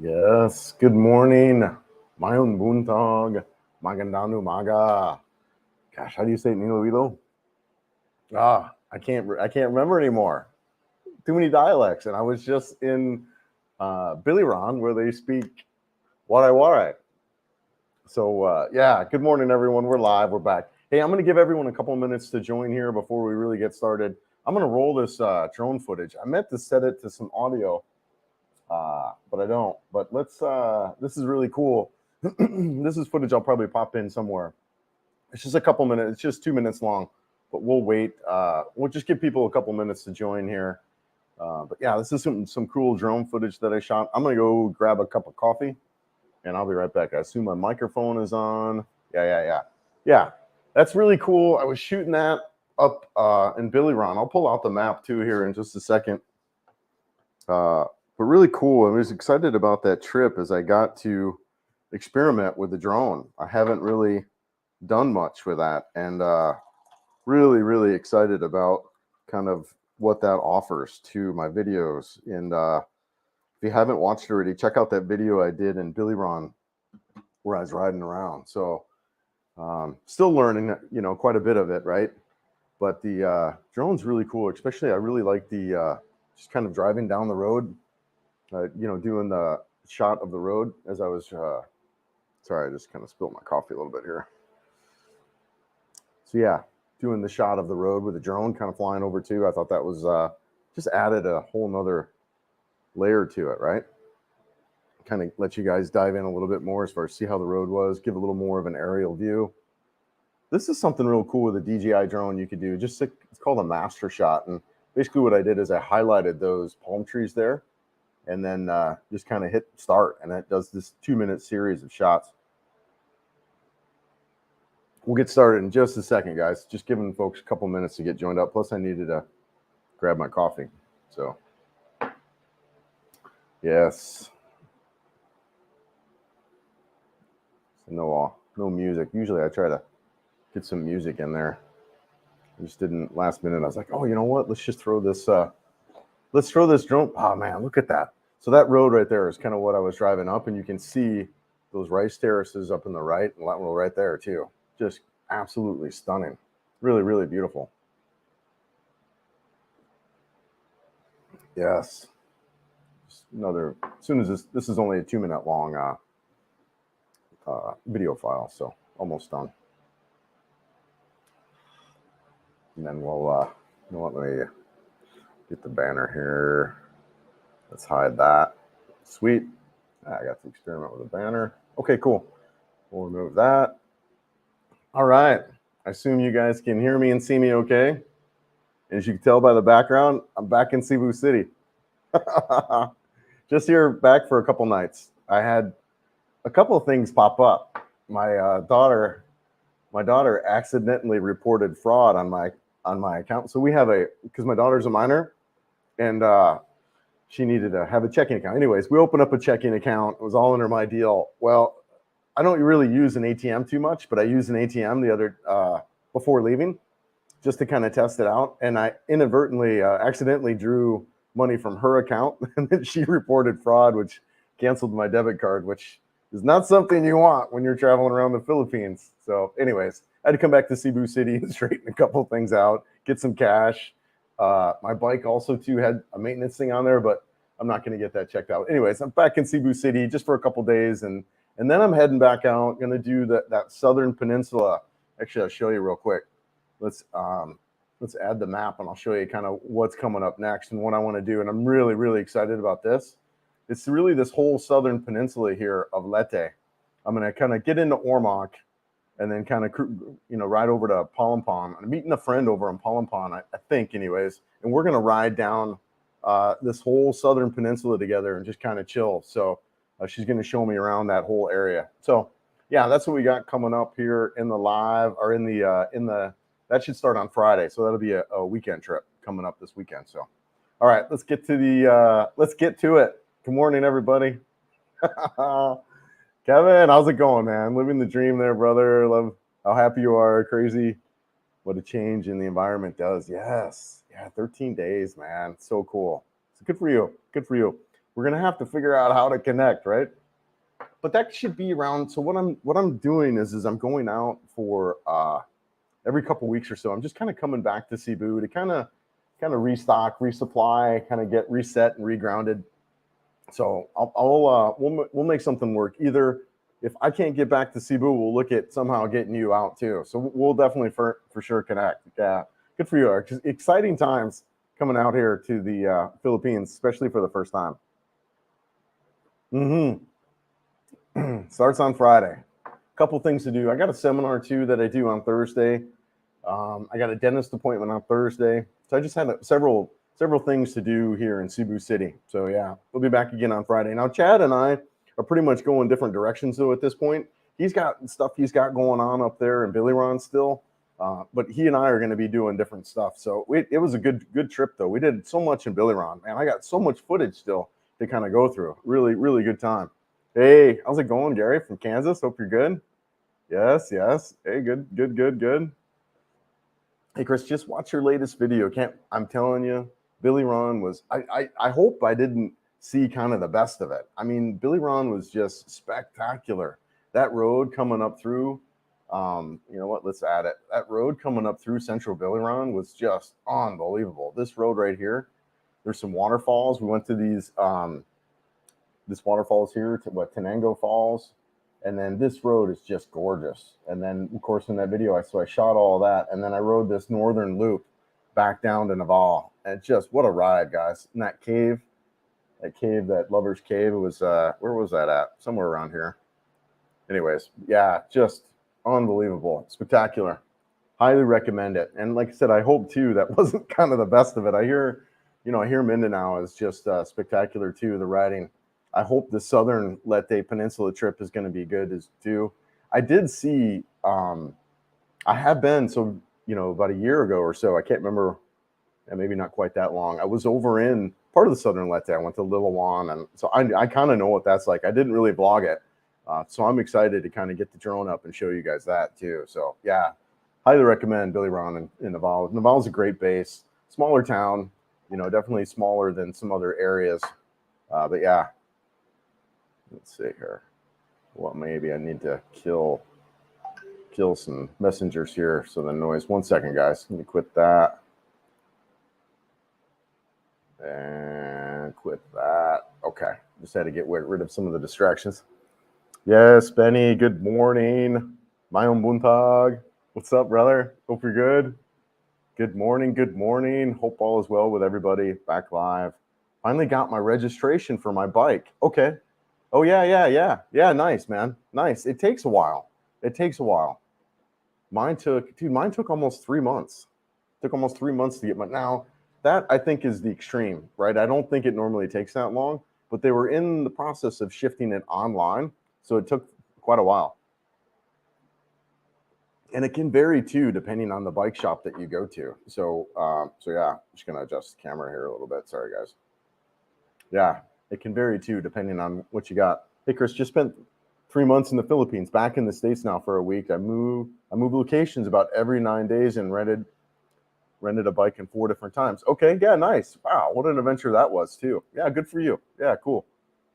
Yes, good morning. Mayong buntag. Magandang umaga. Gosh, how do you say it in Iloilo? I can't remember anymore. Too many dialects. And I was just in Billy Ron where they speak Warai Warai. So yeah, good morning everyone. We're live. We're back. Hey, I'm going to give everyone a couple minutes to join here before we really get started. I'm going to roll this drone footage. I meant to set it to some audio, but I don't. But let's. This is really cool. This is footage I'll probably pop in somewhere. It's just a couple minutes. It's just 2 minutes long, but we'll wait. We'll just give people a couple minutes to join here. But yeah, this is some cool drone footage that I shot. I'm gonna go grab a cup of coffee, and I'll be right back. I assume my microphone is on. Yeah. That's really cool. I was shooting that up in Billy Ron. I'll pull out the map too here in just a second. But really cool. I was excited about that trip as I got to experiment with the drone. I haven't really done much with that, and really excited about kind of what that offers to my videos. And if you haven't watched it already, check out that video I did in Billy Ron where I was riding around. So still learning, quite a bit of it, right? But the drone's really cool. Especially, I really like the just kind of driving down the road. Doing the shot of the road as I was. Sorry, I just kind of spilled my coffee a little bit here. So yeah, doing the shot of the road with the drone kind of flying over too. I thought that was just added a whole nother layer to it, right? Kind of let you guys dive in a little bit more as far as see how the road was, give a little more of an aerial view. This is something real cool with a DJI drone you could do. It's called a master shot, and basically what I did is I highlighted those palm trees there, and then just kind of hit start, and it does this 2-minute series of shots. We'll get started in just a second, guys. Just giving folks a couple minutes to get joined up. Plus, I needed to grab my coffee. So, yes. So no music. Usually, I try to get some music in there. I just didn't last minute. I was like, oh, you know what? Let's just throw this. Let's throw this drone. Oh man, look at that. So that road right there is kind of what I was driving up, and you can see those rice terraces up in the right, and that one right there too. Just absolutely stunning. Really beautiful. Yes. Just another. As soon as this is only a 2-minute long video file, so almost done. And then we'll. Let me get the banner here. Let's hide that. Sweet. I got to experiment with a banner. Okay, cool. We'll remove that. All right. I assume you guys can hear me and see me okay. As you can tell by the background, I'm back in Cebu City. Just here back for a couple nights. I had a couple of things pop up. My daughter accidentally reported fraud on my account. So we have because my daughter's a minor, and she needed to have a checking account. Anyways, we opened up a checking account. It was all under my deal. Well, I don't really use an ATM too much, but I used an ATM the other before leaving just to kind of test it out. And I inadvertently, accidentally drew money from her account, and then she reported fraud, which canceled my debit card, which is not something you want when you're traveling around the Philippines. So anyways, I had to come back to Cebu City and straighten a couple of things out, get some cash. My bike also too had a maintenance thing on there, but I'm not going to get that checked out. Anyways, I'm back in Cebu City just for a couple days, and then I'm heading back out. Going to do that southern peninsula. Actually, I'll show you real quick. Let's add the map, and I'll show you kind of what's coming up next and what I want to do. And I'm really excited about this. It's really this whole southern peninsula here of Leyte. I'm going to kind of get into Ormoc, and then kind of ride over to Palampon. I'm meeting a friend over in Palampon, I think, anyways. And we're going to ride down this whole southern peninsula together and just kind of chill. So she's going to show me around that whole area. So yeah, that's what we got coming up here in the live, or in the that should start on Friday. So that'll be a weekend trip coming up this weekend. So all right, let's get to it. Good morning, everybody. Kevin, how's it going, man? Living the dream there, brother. Love how happy you are. Crazy what a change in the environment does. Yes. Yeah, 13 days, man. So cool. So good for you. Good for you. we're gonna have to figure out how to connect, right? But that should be around. So what I'm doing is I'm going out for every couple weeks or so. I'm just kind of coming back to Cebu to kind of restock, resupply, kind of get reset and regrounded. So we'll make something work. Either if I can't get back to Cebu, we'll look at somehow getting you out too. So we'll definitely for sure connect. Yeah, good for you. Exciting times coming out here to the Philippines, especially for the first time. Starts on Friday. Couple things to do. I got a seminar too that I do on Thursday. I got a dentist appointment on Thursday. So I just had several things to do here in Cebu City. So yeah, we'll be back again on Friday. Now Chad and I are pretty much going different directions though at this point. He's got stuff he's got going on up there in Biliran still, but he and I are going to be doing different stuff. So it was a good trip though. We did so much in Biliran, man. I got so much footage still to kind of go through. Really good time. Hey, how's it going, Gary from Kansas? Hope you're good. Yes. Hey, good. Hey, Chris, just watch your latest video. I'm telling you, Billy Ron was, I hope I didn't see kind of the best of it. I mean, Billy Ron was just spectacular. That road coming up through, you know what, let's add it. That road coming up through Central Billy Ron was just unbelievable. This road right here, there's some waterfalls. We went to these, this waterfalls here, to Tenango Falls. And then this road is just gorgeous. And then, of course, in that video, I shot all that. And then I rode this northern loop back down to Naval. And just, what a ride, guys. And that cave, that Lover's Cave, it was, where was that at? Somewhere around here. Anyways, yeah, just unbelievable. Spectacular. Highly recommend it. And like I said, I hope, too, that wasn't kind of the best of it. I hear Mindanao is just spectacular, too, the riding. I hope the Southern Leyte Peninsula trip is going to be good as too. I did see, I have been, so, about a year ago or so, I can't remember, maybe not quite that long. I was over in part of the Southern Leyte. I went to Liliwan, and so I kind of know what that's like. I didn't really vlog it. So I'm excited to kind of get the drone up and show you guys that too. So yeah, highly recommend Billy Ron in Naval. Naval's a great base, smaller town, definitely smaller than some other areas. But yeah. Let's see here. Well, maybe I need to kill some messengers here. So the noise. 1 second, guys. Let me quit that. And quit that. Okay. Just had to get rid of some of the distractions. Yes, Benny. Good morning. Mayong buntag. What's up, brother? Hope you're good. Good morning. Hope all is well with everybody. Back live. Finally got my registration for my bike. Okay. Oh, yeah. Nice, man. Nice. It takes a while. Mine took almost 3 months. Took almost 3 months to get now that I think is the extreme, right? I don't think it normally takes that long, but they were in the process of shifting it online. So it took quite a while. And it can vary too, depending on the bike shop that you go to. So yeah, I'm just going to adjust the camera here a little bit. Sorry, guys. Yeah. It can vary too, depending on what you got. Hey, Chris, just spent 3 months in the Philippines, back in the States now for a week. I move locations about every 9 days and rented a bike in 4 different times. Okay, yeah, nice. Wow, what an adventure that was too. Yeah, good for you. Yeah, cool.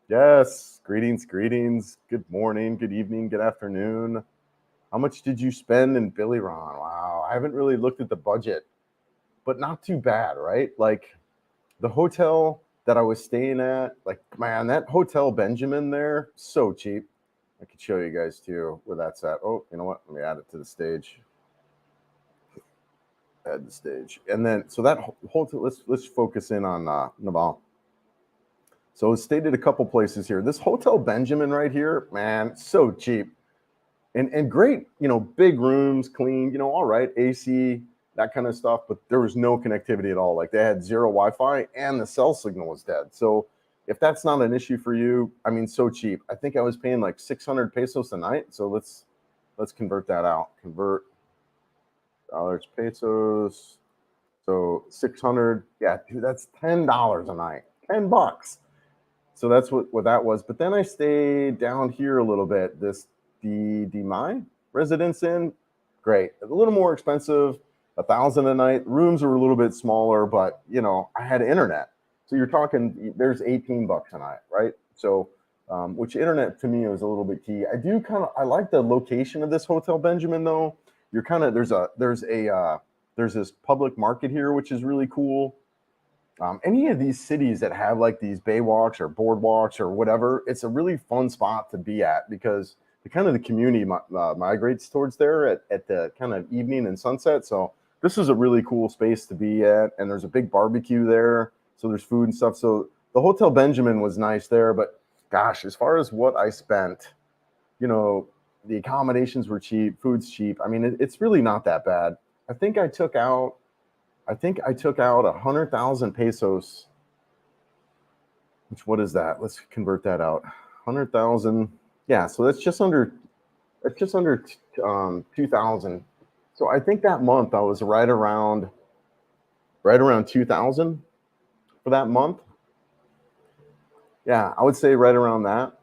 Yes, greetings. Good morning, good evening, good afternoon. How much did you spend in Billy Ron? Wow, I haven't really looked at the budget, but not too bad, right? Like the hotel that I was staying at, like, man, that Hotel Benjamin there, so cheap. I could show you guys too where that's at. Oh, you know what? Let me add it to the stage. Add the stage. And then, so that hotel, let's focus in on Naval. So it's stayed at a couple places here. This Hotel Benjamin right here, man, so cheap. And great, big rooms, clean, all right, AC, that kind of stuff, but there was no connectivity at all. Like they had zero Wi-Fi and the cell signal was dead. So if that's not an issue for you, I mean, so cheap. I think I was paying like 600 pesos a night. So let's convert that out. Convert dollars, pesos. So 600, yeah, dude, that's $10 a night, $10. So that's what that was. But then I stayed down here a little bit. This my residence in, great, a little more expensive. 1,000 a night. Rooms were a little bit smaller, but I had internet. So you're talking, there's $18 a night, right? So, which internet to me is a little bit key. I like the location of this Hotel Benjamin though. You're kind of, there's this public market here, which is really cool. Any of these cities that have like these bay walks or boardwalks or whatever, it's a really fun spot to be at because the community migrates towards there at the kind of evening and sunset. So this is a really cool space to be at, and there's a big barbecue there, so there's food and stuff. So the Hotel Benjamin was nice there, but gosh, as far as what I spent, the accommodations were cheap, food's cheap. I mean, it's really not that bad. I think I took out 100,000 pesos. Which, what is that? Let's convert that out. 100,000. Yeah, so that's just under 2,000. So I think that month I was right around 2,000 for that month. Yeah, I would say right around that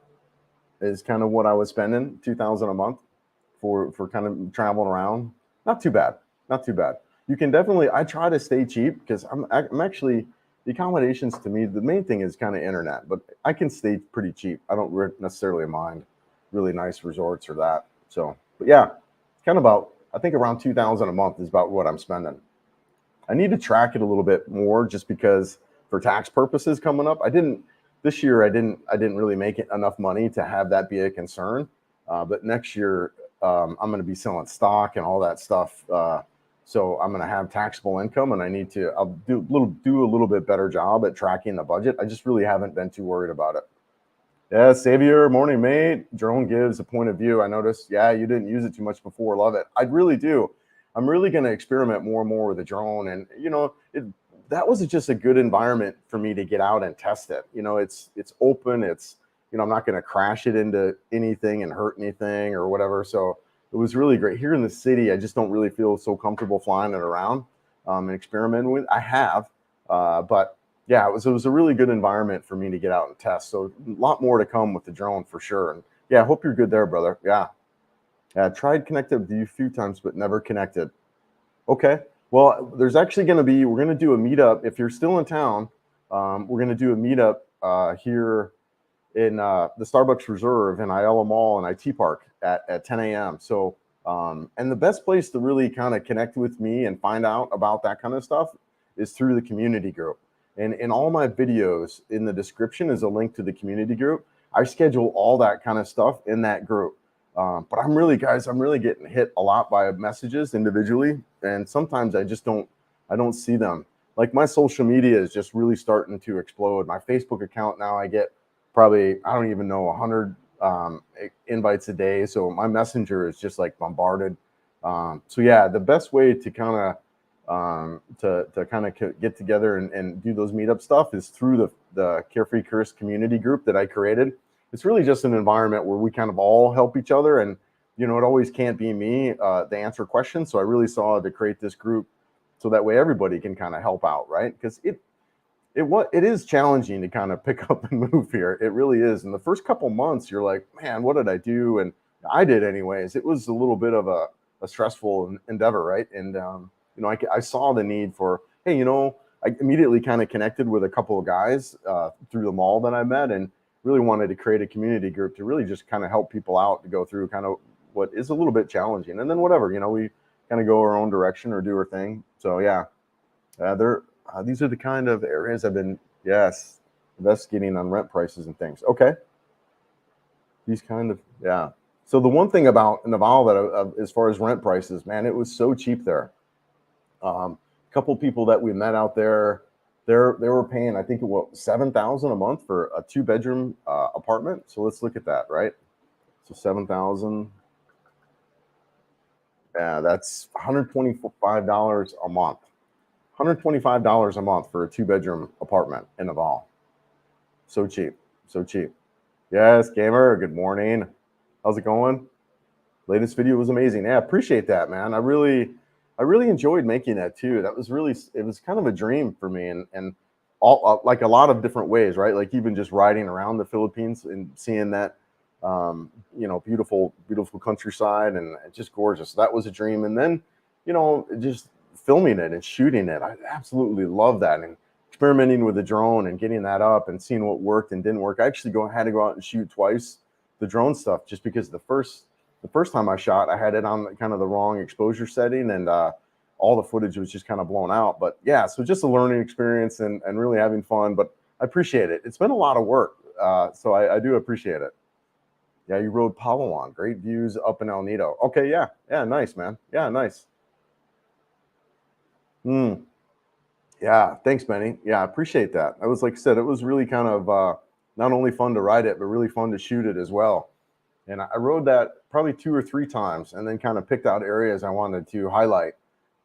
is kind of what I was spending, 2,000 a month for kind of traveling around. Not too bad. Not too bad. You can definitely, I try to stay cheap because I'm actually, the accommodations to me, the main thing is kind of internet, but I can stay pretty cheap. I don't necessarily mind really nice resorts or that. So, but yeah, kind of about, I think around 2,000 a month is about what I'm spending. I need to track it a little bit more just because for tax purposes coming up, this year I didn't really make it enough money to have that be a concern. But next year, I'm going to be selling stock and all that stuff. So I'm going to have taxable income, and I'll do a little bit better job at tracking the budget. I just really haven't been too worried about it. Yeah, Xavier, morning, mate. Drone gives a point of view. I noticed, yeah, you didn't use it too much before. Love it. I really do. I'm really going to experiment more and more with the drone. And, that was just a good environment for me to get out and test it. It's open. It's, I'm not going to crash it into anything and hurt anything or whatever. So it was really great. Here in the city, I just don't really feel so comfortable flying it around and experimenting with. I have, but yeah, it was a really good environment for me to get out and test. So a lot more to come with the drone for sure. And yeah, I hope you're good there, brother. Yeah. Tried connected with you a few times, but never connected. Okay. Well, there's actually we're going to do a meetup. If you're still in town, we're going to do a meetup here in the Starbucks Reserve in Ayala Mall and IT Park at 10 a.m. So, and the best place to really kind of connect with me and find out about that kind of stuff is through the community group. And in all my videos, in the description is a link to the community group. I schedule all that kind of stuff in that group. But I'm really getting hit a lot by messages individually. And sometimes I don't see them. Like my social media is just really starting to explode. My Facebook account now, I get probably, I don't even know, 100 invites a day. So my messenger is just like bombarded. So yeah, the best way to kind of get together and do those meetup stuff is through the Carefree Curse community group that I created. It's really just an environment where we kind of all help each other, and it always can't be me to answer questions. So I really saw to create this group so that way everybody can kind of help out, right? Because it is challenging to kind of pick up and move here. It really is. In the first couple months, you're like, man, what did I do? And I did anyways. It was a little bit of a stressful endeavor, right? And I saw the need for, hey, I immediately kind of connected with a couple of guys through the mall that I met, and really wanted to create a community group to really just kind of help people out to go through kind of what is a little bit challenging. And then whatever, we kind of go our own direction or do our thing. So yeah, these are the kind of areas I've been, investigating on rent prices and things. Okay. These kind of, yeah. So the one thing about Naval that as far as rent prices, man, it was so cheap there. A couple people that we met out there, they were paying, I think it was $7,000 a month for a 2-bedroom apartment. So let's look at that, right? So 7,000. Yeah, that's $125 a month. $125 a month for a 2-bedroom apartment in Naval. So cheap, so cheap. Yes, gamer. Good morning. How's it going? Latest video was amazing. Yeah, appreciate that, man. I really enjoyed making that too. It was kind of a dream for me, and all like a lot of different ways, right? Like even just riding around the Philippines and seeing that, beautiful countryside, and it's just gorgeous. That was a dream. And then, just filming it and shooting it. I absolutely love that. And experimenting with the drone and getting that up and seeing what worked and didn't work. I actually had to go out and shoot twice the drone stuff, just because the first time I shot, I had it on kind of the wrong exposure setting, and all the footage was just kind of blown out. But yeah, so just a learning experience and really having fun, but I appreciate it. It's been a lot of work. So I do appreciate it. Yeah, you rode Palawan. Great views up in El Nido. Okay, yeah. Yeah, nice, man. Yeah, nice. Yeah, thanks, Benny. Yeah, I appreciate that. I was, like I said, it was really kind of not only fun to ride it, but really fun to shoot it as well. And I rode that probably 2 or 3 times, and then kind of picked out areas I wanted to highlight.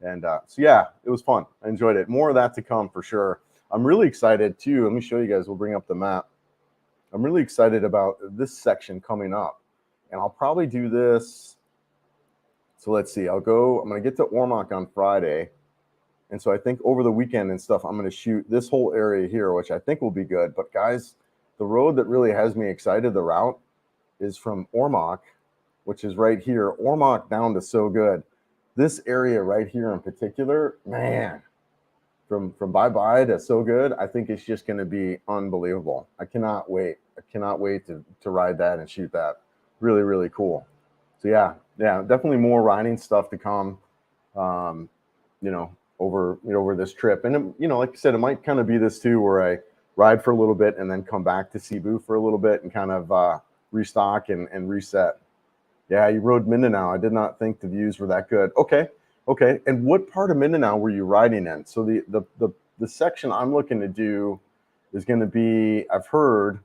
And so, yeah, it was fun. I enjoyed it. More of that to come for sure. I'm really excited too. Let me show you guys. We'll bring up the map. I'm really excited about this section coming up, and I'll probably do this. So let's see. I'm going to get to Ormoc on Friday. And so I think over the weekend and stuff, I'm going to shoot this whole area here, which I think will be good. But guys, the road that really has me excited, the route, is from Ormoc, which is right here, Ormoc down to So Good. This area right here in particular, man, from Bye-Bye to So Good, I think it's just going to be unbelievable. I cannot wait. I cannot wait to ride that and shoot that. Really, really cool. So yeah, definitely more riding stuff to come, over this trip. And, like I said, it might kind of be this too, where I ride for a little bit and then come back to Cebu for a little bit and kind of restock and reset. Yeah, you rode Mindanao. I did not think the views were that good. Okay. And what part of Mindanao were you riding in? So the section I'm looking to do is going to be, I've heard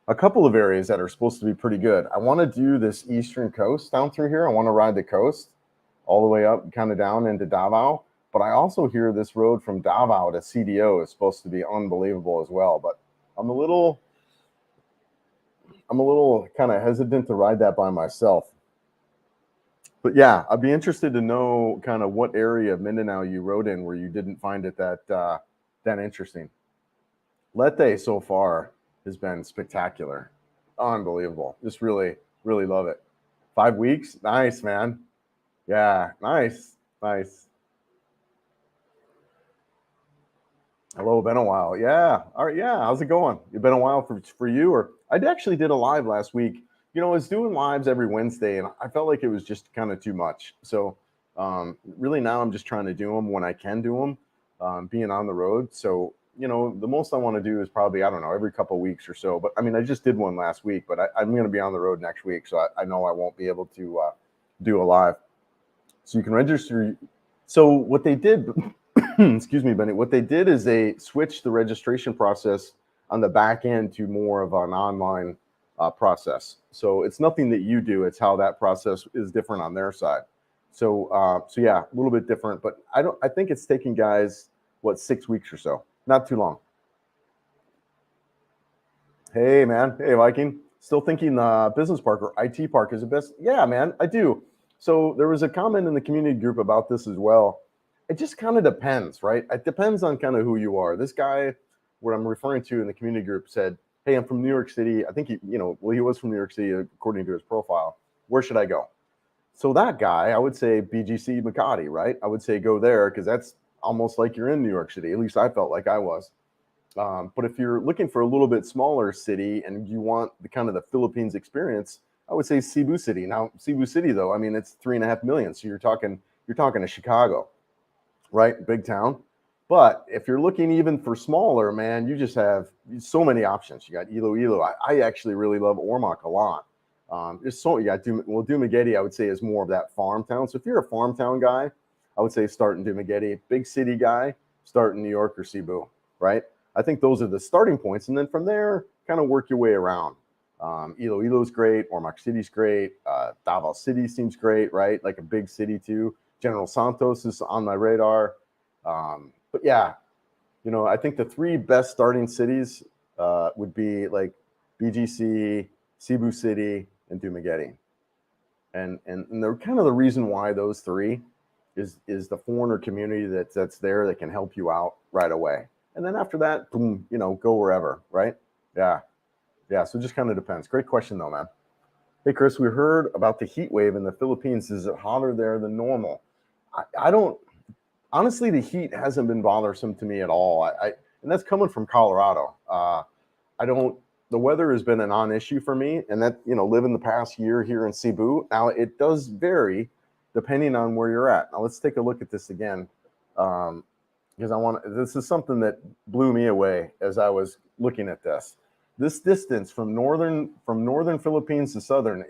a couple of areas that are supposed to be pretty good. I want to do this eastern coast down through here. I want to ride the coast all the way up, kind of down into Davao. But I also hear this road from Davao to CDO is supposed to be unbelievable as well. But I'm a little kind of hesitant to ride that by myself. But yeah, I'd be interested to know kind of what area of Mindanao you rode in where you didn't find it that interesting. Leyte so far has been spectacular, unbelievable. Just really, really love it. 5 weeks, nice, man. Yeah, nice. Hello, been a while. Yeah, all right. Yeah, how's it going? It's been a while for you, or I actually did a live last week. I was doing lives every Wednesday, and I felt like it was just kind of too much. So really now I'm just trying to do them when I can do them, being on the road. So, the most I want to do is probably, I don't know, every couple of weeks or so. But I mean, I just did one last week, but I'm going to be on the road next week. So I know I won't be able to do a live. So you can register. So what they did, excuse me, Benny, what they did is they switched the registration process on the back end to more of an online process. So it's nothing that you do, it's how that process is different on their side. So yeah, a little bit different, but I think it's taking guys, 6 weeks or so, not too long. Hey man, hey Viking, still thinking business park or IT park is the best? Yeah, man, I do. So there was a comment in the community group about this as well. It just kind of depends, right? It depends on kind of who you are. This guy, what I'm referring to in the community group, said, hey, I'm from New York City. I think he was from New York City according to his profile. Where should I go? So that guy, I would say BGC Makati, right? I would say go there because that's almost like you're in New York City. At least I felt like I was. But if you're looking for a little bit smaller city and you want the kind of the Philippines experience, I would say Cebu City. Now, Cebu City, though, I mean, it's 3.5 million. So you're talking to Chicago, right? Big town. But if you're looking even for smaller, man, you just have so many options. You got Iloilo. I actually really love Ormoc a lot. You got Dumaguete, I would say, is more of that farm town. So if you're a farm town guy, I would say start in Dumaguete. Big city guy, start in New York or Cebu, right? I think those are the starting points. And then from there, kind of work your way around. Iloilo's great. Ormoc City's great. Davao City seems great, right? Like a big city too. General Santos is on my radar. But yeah, I think the 3 best starting cities would be like BGC, Cebu City, and Dumaguete. And they're kind of the reason why those 3 is the foreigner community that's there that can help you out right away. And then after that, boom, go wherever, right? Yeah. So it just kind of depends. Great question though, man. Hey, Chris, we heard about the heat wave in the Philippines. Is it hotter there than normal? I don't. Honestly, the heat hasn't been bothersome to me at all. and that's coming from Colorado. The weather has been a non-issue for me, and that, living the past year here in Cebu. Now it does vary depending on where you're at. Now let's take a look at this again, because this is something that blew me away as I was looking at this. This distance from northern Philippines to southern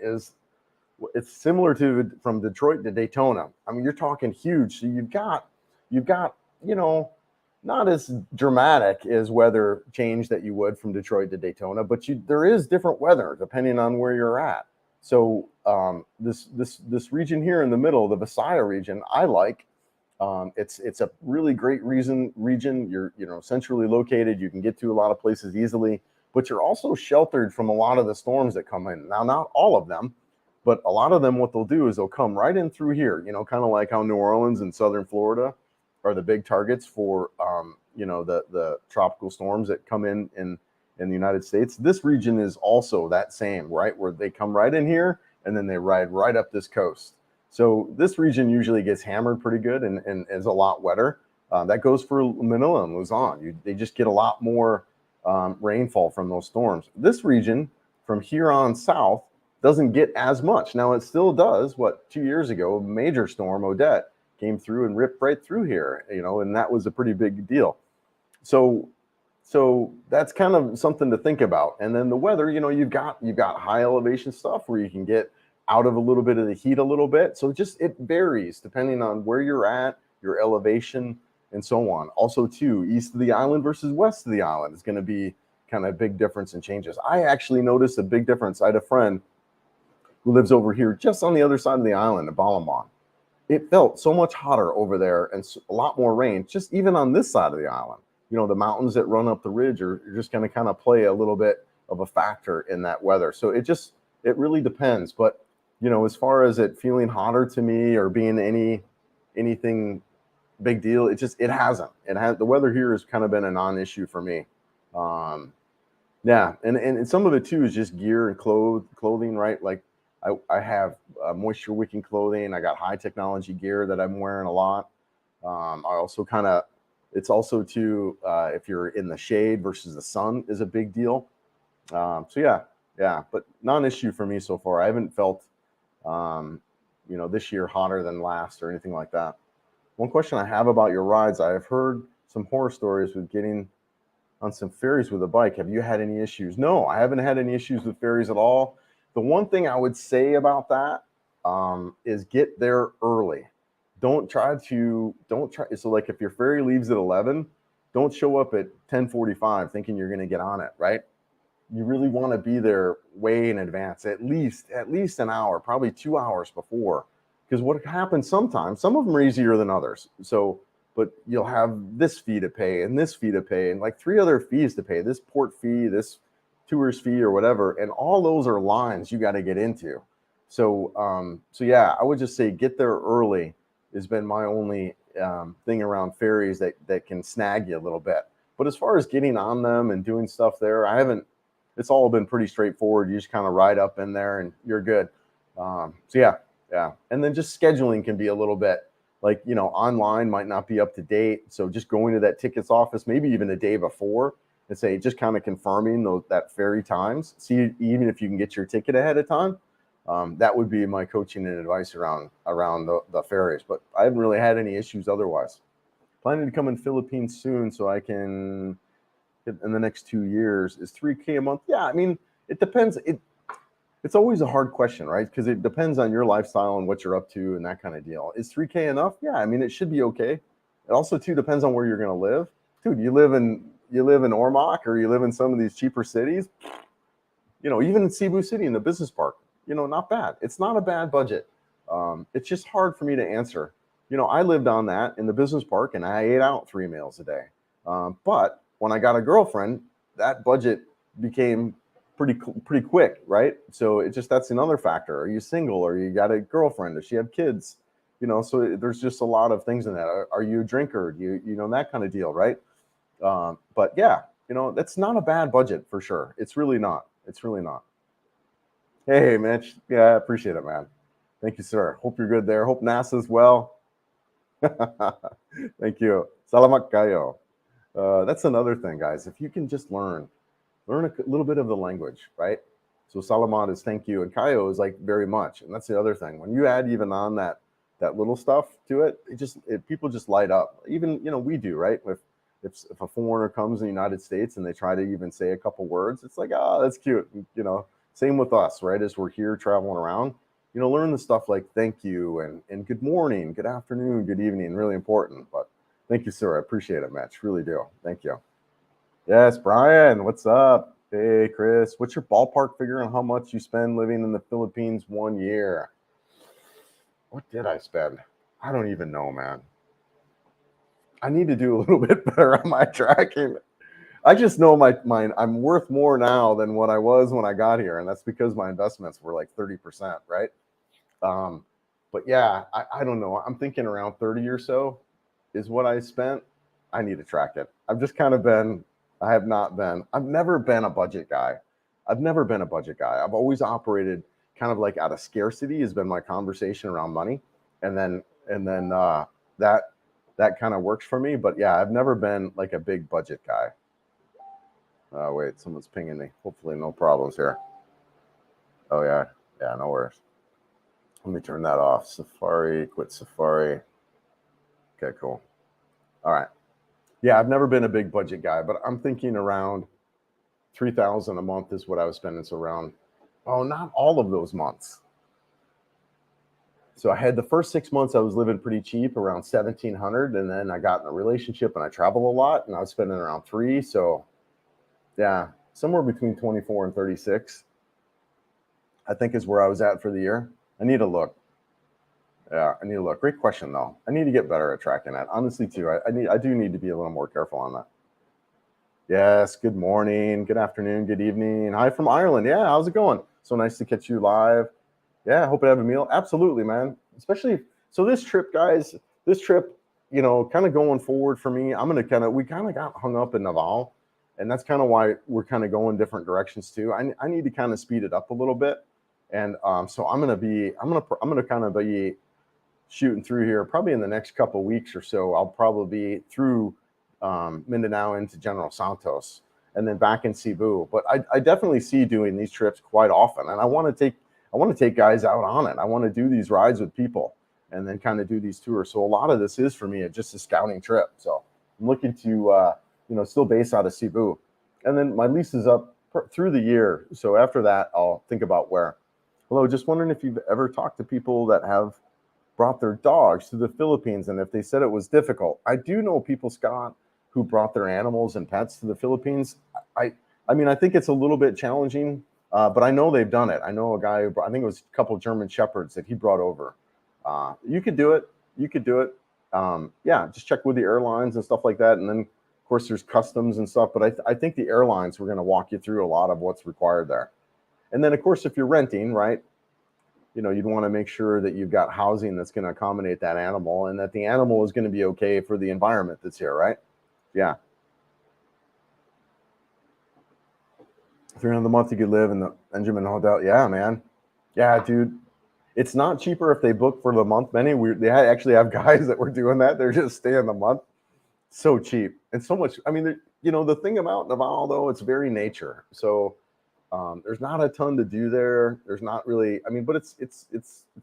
it's similar to from Detroit to Daytona. I mean, you're talking huge. So you've got not as dramatic as weather change that you would from Detroit to Daytona, but there is different weather depending on where you're at. So this region here in the middle, the Visayas region, I like. It's a really great region. You're centrally located. You can get to a lot of places easily, but you're also sheltered from a lot of the storms that come in. Now, not all of them, but a lot of them, what they'll do is they'll come right in through here. Kind of like how New Orleans and southern Florida are the big targets for the tropical storms that come in the United States. This region is also that same, right, where they come right in here and then they ride right up this coast. So this region usually gets hammered pretty good and is a lot wetter. That goes for Manila and Luzon. They just get a lot more rainfall from those storms. This region from here on south doesn't get as much. Now it still does. 2 years ago, a major storm, Odette, came through and ripped right through here, and that was a pretty big deal. So that's kind of something to think about. And then the weather, you've got high elevation stuff where you can get out of a little bit of the heat a little bit. So it varies depending on where you're at, your elevation, and so on. Also, too, east of the island versus west of the island is going to be kind of a big difference and changes. I actually noticed a big difference. I had a friend who lives over here just on the other side of the island in Balamon. It felt so much hotter over there and a lot more rain, just even on this side of the island. The mountains that run up the ridge are just going to kind of play a little bit of a factor in that weather. So it really depends. But, as far as it feeling hotter to me or being anything big deal, it hasn't. The weather here has kind of been a non-issue for me. Yeah. And some of it too is just gear and clothing, right? Like I have moisture wicking clothing. I got high technology gear that I'm wearing a lot. I also it's also too, if you're in the shade versus the sun is a big deal. So yeah, but non-issue for me so far. I haven't felt, this year hotter than last or anything like that. One question I have about your rides, I have heard some horror stories with getting on some ferries with a bike. Have you had any issues? No, I haven't had any issues with ferries at all. The one thing I would say about that is get there early. Don't try. So like if your ferry leaves at 11, don't show up at 10:45 thinking you're going to get on it, right? You really want to be there way in advance, at least an hour, probably 2 hours before. Because what happens sometimes, some of them are easier than others. So, but you'll have this fee to pay and this fee to pay and like 3 other fees to pay, this port fee, this tourist fee or whatever. And all those are lines you got to get into. So yeah, I would just say get there early has been my only thing around ferries that can snag you a little bit. But as far as getting on them and doing stuff there, it's all been pretty straightforward. You just kind of ride up in there and you're good. So yeah. And then just scheduling can be a little bit like, online might not be up to date. So just going to that tickets office, maybe even a day before and say, just kind of confirming that ferry times. See, even if you can get your ticket ahead of time, that would be my coaching and advice around the ferries. But I haven't really had any issues otherwise. Planning to come in Philippines soon so I can hit in the next 2 years. Is $3K a month? Yeah, I mean, it depends. It's always a hard question, right? Because it depends on your lifestyle and what you're up to and that kind of deal. Is $3K enough? Yeah, I mean, it should be okay. It also too depends on where you're going to live. Dude, you live in Ormoc or you live in some of these cheaper cities. Even in Cebu City in the business park, not bad. It's not a bad budget. It's just hard for me to answer. I lived on that in the business park and I ate out 3 meals a day. But when I got a girlfriend, that budget became pretty quick, right? So that's another factor. Are you single or you got a girlfriend? Does she have kids? So there's just a lot of things in that. Are you a drinker? Do you that kind of deal, right? But yeah, that's not a bad budget for sure. It's really not. Hey, Mitch. Yeah, I appreciate it, man. Thank you, sir. Hope you're good there. Hope NASA's well. Thank you. Salamat kayo. That's another thing, guys. If you can just learn a little bit of the language, right? So Salamat is thank you, and Kayo is like very much, and that's the other thing. When you add even on that little stuff to it, people just light up. Even we do, right? If a foreigner comes in the United States and they try to even say a couple words, it's like, oh, that's cute. Same with us, right? As we're here traveling around, learn the stuff like thank you and good morning, good afternoon, good evening, really important. But thank you, sir. I appreciate it, Mitch. Really do. Thank you. Yes, Brian, what's up? Hey, Chris, what's your ballpark figure on how much you spend living in the Philippines 1 year? What did I spend? I don't even know, man. I need to do a little bit better on my tracking. I just know I'm worth more now than what I was when I got here, and that's because my investments were like 30%, right? But yeah, I don't know. I'm thinking around 30 or so is what I spent. I need to track it. I've just kind of been. I've never been a budget guy. I've always operated kind of like out of scarcity has been my conversation around money, and then that kind of works for me. But yeah, I've never been like a big budget guy. Wait, someone's pinging me. Hopefully no problems here. Oh yeah, no worries. Let me turn that off. Safari, quit Safari. Okay, cool. All right. Yeah, I've never been a big budget guy, but I'm thinking around 3,000 a month is what I was spending. So around, not all of those months. So I had the first 6 months I was living pretty cheap, around 1,700, and then I got in a relationship and I travel a lot, and I was spending around 3. So yeah, somewhere between 24 and 36, I think is where I was at for the year. I need to look. Yeah, I need to look. Great question though. I need to get better at tracking that. Honestly, too. I do need to be a little more careful on that. Yes. Good morning. Good afternoon. Good evening. Hi from Ireland. Yeah. How's it going? So nice to catch you live. Yeah. Hope you have a meal. Absolutely, man. Especially so this trip, guys. This trip, kind of going forward for me. We kind of got hung up in Naval, and that's kind of why we're kind of going different directions too. I need to kind of speed it up a little bit, and so I'm gonna kind of be shooting through here probably in the next couple of weeks or so. I'll probably be through Mindanao into General Santos and then back in Cebu. But I definitely see doing these trips quite often, and I want to take guys out on it. I want to do these rides with people and then kind of do these tours. So a lot of this is for me just a scouting trip. So I'm looking to still base out of Cebu, and then my lease is up through the year. So after that, I'll think about where. Hello, just wondering if you've ever talked to people that have brought their dogs to the Philippines and if they said it was difficult. I do know people, Scott, who brought their animals and pets to the Philippines. I mean, I think it's a little bit challenging, but I know they've done it. I know a guy who I think it was a couple of German Shepherds that he brought over. You could do it. Yeah, just check with the airlines and stuff like that. And then, of course, there's customs and stuff. But I think the airlines were going to walk you through a lot of what's required there. And then, of course, if you're renting, right, you'd want to make sure that you've got housing that's going to accommodate that animal and that the animal is going to be okay for the environment that's here, right? Yeah. 300 a month you could live in the Benjamin Hotel. Yeah, man. Yeah, dude. It's not cheaper if they book for the month, Benny. They actually have guys that were doing that. They're just staying the month. So cheap and so much. I mean, the thing about Naval, though, it's very nature. So there's not a ton to do there. There's not really. I mean, but it's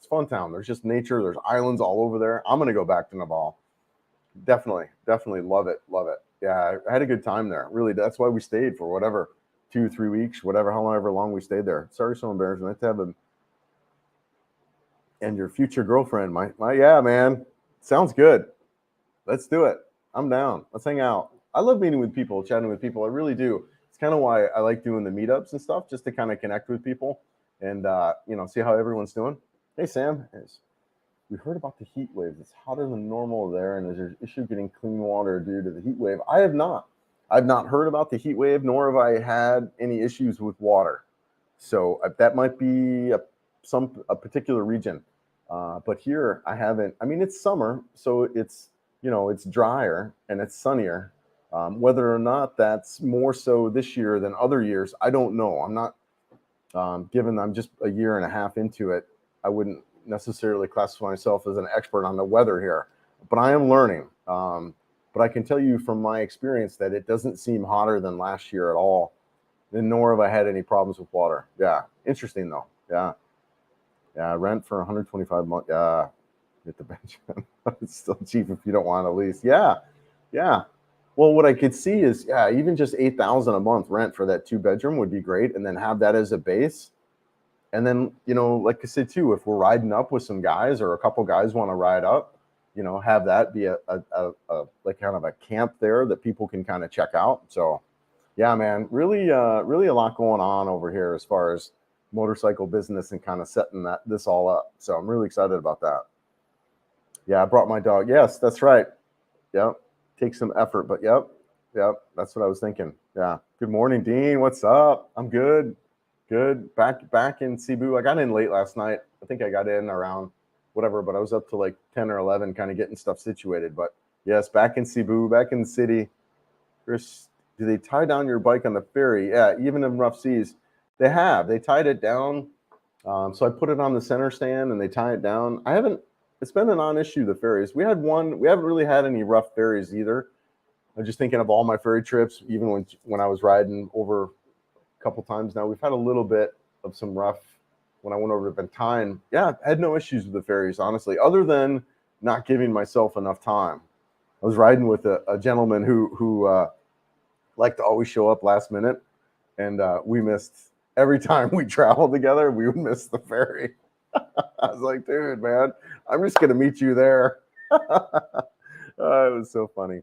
fun town. There's just nature. There's islands all over there. I'm gonna go back to Naval. Definitely love it. Yeah, I had a good time there. Really, that's why we stayed for whatever 2-3 weeks, however long we stayed there. Sorry, so embarrassing. Nice to have them. And your future girlfriend, my yeah, man, sounds good. Let's do it. I'm down. Let's hang out. I love meeting with people, chatting with people. I really do. It's kind of why I like doing the meetups and stuff, just to kind of connect with people and see how everyone's doing. Hey, Sam. We heard about the heat wave. It's hotter than normal there, and is there an issue getting clean water due to the heat wave? I have not. I've not heard about the heat wave, nor have I had any issues with water. So that might be a particular region. But here I haven't. I mean, it's summer, so it's drier and it's sunnier. Whether or not that's more so this year than other years, I don't know. I'm not, given I'm just a year and a half into it, I wouldn't necessarily classify myself as an expert on the weather here, but I am learning. But I can tell you from my experience that it doesn't seem hotter than last year at all, and nor have I had any problems with water. Yeah, interesting though. Yeah, yeah. Rent for 125 months. Yeah, get the bench. It's still cheap if you don't want to lease. Yeah, yeah. Well, what I could see is, yeah, even just 8,000 a month rent for that 2 bedroom would be great, and then have that as a base. And then, like I said too, if we're riding up with some guys or a couple guys want to ride up, have that be a like kind of a camp there that people can kind of check out. So, yeah, man, really a lot going on over here as far as motorcycle business and kind of setting this all up. So I'm really excited about that. Yeah, I brought my dog. Yes, that's right. Yep. Take some effort, but yep. That's what I was thinking. Yeah. Good morning, Dean. What's up? I'm good. Good. Back in Cebu. I got in late last night. I think I got in around whatever, but I was up to like 10 or 11 kind of getting stuff situated. But yes, back in Cebu, back in the city. Chris, do they tie down your bike on the ferry? Yeah, even in rough seas. They have. They tied it down. So I put it on the center stand and they tie it down. It's been a non-issue, the ferries. We haven't really had any rough ferries either. I'm just thinking of all my ferry trips, even when I was riding over a couple times now. We've had a little bit of some rough when I went over to Bentine. Yeah, I had no issues with the ferries, honestly, other than not giving myself enough time. I was riding with a gentleman who liked to always show up last minute, and we missed every time we traveled together. We would miss the ferry. I was like, dude, man, I'm just gonna meet you there. It was so funny.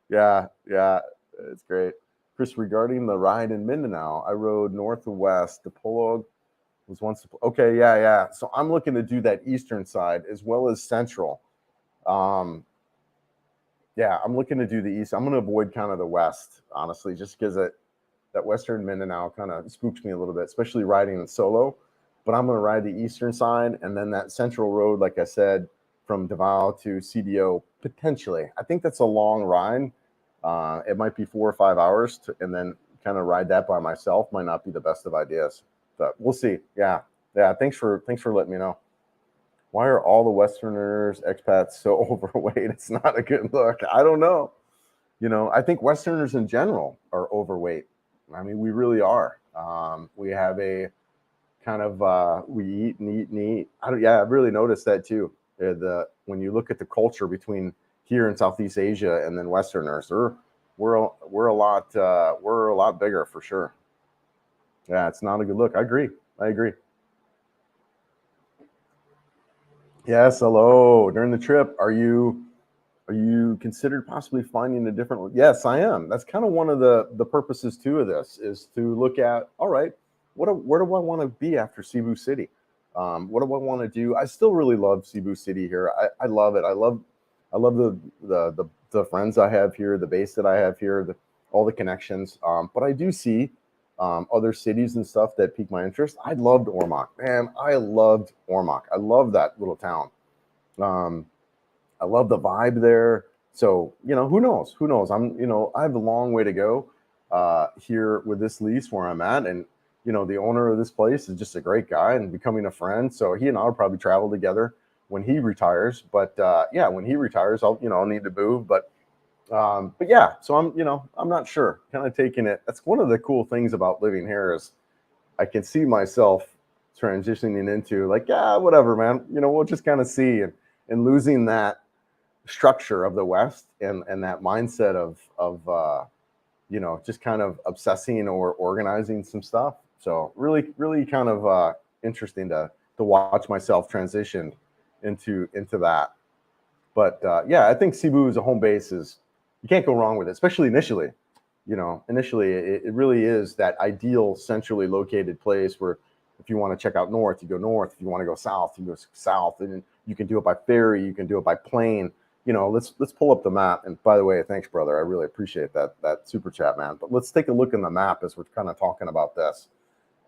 Yeah, it's great. Chris, regarding the ride in Mindanao, I rode north to west. The Dipolog was once okay. Yeah. So I'm looking to do that eastern side as well as central. Yeah, I'm looking to do the east. I'm going to avoid kind of the west, honestly, just because that western Mindanao kind of spooks me a little bit, especially riding in solo. But I'm going to ride the eastern side, and then that central road, like I said, from Davao to CDO, potentially. I think that's a long ride. It might be 4 or 5 hours, and then kind of ride that by myself might not be the best of ideas. But we'll see. Yeah. Thanks for letting me know. Why are all the Westerners, expats, so overweight? It's not a good look. I don't know. I think Westerners in general are overweight. I mean, we really are. We have a kind of we eat and eat and eat. I've really noticed that too. When you look at the culture between here in Southeast Asia and then Westerners, we're a lot bigger for sure. Yeah, it's not a good look. I agree. Yes, hello. During the trip, are you considered possibly finding a different? Yes, I am. That's kind of one of the purposes too of this, is to look at, all right, where do I want to be after Cebu City? What do I want to do? I still really love Cebu City here. I love it. I love the friends I have here, the base that I have here, all the connections. But I do see other cities and stuff that pique my interest. I loved Ormoc, man. I loved Ormoc. I love that little town. I love the vibe there. So, who knows? I have a long way to go here with this lease where I'm at. And, the owner of this place is just a great guy and becoming a friend. So he and I will probably travel together when he retires. But when he retires, I'll need to move. But yeah, so I'm not sure. Kind of taking it. That's one of the cool things about living here is I can see myself transitioning into like, yeah, whatever, man. We'll just kind of see and losing that structure of the West and that mindset of just kind of obsessing or organizing some stuff. So really kind of interesting to watch myself transition into that. But I think Cebu as a home base you can't go wrong with it, especially initially. Initially it really is that ideal centrally located place where if you want to check out north, you go north. If you want to go south, you go south. And you can do it by ferry, you can do it by plane. Let's pull up the map. And by the way, thanks, brother. I really appreciate that super chat, man. But let's take a look in the map as we're kind of talking about this.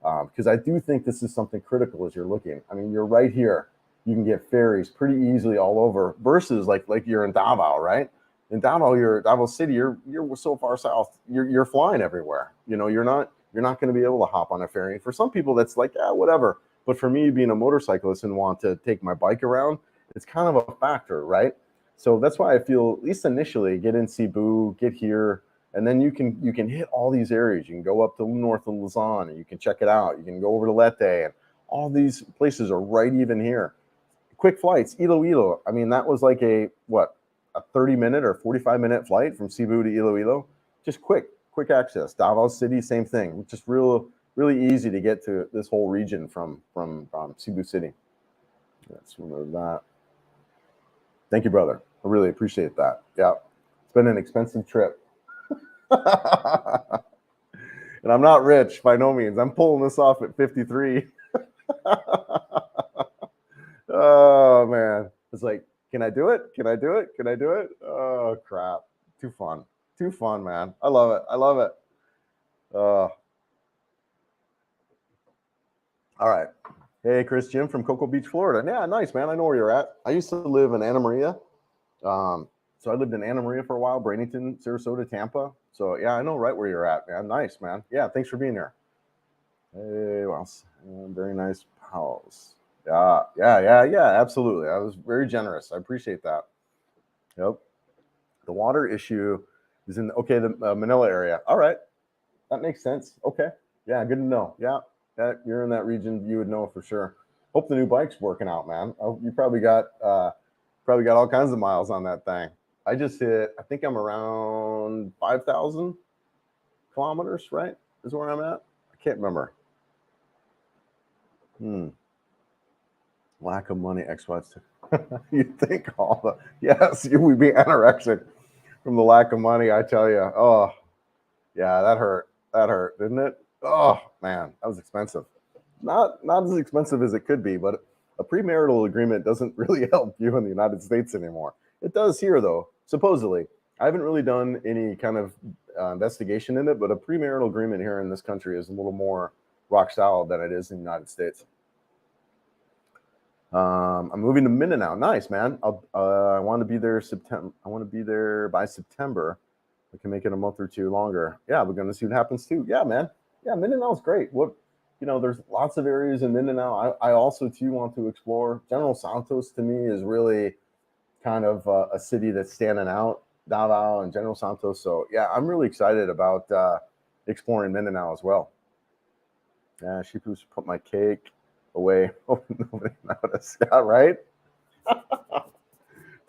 Because I do think this is something critical as you're looking. I mean, you're right here. You can get ferries pretty easily all over versus like you're in Davao, right? In Davao City, you're so far south, you're flying everywhere. You're not going to be able to hop on a ferry. For some people, that's like, whatever. But for me, being a motorcyclist and want to take my bike around, it's kind of a factor, right? So that's why I feel, at least initially, get in Cebu, get here, and then you can hit all these areas. You can go up to north of Luzon, and you can check it out. You can go over to Leyte, and all these places are right even here. Quick flights, Iloilo. I mean, that was like a 30-minute or 45-minute flight from Cebu to Iloilo. Just quick access. Davao City, same thing. Just really easy to get to this whole region from Cebu City. Let's remove that. Thank you, brother. I really appreciate that. Yeah, it's been an expensive trip. And I'm not rich by no means. I'm pulling this off at 53. Oh, man. It's like, can I do it? Can I do it? Can I do it? Oh, crap. Too fun. Too fun, man. I love it. I love it. All right. Hey, Chris, Jim from Cocoa Beach, Florida. Yeah, nice, man. I know where you're at. I used to live in Anna Maria. So I lived in Anna Maria for a while, Bradenton, Sarasota, Tampa. So, yeah, I know right where you're at, man. Nice, man. Yeah, thanks for being here. Hey, well, very nice house. Yeah, absolutely. I was very generous. I appreciate that. Yep. The water issue is in, the Manila area. All right. That makes sense. Okay. Yeah, good to know. Yeah, that you're in that region, you would know for sure. Hope the new bike's working out, man. You probably got all kinds of miles on that thing. I just hit, I think I'm around 5,000 kilometers, right? Is where I'm at. I can't remember. Lack of money, Expats. You think all the, yes, we'd be anorexic from the lack of money, I tell you. Oh, yeah, that hurt. That hurt, didn't it? Oh, man, that was expensive. Not as expensive as it could be, but a premarital agreement doesn't really help you in the United States anymore. It does here, though, supposedly. I haven't really done any kind of investigation in it, but a premarital agreement here in this country is a little more rock solid than it is in the United States. I'm moving to Mindanao. Nice, man. I want to be there September. I want to be there by September. I can make it a month or two longer. Yeah, we're going to see what happens too. Yeah, man. Yeah, Mindanao is great. There's lots of areas in Mindanao. I also too want to explore. General Santos to me is really kind of a city that's standing out. Davao and General Santos. So yeah, I'm really excited about exploring Mindanao as well. Yeah, she put my cake away. Oh, nobody noticed. Yeah, right?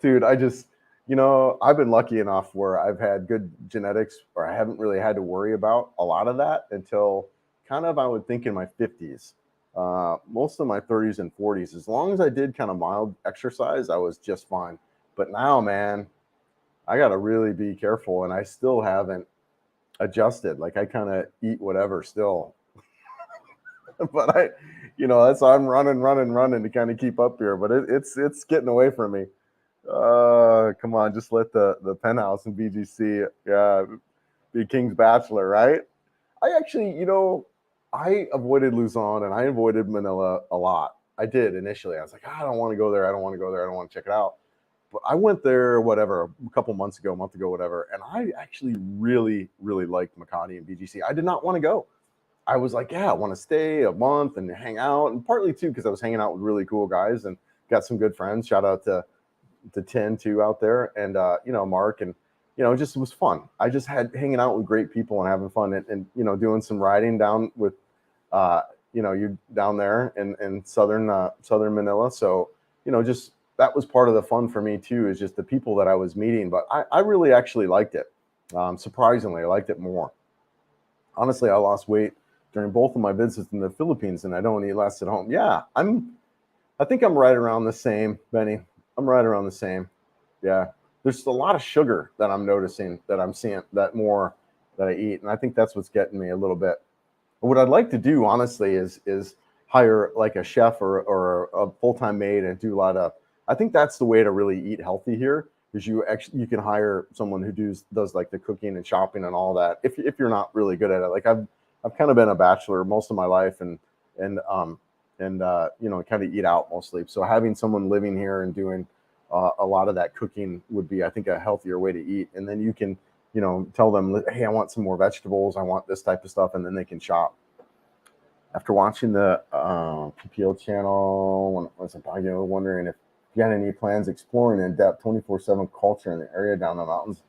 Dude, I've been lucky enough where I've had good genetics, or I haven't really had to worry about a lot of that until kind of, I would think, in my 50s. Most of my 30s and 40s, as long as I did kind of mild exercise, I was just fine. But now, man, I got to really be careful, and I still haven't adjusted. Like, I kind of eat whatever still. But that's I'm running to kind of keep up here. But it's getting away from me. Come on, just let the penthouse in BGC, be King's Bachelor, right? I actually, I avoided Luzon and I avoided Manila a lot. I did initially. I was like, I don't want to go there. I don't want to go there. I don't want to check it out. But I went there, a couple months ago, whatever. And I actually really, really liked Makati and BGC. I did not want to go. I was like, I want to stay a month and hang out. And partly too, because I was hanging out with really cool guys and got some good friends. Shout out to 10 too out there, and Mark, and just was fun. I just had hanging out with great people and having fun, and doing some riding down with you down there in southern Manila. So just that was part of the fun for me too, is just the people that I was meeting. But I really actually liked it. Surprisingly, I liked it more. Honestly, I lost weight during both of my visits in the Philippines, and I don't eat less at home. Yeah, I think I'm right around the same, Benny. I'm right around the same. Yeah. There's a lot of sugar that I'm noticing, that I'm seeing, that more that I eat. And I think that's what's getting me a little bit. What I'd like to do, honestly, is hire like a chef or a full-time maid and do a lot of, I think that's the way to really eat healthy here, is you can hire someone who does like the cooking and shopping and all that. If you're not really good at it. Like I've kind of been a bachelor most of my life and kind of eat out mostly. So having someone living here and doing a lot of that cooking would be, I think, a healthier way to eat. And then you can, tell them, hey, I want some more vegetables. I want this type of stuff. And then they can shop. After watching the PPL channel, when I was wondering if you got any plans exploring in depth 24/7 culture in the area down the mountains?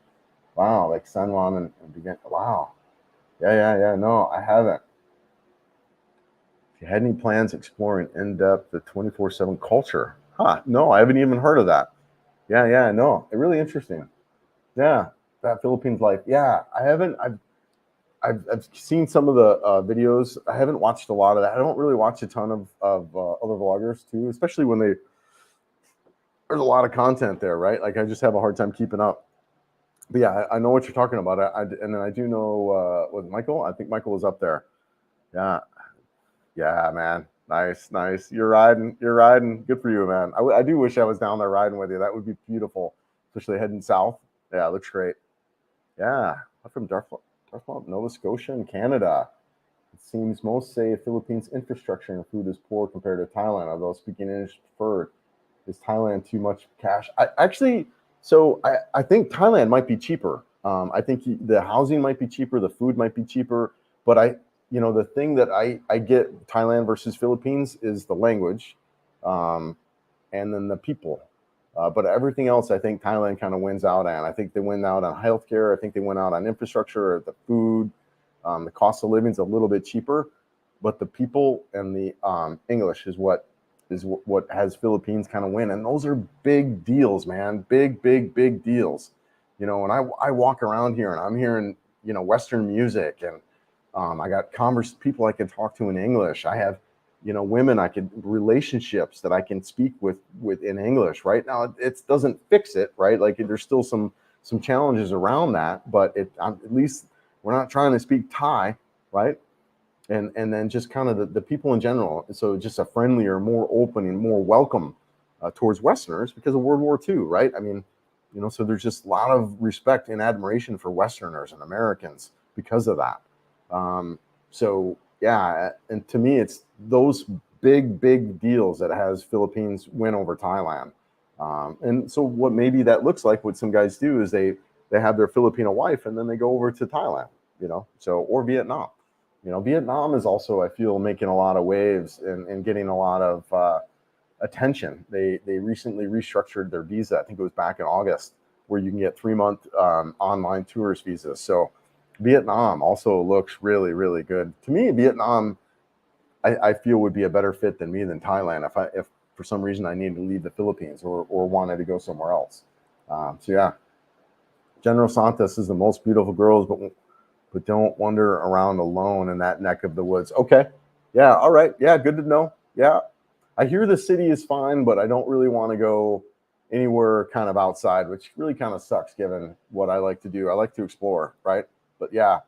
Wow, like San Juan and begin. Wow. Yeah. No, I haven't. If you had any plans exploring in depth the 24/7 culture? Huh? No, I haven't even heard of that. Yeah. No, really interesting. Yeah, that Philippines life. Yeah, I haven't. I've seen some of the videos. I haven't watched a lot of that. I don't really watch a ton of other vloggers too, especially when there's a lot of content there, right? Like I just have a hard time keeping up. But yeah, I know what you're talking about. And then I do know was Michael. I think Michael was up there. Yeah, yeah, man. Nice. You're riding. Good for you, man. I do wish I was down there riding with you. That would be beautiful, especially heading south. Yeah, it looks great. Yeah, I'm from Dartmouth, Nova Scotia, in Canada. It seems most say Philippines' infrastructure and food is poor compared to Thailand, although speaking English preferred. Is Thailand too much cash? I think Thailand might be cheaper. I think the housing might be cheaper, the food might be cheaper, but the thing that I get Thailand versus Philippines is the language, and then the people. But everything else, I think Thailand kind of wins out on. I think they win out on healthcare. I think they win out on infrastructure, the food, the cost of living is a little bit cheaper, but the people and the English is what has Philippines kind of win. And those are big deals, man. Big deals. When I walk around here and I'm hearing, Western music, and I got people I can talk to in English. I have, women relationships that I can speak with in English. Right now, it doesn't fix it, right? Like there's still some challenges around that, but at least we're not trying to speak Thai, right? And then just kind of the people in general. So just a friendlier, more open, and more welcome towards Westerners because of World War II, right? I mean, so there's just a lot of respect and admiration for Westerners and Americans because of that. So yeah, and to me, it's those big deals that has Philippines win over Thailand. And so what maybe that looks like, what some guys do is they have their Filipino wife and then they go over to Thailand, or Vietnam. Vietnam is also, I feel, making a lot of waves and getting a lot of attention. They recently restructured their visa. I think it was back in August, where you can get 3-month online tourist visas. So Vietnam also looks really good. To me, Vietnam, I feel would be a better fit than Thailand if for some reason I needed to leave the Philippines or wanted to go somewhere else. So yeah, General Santos is the most beautiful girls, but don't wander around alone in that neck of the woods. Okay. Yeah. All right. Yeah. Good to know. Yeah. I hear the city is fine, but I don't really want to go anywhere kind of outside, which really kind of sucks given what I like to do. I like to explore, right? But yeah,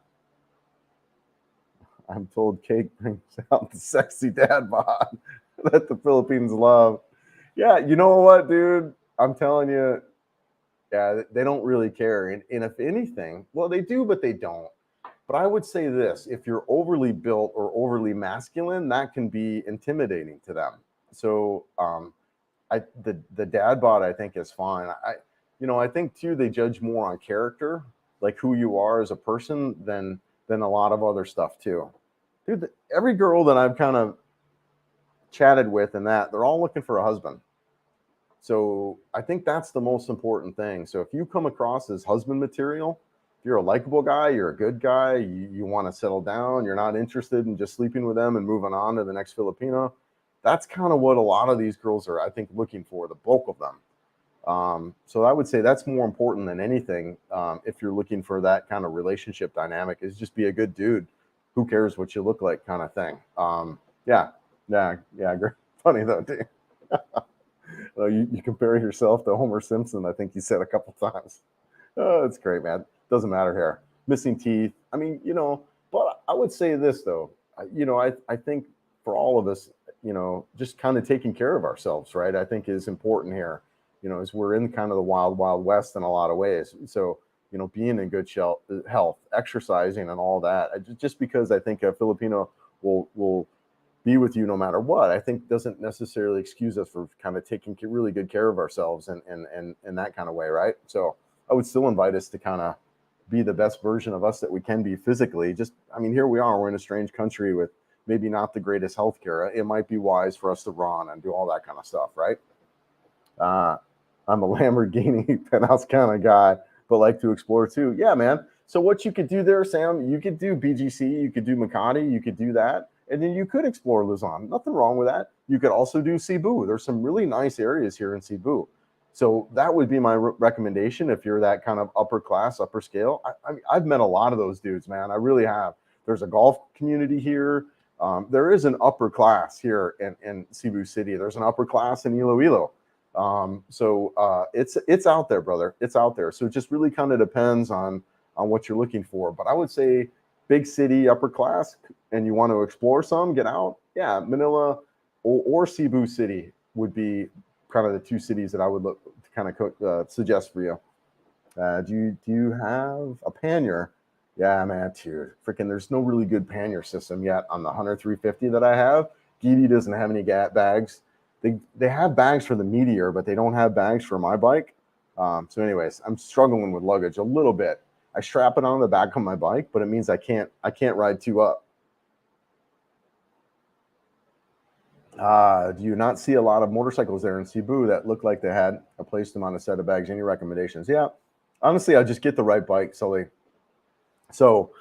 I'm told cake brings out the sexy dad bod that the Philippines love. Yeah. You know what, dude? I'm telling you, yeah, they don't really care. And if anything, well, they do, but they don't. But I would say this, if you're overly built or overly masculine, that can be intimidating to them. So the dad bod, I think, is fine. I think too, they judge more on character, like who you are as a person than a lot of other stuff too. Dude, every girl that I've kind of chatted with and they're all looking for a husband. So I think that's the most important thing. So if you come across as husband material, you're a likable guy, you're a good guy, you want to settle down, you're not interested in just sleeping with them and moving on to the next Filipino. That's kind of what a lot of these girls are, I think, looking for, the bulk of them. So I would say that's more important than anything. If you're looking for that kind of relationship dynamic, is just be a good dude. Who cares what you look like kind of thing. Yeah. Funny though, dude. You compare yourself to Homer Simpson, I think you said a couple times. Oh, it's great, man. Doesn't matter here. Missing teeth. I mean, but I would say this though. I think for all of us, just kind of taking care of ourselves, right? I think is important here. As we're in kind of the wild west in a lot of ways. So, being in good health, exercising, and all that. Just because I think a Filipino will be with you no matter what, I think doesn't necessarily excuse us for kind of taking really good care of ourselves and that kind of way, right? So I would still invite us to kind of be the best version of us that we can be physically. Here we are, we're in a strange country with maybe not the greatest healthcare. It might be wise for us to run and do all that kind of stuff, right? I'm a Lamborghini penthouse kind of guy, but like to explore too. Yeah, man. So what you could do there, Sam, you could do BGC, you could do Makati, you could do that, and then you could explore Luzon. Nothing wrong with that. You could also do Cebu. There's some really nice areas here in Cebu. So that would be my recommendation if you're that kind of upper class, upper scale. I've met a lot of those dudes, man. I really have. There's a golf community here. There is an upper class here in Cebu City. There's an upper class in Iloilo. It's out there, brother. It's out there. So it just really kind of depends on what you're looking for. But I would say big city, upper class, and you want to explore some, get out. Yeah, Manila or Cebu City would be kind of the two cities that I would look to kind of suggest for you. Do you have a pannier? Yeah, man, dude. Freaking, there's no really good pannier system yet on the Hunter 350 that I have. Gidi doesn't have any bags. They have bags for the Meteor, but they don't have bags for my bike. So anyways, I'm struggling with luggage a little bit. I strap it on the back of my bike, but it means I can't ride two up. Do you not see a lot of motorcycles there in Cebu that look like they had placed them on a set of bags? Any recommendations? Yeah, honestly, I just get the right bike, Sully. So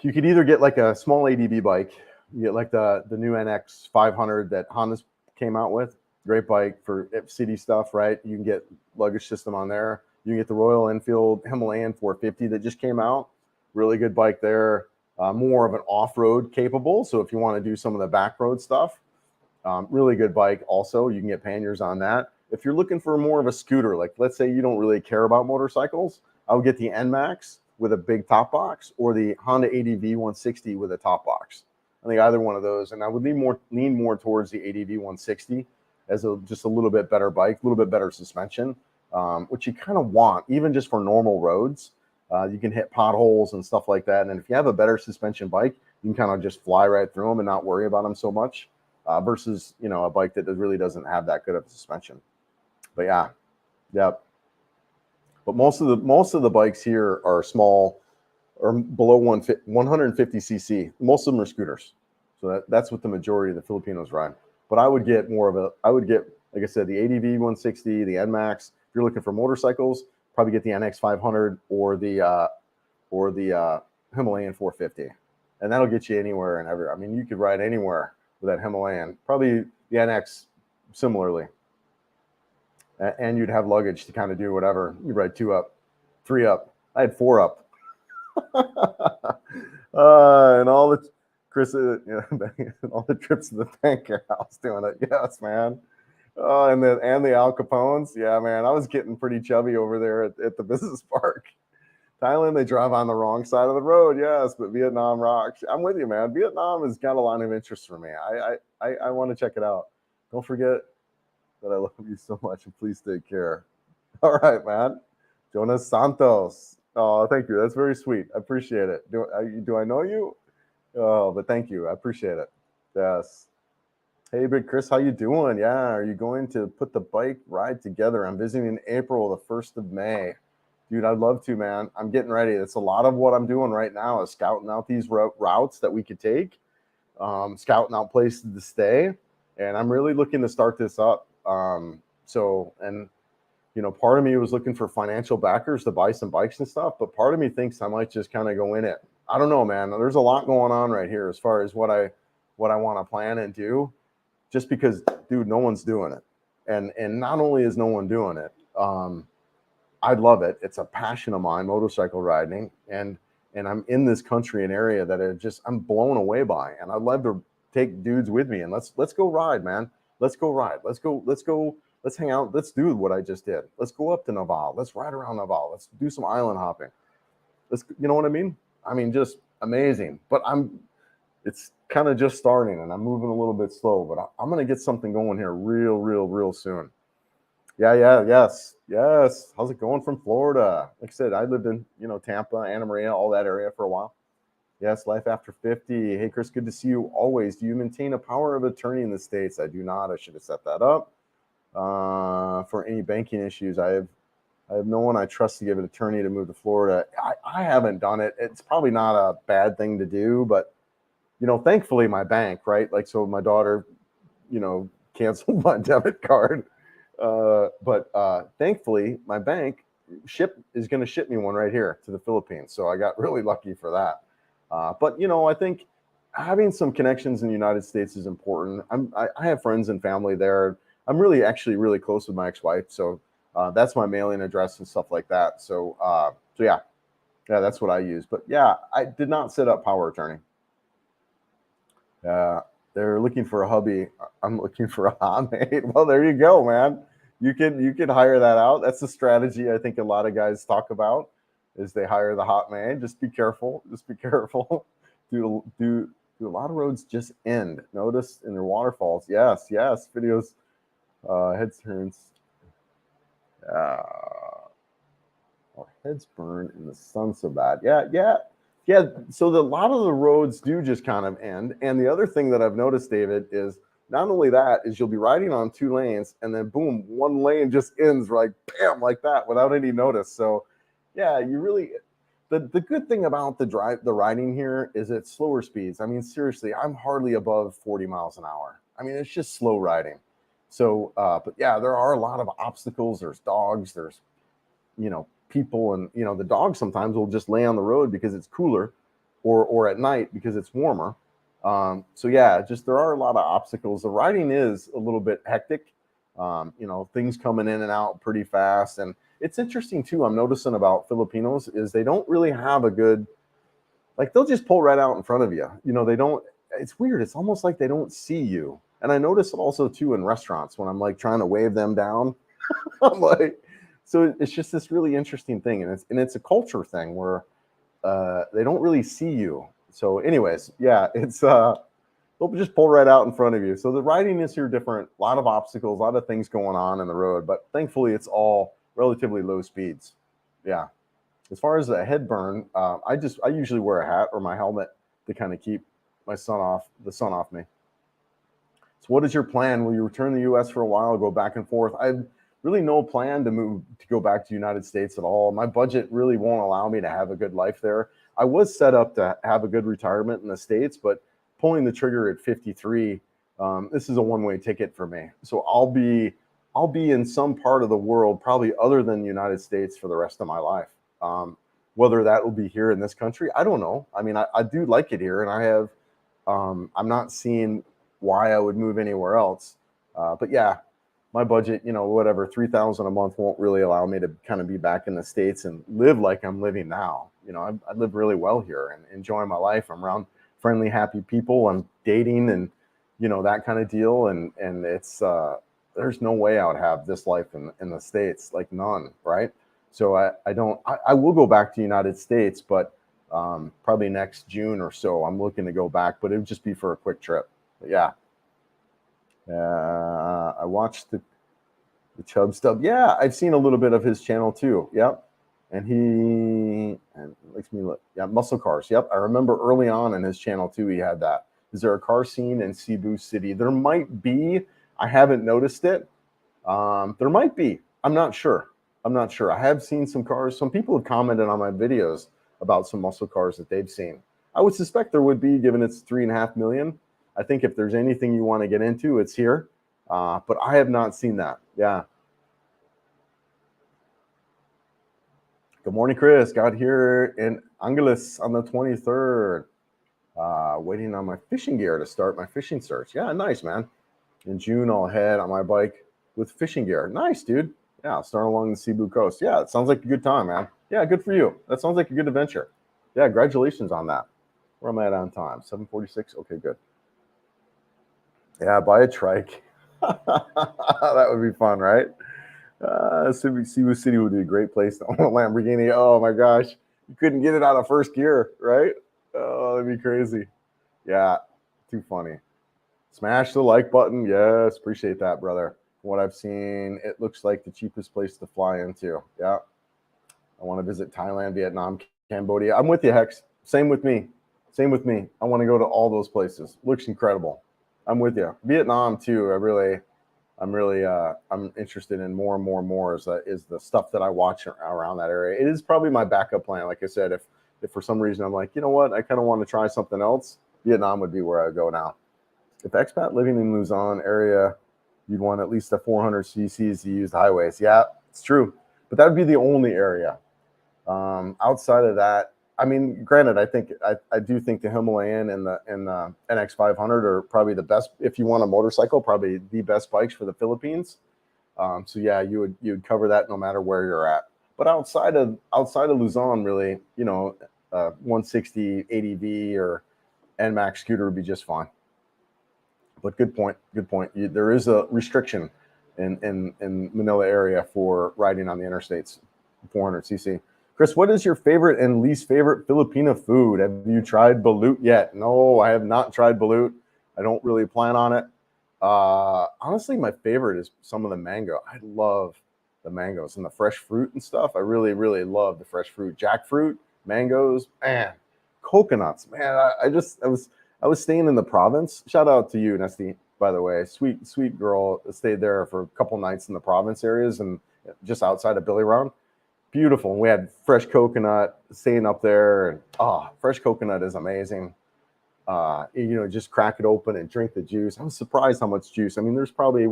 you could either get like a small ADV bike. You get like the new NX 500 that Honda's came out with. Great bike for city stuff, right? You can get luggage system on there. You can get the Royal Enfield Himalayan 450 that just came out. Really good bike there. More of an off-road capable. So if you want to do some of the back road stuff, really good bike. Also, you can get panniers on that. If you're looking for more of a scooter, like let's say you don't really care about motorcycles, I would get the NMAX with a big top box or the Honda ADV 160 with a top box. I think either one of those, and I would lean more towards the ADV 160 as just a little bit better bike, a little bit better suspension, which you kind of want, even just for normal roads. You can hit potholes and stuff like that, and if you have a better suspension bike, you can kind of just fly right through them and not worry about them so much, versus a bike that really doesn't have that good of a suspension. But yeah. But most of the bikes here are small or below 150 cc. Most of them are scooters. So that's what the majority of the Filipinos ride. But I would get like I said, the ADV 160, the NMAX. If you're looking for motorcycles, probably get the NX 500 or the Himalayan 450. And that'll get you anywhere and everywhere. I mean, you could ride anywhere with that Himalayan. Probably the NX similarly. And you'd have luggage to kind of do whatever. You ride 2 up, 3 up. I had 4 up. And all the Chris, all the trips to the banker house doing it. Yes, man. And the Al Capones. Yeah, man. I was getting pretty chubby over there at the business park. Thailand, they drive on the wrong side of the road. Yes, but Vietnam rocks. I'm with you, man. Vietnam has got a lot of interest for me. I want to check it out. Don't forget that I love you so much, and please take care. All right, man. Jonas Santos. Oh, thank you. That's very sweet. I appreciate it. Do I know you? Oh, but thank you. I appreciate it. Yes. Hey, Big Chris, how you doing? Yeah, are you going to put the bike ride together? I'm visiting in April, the 1st of May. Dude, I'd love to, man. I'm getting ready. That's a lot of what I'm doing right now is scouting out these routes that we could take, scouting out places to stay, and I'm really looking to start this up. Part of me was looking for financial backers to buy some bikes and stuff, but part of me thinks I might just kind of go in it. I don't know, man. There's a lot going on right here as far as what I want to plan and do, just because, dude, no one's doing it. And not only is no one doing it, I love it. It's a passion of mine, motorcycle riding, and I'm in this country and area that I'm blown away by, and I'd love to take dudes with me and let's go ride, man. Let's go ride. Let's hang out. Let's do what I just did. Let's go up to Naval. Let's ride around Naval. Let's do some island hopping. You know what I mean? I mean, just amazing. But it's kind of just starting and I'm moving a little bit slow, but I'm going to get something going here real soon. Yes. How's it going from Florida? Like I said, I lived in, Tampa, Anna Maria, all that area for a while. Yes, life after 50. Hey, Chris, good to see you always. Do you maintain a power of attorney in the States? I do not. I should have set that up. For any banking issues, I have no one I trust to give an attorney to move to Florida. I haven't done it. It's probably not a bad thing to do, but, thankfully my bank, right? Like, so my daughter, canceled my debit card. But thankfully, my bank is going to ship me one right here to the Philippines. So I got really lucky for that. But, you know, I think having some connections in the United States is important. I have friends and family there. I'm actually really close with my ex-wife. So that's my mailing address and stuff like that. So yeah, that's what I use. But yeah, I did not set up power attorney. They're looking for a hubby. I'm looking for a hot mate. Well, there you go, man. You can hire that out. That's a strategy I think a lot of guys talk about is they hire the hot man. Just be careful. Just be careful. Do a lot of roads just end. Notice in their waterfalls. Yes. Videos, head turns. Our heads burn in the sun so bad. Yeah. So a lot of the roads do just kind of end. And the other thing that I've noticed, David, is not only that is you'll be riding on 2 lanes and then boom, 1 lane just ends like bam, like that without any notice. So yeah, you really the good thing about the riding here is it's slower speeds. I mean, seriously, I'm hardly above 40 miles an hour. I mean, it's just slow riding. So but yeah, there are a lot of obstacles. There's dogs, there's people, and the dogs sometimes will just lay on the road because it's cooler, or at night because it's warmer. So yeah, just there are a lot of obstacles. The riding is a little bit hectic. Things coming in and out pretty fast. And it's interesting too, I'm noticing about Filipinos is they don't really have a good, like they'll just pull right out in front of you. They don't, it's weird. It's almost like they don't see you. And I notice it also too in restaurants when I'm like trying to wave them down. I'm like, so it's just this really interesting thing. And it's a culture thing where they don't really see you. So anyways, yeah, it's they'll just pull right out in front of you. So the riding is here different, a lot of obstacles, a lot of things going on in the road, but thankfully it's all relatively low speeds. Yeah. As far as the head burn, I usually wear a hat or my helmet to kind of keep the sun off me. So what is your plan? Will you return to the US for a while, go back and forth? I've really no plan to go back to the United States at all. My budget really won't allow me to have a good life there. I was set up to have a good retirement in the States, but pulling the trigger at 53, this is a one-way ticket for me. So I'll be in some part of the world, probably other than the United States, for the rest of my life. Whether that will be here in this country, I don't know. I mean, I do like it here, and I have. I'm not seeing why I would move anywhere else. But yeah, my budget, whatever, $3,000 a month won't really allow me to kind of be back in the States and live like I'm living now. I live really well here and enjoying my life. I'm around friendly, happy people. I'm dating and, that kind of deal. And it's, there's no way I would have this life in the States, like none. Right. So I will go back to the United States, but probably next June or so, I'm looking to go back, but it would just be for a quick trip. But yeah. I watched the Chubb stuff. Yeah, I've seen a little bit of his channel too. Yep. And makes me look. Yeah, muscle cars. Yep. I remember early on in his channel too, he had that. Is there a car scene in Cebu City? There might be. I haven't noticed it. There might be. I'm not sure. I have seen some cars. Some people have commented on my videos about some muscle cars that they've seen. I would suspect there would be, given it's 3.5 million. I think if there's anything you want to get into, it's here. But I have not seen that. Yeah. Good morning, Chris. Got here in Angeles on the 23rd. Waiting on my fishing gear to start my fishing search. Yeah, nice, man. In June, I'll head on my bike with fishing gear. Nice, dude. Yeah, I'll start along the Cebu coast. Yeah, it sounds like a good time, man. Yeah, good for you. That sounds like a good adventure. Yeah, congratulations on that. Where am I at on time? 7:46? Okay, good. Yeah, buy a trike. That would be fun, right? Cebu City would be a great place to own a Lamborghini. Oh my gosh, you couldn't get it out of first gear, right? Oh, that'd be crazy. Yeah, too funny. Smash the like button. Yes, appreciate that, brother. From what I've seen, it looks like the cheapest place to fly into. Yeah, I want to visit Thailand, Vietnam, Cambodia. I'm with you, Hex. Same with me. I want to go to all those places. Looks incredible. I'm with you. Vietnam too. I'm interested in more is the stuff that I watch around that area. It is probably my backup plan. Like I said, if for some reason I'm like, you know what, I kind of want to try something else, Vietnam would be where I go now. If expat living in Luzon area you'd want at least a 400 cc's to use the highways. Yeah, it's true. But that would be the only area. Outside of that, I mean, granted, I do think the Himalayan and the NX 500 are probably the best if you want a motorcycle, probably the best bikes for the Philippines. So yeah, you would cover that no matter where you're at. But outside of Luzon, really, 160 ADV or NMAX scooter would be just fine. But good point. There is a restriction in Manila area for riding on the interstates, 400 cc. Chris, what is your favorite and least favorite Filipino food? Have you tried balut yet? No, I have not tried balut. I don't really plan on it. Honestly, my favorite is some of the mango. I love the mangoes and the fresh fruit and stuff. I really, really love the fresh fruit. Jackfruit, mangoes, man, coconuts, man. I was staying in the province. Shout out to you, Nesty, by the way. Sweet girl. Stayed there for a couple nights in the province areas and just outside of Biliran. Beautiful. We had fresh coconut staying up there. And fresh coconut is amazing. Just crack it open and drink the juice. I was surprised how much juice. I mean, there's probably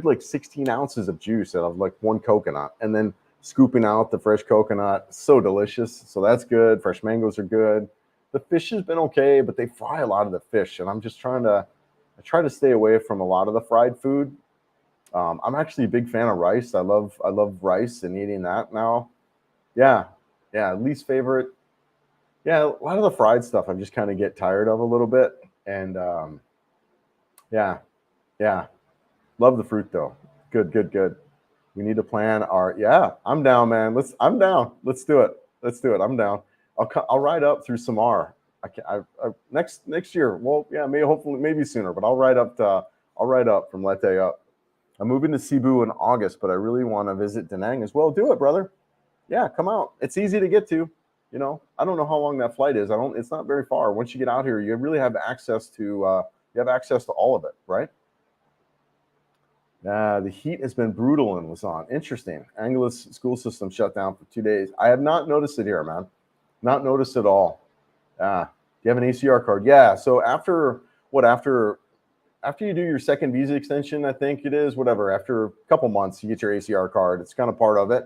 like 16 ounces of juice out of like one coconut, and then scooping out the fresh coconut. So delicious. So that's good. Fresh mangoes are good. The fish has been okay, but they fry a lot of the fish, and I'm just I try to stay away from a lot of the fried food. I'm actually a big fan of rice. I love rice and eating that now. Yeah. Least favorite. Yeah, a lot of the fried stuff I just kind of get tired of a little bit. And yeah. Love the fruit though. Good. We need to plan our. Yeah, I'm down, man. I'm down. Let's do it. I'm down. I'll ride up through Samar. Next year. Well, yeah, maybe sooner. But I'll ride up from Leyte up. I'm moving to Cebu in August, but I really want to visit Da Nang as well. Do it, brother. Yeah, come out. It's easy to get to. I don't know how long that flight is. It's not very far. Once you get out here, you really have access to all of it, right? The heat has been brutal in Luzon. Interesting. Angeles school system shut down for 2 days. I have not noticed it here, man. Not noticed at all. Do you have an ACR card? Yeah. So after you do your second visa extension, I think it is, whatever, after a couple months, you get your ACR card. It's kind of part of it.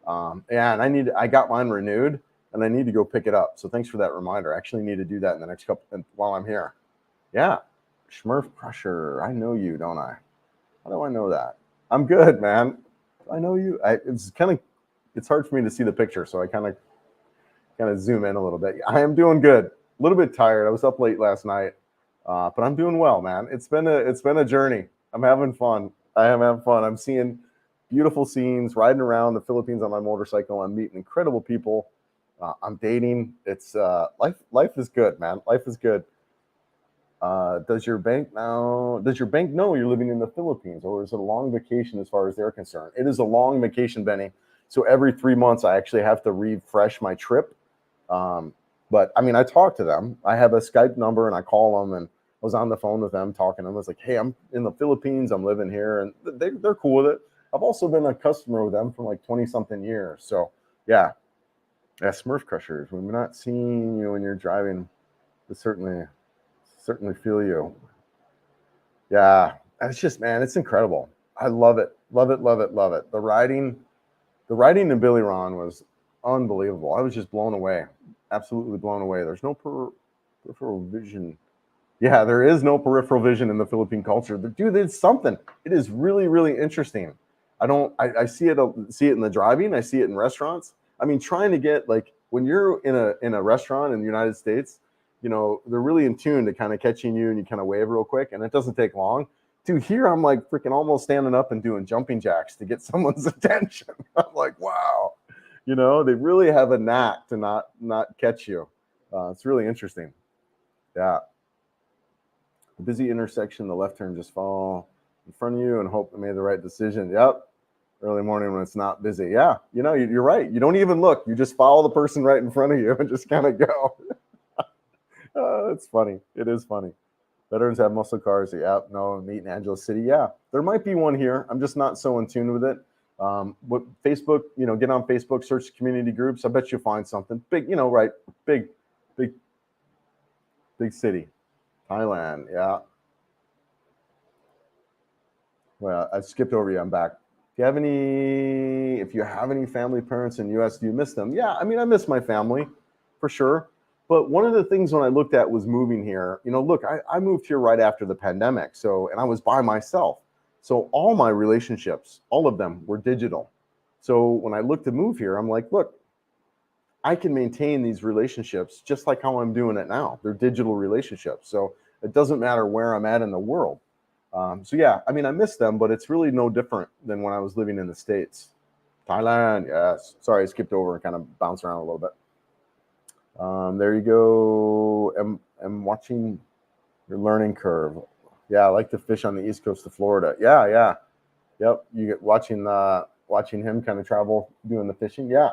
And I got mine renewed, and I need to go pick it up. So thanks for that reminder. I actually need to do that in the next while I'm here. Yeah. Smurf Crusher. I know you, don't I? How do I know that? I'm good, man. I know you. It's hard for me to see the picture, so I kind of zoom in a little bit. I am doing good. A little bit tired. I was up late last night. But I'm doing well, man. It's been a journey. I'm having fun. I am having fun. I'm seeing beautiful scenes, riding around the Philippines on my motorcycle. I'm meeting incredible people. I'm dating. It's life is good, man. Life is good. Does your bank know you're living in the Philippines, or is it a long vacation as far as they're concerned? It is a long vacation, Benny. So every 3 months, I actually have to refresh my trip. But I mean, I talk to them. I have a Skype number and I call them, and I was on the phone with them talking to them. I was like, hey, I'm in the Philippines. I'm living here. And they're cool with it. I've also been a customer with them for like 20 something years. So yeah. Smurf Crushers. When we're not seeing you when you're driving, we certainly feel you. Yeah. It's just, man, it's incredible. I love it. Love it. The riding in Biliran was unbelievable. I was just blown away. Absolutely blown away. There's no peripheral vision. Yeah, there is no peripheral vision in the Philippine culture. Dude, it's something. It is really, really interesting. I see it in the driving. I see it in restaurants. I mean, trying to get, like, when you're in a restaurant in the United States, they're really in tune to kind of catching you, and you kind of wave real quick, and it doesn't take long. Dude, here I'm like freaking almost standing up and doing jumping jacks to get someone's attention. I'm like, wow. They really have a knack to not catch you. It's really interesting. Yeah. A busy intersection, the left turn, just follow in front of you and hope they made the right decision. Yep. Early morning when it's not busy. Yeah. You're right. You don't even look. You just follow the person right in front of you and just kind of go. It's funny. It is funny. Veterans have muscle cars. Yep. No, meet in Angeles City. Yeah. There might be one here. I'm just not so in tune with it. What Facebook, get on Facebook, search community groups. I bet you'll find something big, right? Big city, Thailand. Yeah. Well, I skipped over you. I'm back. If you have any family parents in the U.S., do you miss them? Yeah, I mean, I miss my family for sure. But one of the things when I looked at was moving here, look, I moved here right after the pandemic. And I was by myself. So all my relationships, all of them were digital. So when I looked to move here, I'm like, look, I can maintain these relationships just like how I'm doing it now. They're digital relationships. So it doesn't matter where I'm at in the world. So yeah, I mean, I miss them, but it's really no different than when I was living in the States. Thailand, yes. Sorry, I skipped over and kind of bounced around a little bit. There you go. I'm watching your learning curve. Yeah, I like to fish on the east coast of Florida. Yeah. Yep. You get watching him kind of travel doing the fishing. Yeah,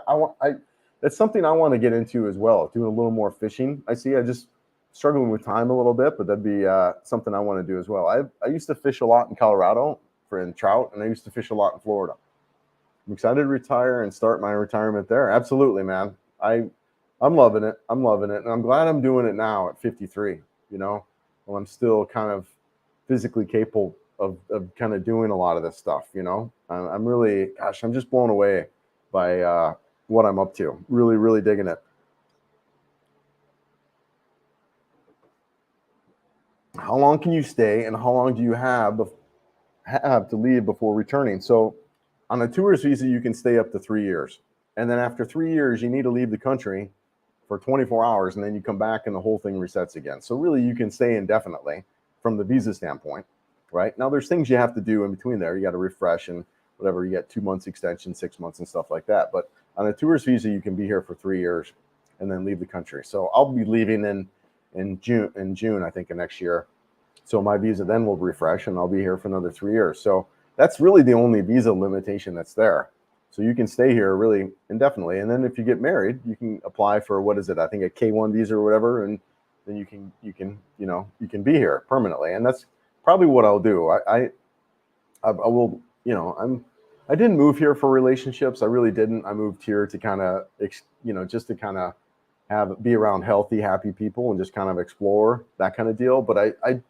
that's something I want to get into as well. Doing a little more fishing. I just struggling with time a little bit, but that'd be something I want to do as well. I used to fish a lot in Colorado in trout, and I used to fish a lot in Florida. I'm excited to retire and start my retirement there. Absolutely, man. I'm loving it. I'm loving it, and I'm glad I'm doing it now at 53. While I'm still kind of physically capable of kind of doing a lot of this stuff. I'm really, gosh, I'm just blown away by what I'm up to. Really, really digging it. How long can you stay, and how long do you have to leave before returning? So, on a tourist visa, you can stay up to 3 years, and then after 3 years, you need to leave the country for 24 hours, and then you come back, and the whole thing resets again. So, really, you can stay indefinitely from the visa standpoint, right? Now, there's things you have to do in between there. You got to refresh and whatever. You get 2 months extension, 6 months, and stuff like that. But on a tourist visa, you can be here for 3 years and then leave the country. So, I'll be leaving in June, I think, of next year. So my visa then will refresh, and I'll be here for another 3 years. So that's really the only visa limitation that's there. So you can stay here really indefinitely. And then if you get married, you can apply for, what is it? I think a K1 visa or whatever, and then you can be here permanently. And that's probably what I'll do. I will, I didn't move here for relationships. I really didn't. I moved here to kind of, just to kind of be around healthy, happy people and just kind of explore that kind of deal. But I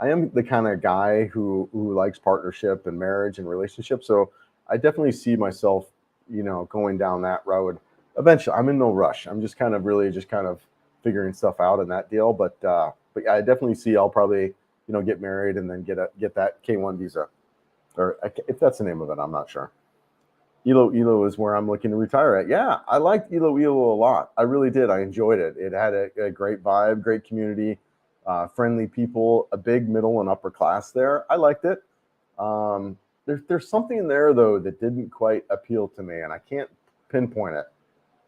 am the kind of guy who likes partnership and marriage and relationships. So I definitely see myself, going down that road. Eventually, I'm in no rush. I'm just kind of figuring stuff out in that deal. But yeah, I definitely see I'll probably, get married and then get that K1 visa, or if that's the name of it, I'm not sure. Ilo is where I'm looking to retire at. Yeah, I liked Ilo a lot. I really did. I enjoyed it. It had a great vibe, great community, friendly people, a big middle and upper class there. I liked it. There's something there, though, that didn't quite appeal to me, and I can't pinpoint it.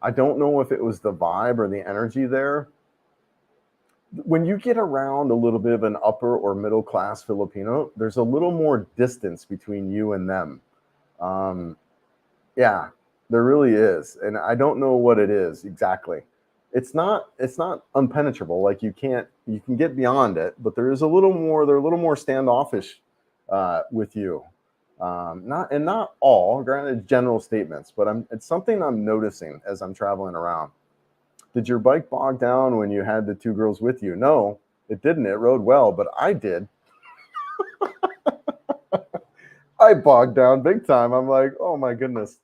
I don't know if it was the vibe or the energy there. When you get around a little bit of an upper or middle class Filipino, there's a little more distance between you and them. Yeah, there really is. And I don't know what it is exactly. It's not unpenetrable. Like you can get beyond it, but they're a little more standoffish with you. Not all, granted, general statements, but it's something I'm noticing as I'm traveling around. Did your bike bog down when you had the two girls with you? No, it didn't. It rode well, but I did. I bogged down big time. I'm like, oh my goodness.